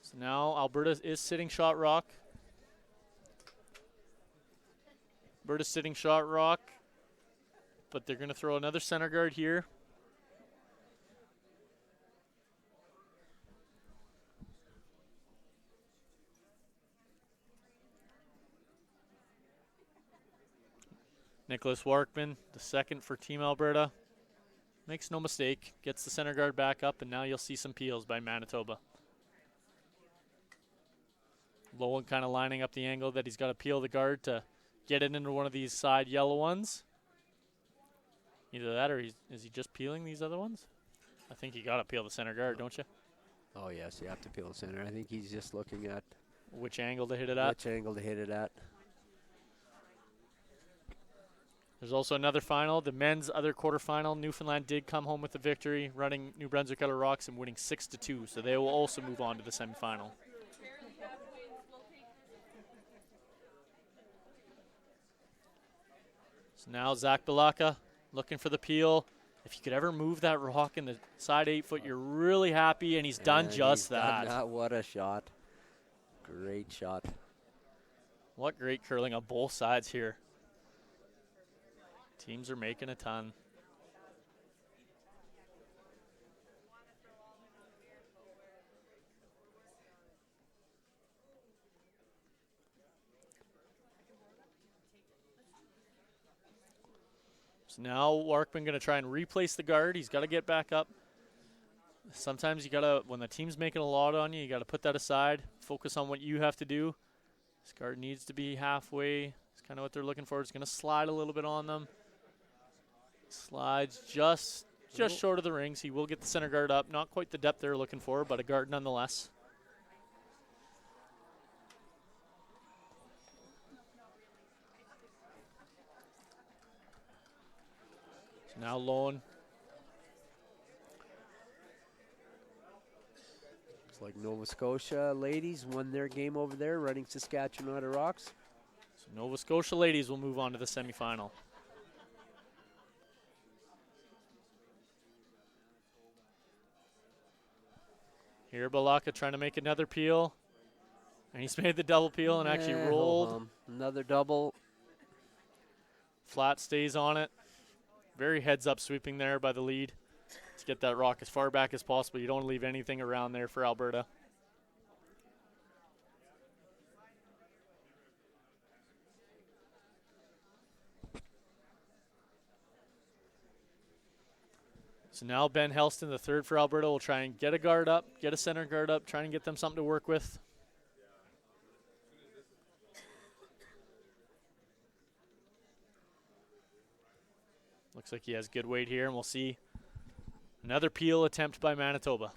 So now Alberta is sitting shot rock. Alberta's sitting shot rock, but they're going to throw another center guard here. Nicholas Warkman, the second for Team Alberta. Makes no mistake, gets the center guard back up, and now you'll see some peels by Manitoba. Lowen kind of lining up the angle that he's got to peel the guard to get it into one of these side yellow ones. Either that or is he just peeling these other ones? I think you got to peel the center guard, don't you? Oh, yes, you have to peel the center. I think he's just looking at Which angle to hit it at. which angle to hit it at. There's also another final, the men's other quarterfinal. Newfoundland did come home with the victory, running New Brunswick out of rocks and winning 6-2. So they will also move on to the semifinal. So now Zach Balaka looking for the peel. If you could ever move that rock in the side 8 foot, you're really happy, and he's done And just he's that. done that. What a shot. Great shot. What great curling on both sides here. Teams are making a ton. So now Warkman going to try and replace the guard. He's got to get back up. Sometimes you got to, when the team's making a lot on you, you got to put that aside, focus on what you have to do. This guard needs to be halfway. It's kind of what they're looking for. It's going to slide a little bit on them. Slides just short of the rings. He will get the center guard up. Not quite the depth they're looking for, but a guard nonetheless. So now Lowen. It's like Nova Scotia ladies won their game over there, running Saskatchewan out of rocks. So Nova Scotia ladies will move on to the semifinal. Here Balaka trying to make another peel. And he's made the double peel and actually rolled. Another double. Flat stays on it. Very heads up sweeping there by the lead. Let's get that rock as far back as possible. You don't want to leave anything around there for Alberta. So now Ben Helston, the third for Alberta, will try and get a guard up, get a center guard up, try and get them something to work with. Looks like he has good weight here, and we'll see another peel attempt by Manitoba.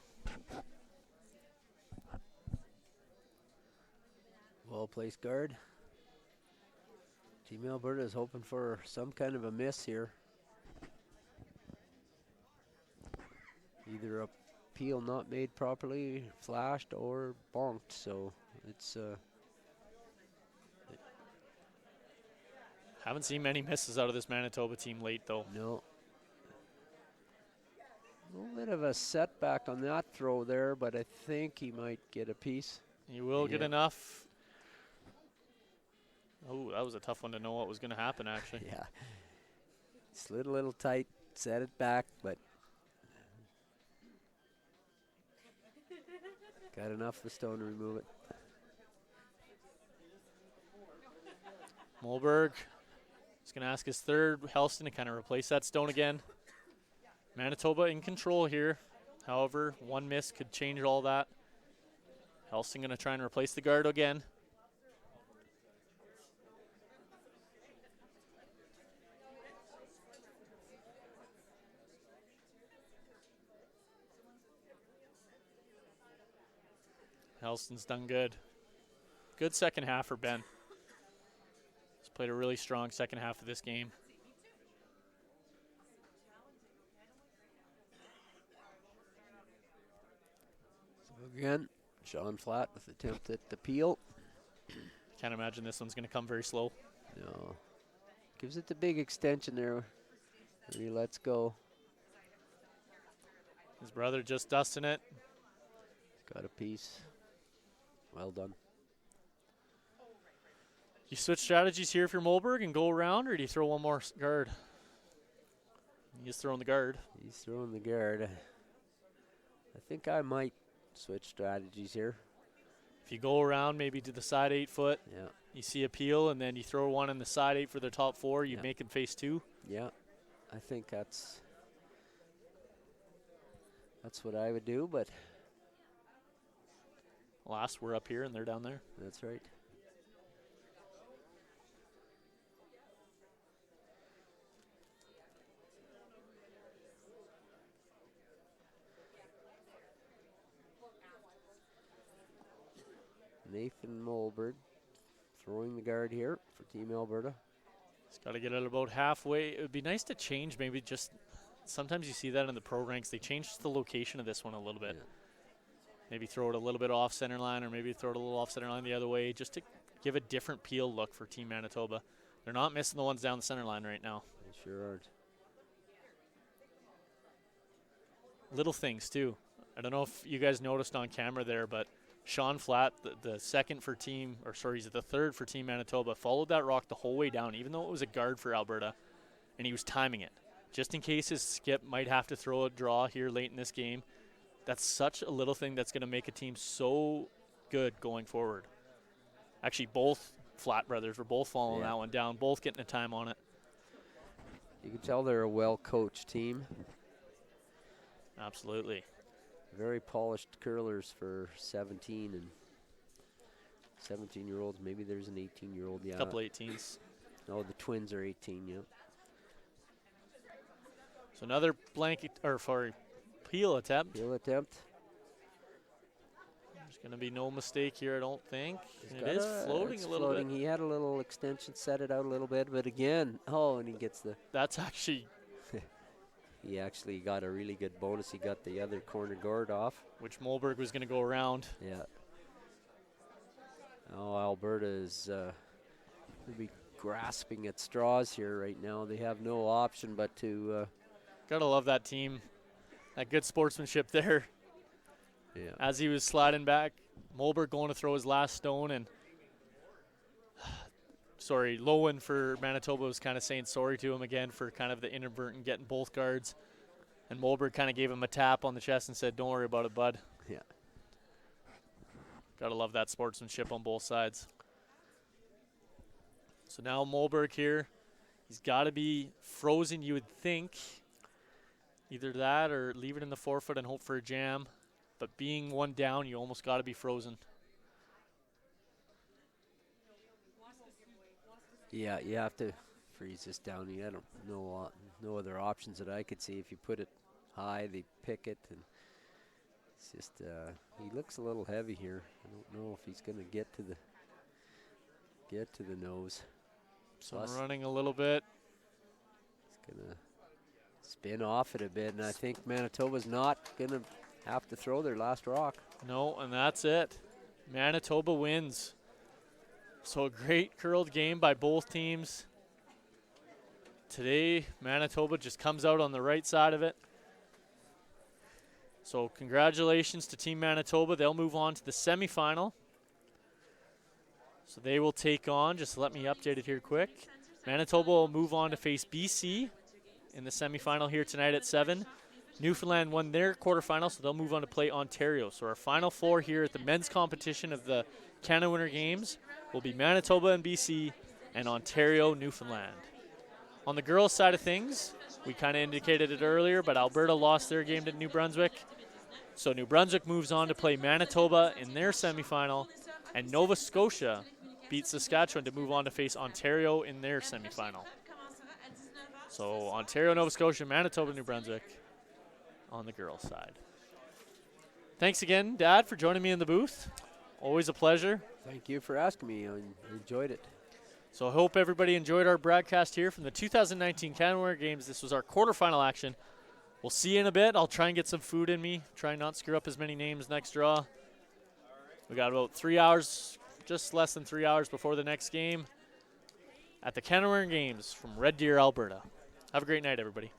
Well-placed guard. Team Alberta is hoping for some kind of a miss here. Either a peel not made properly, flashed, or bonked. So it's Haven't seen many misses out of this Manitoba team late, though. no. A little bit of a setback on that throw there, but I think he might get a piece. He will get Yeah. enough. Oh, that was a tough one to know what was going to happen, actually. Yeah. Slid a little tight, set it back, but got enough of the stone to remove it. Mulberg is going to ask his third. Helston to kind of replace that stone again. Manitoba in control here. However, one miss could change all that. Helston going to try and replace the guard again. Helston's done good. Good second half for Ben. He's played a really strong second half of this game. So again, Sean Flatt with attempt at the peel. Can't imagine this one's going to come very slow. No. Gives it the big extension there. He lets go. His brother just dusting it. Got a piece. Well done. You switch strategies here if you're Mulberg and go around, or do you throw one more guard? He's throwing the guard. He's throwing the guard. I think I might switch strategies here. If you go around, maybe to the side 8 foot. Yeah. You see a peel, and then you throw one in the side 8 for their top 4. You Yeah. make them face 2. Yeah, I think that's what I would do, but Last, we're up here, and they're down there. that's right. Nathan Molberg throwing the guard here for Team Alberta. It's got to get it about halfway. It would be nice to change maybe just – sometimes you see that in the pro ranks. They changed the location of this one a little bit. Yeah. Maybe throw it a little bit off center line, or maybe throw it a little off center line the other way, just to give a different peel look for Team Manitoba. They're not missing the ones down the center line right now. They sure aren't. Little things, too. I don't know if you guys noticed on camera there, but Sean Flatt, the second for Team – or sorry, he's the third for Team Manitoba, followed that rock the whole way down, even though it was a guard for Alberta, and he was timing it. Just in case his skip might have to throw a draw here late in this game. That's such a little thing that's going to make a team so good going forward. Actually, both Flatt brothers were both following that one down, both getting a time on it. You can tell they're a well-coached team. Absolutely. Very polished curlers for 17 and 17-year-olds. Maybe there's an 18-year-old. Yeah. A couple 18s. No, the twins are 18. Yeah. So another blanket, or sorry, peel attempt. Peel attempt. There's going to be no mistake here, I don't think. He's And it is got floating it's a little floating. bit. He had a little extension, set it out a little bit, but again, and he gets the. That's actually, He actually got a really good bonus. He got the other corner guard off. which Molberg was going to go around. Yeah. Oh, Alberta is will be grasping at straws here right now. They have no option but to. Gotta love that team. That good sportsmanship there. Yeah. As he was sliding back, Molberg going to throw his last stone, and sorry, Lowen for Manitoba was kind of saying sorry to him again for kind of the inadvertent getting both guards. And Molberg kind of gave him a tap on the chest and said, "Don't worry about it, bud." Yeah. Gotta love that sportsmanship on both sides. So now Molberg here. He's got to be frozen, you would think. Either that or leave it in the forefoot and hope for a jam. But being one down, you almost got to be frozen. Yeah, you have to freeze this down. You don't no other options that I could see. If you put it high, they pick it, and it's just he looks a little heavy here. I don't know if he's going to get to the nose. So Plus, running a little bit. it's going to spin off it a bit, and I think Manitoba's not going to have to throw their last rock. No, and that's it. Manitoba wins. So a great curled game by both teams. Today, Manitoba just comes out on the right side of it. So congratulations to Team Manitoba. They'll move on to the semifinal. So they will take on, just let me update it here quick. Manitoba will move on to face BC in the semifinal here tonight at 7. Newfoundland won their quarterfinal, so they'll move on to play Ontario. So our final four here at the men's competition of the Canada Winter Games will be Manitoba and BC and Ontario, Newfoundland. On the girls' side of things, we kind of indicated it earlier, but Alberta lost their game to New Brunswick. So New Brunswick moves on to play Manitoba in their semifinal, and Nova Scotia beats Saskatchewan to move on to face Ontario in their semifinal. So Ontario, Nova Scotia, Manitoba, New Brunswick on the girls' side. Thanks again, Dad, for joining me in the booth. Always a pleasure. Thank you for asking me. I enjoyed it. So I hope everybody enjoyed our broadcast here from the 2019 Canada Winter Games. This was our quarterfinal action. We'll see you in a bit. I'll try and get some food in me. Try and not screw up as many names next draw. We got about 3 hours, just less than 3 hours before the next game at the Canada Winter Games from Red Deer, Alberta. Have a great night, everybody.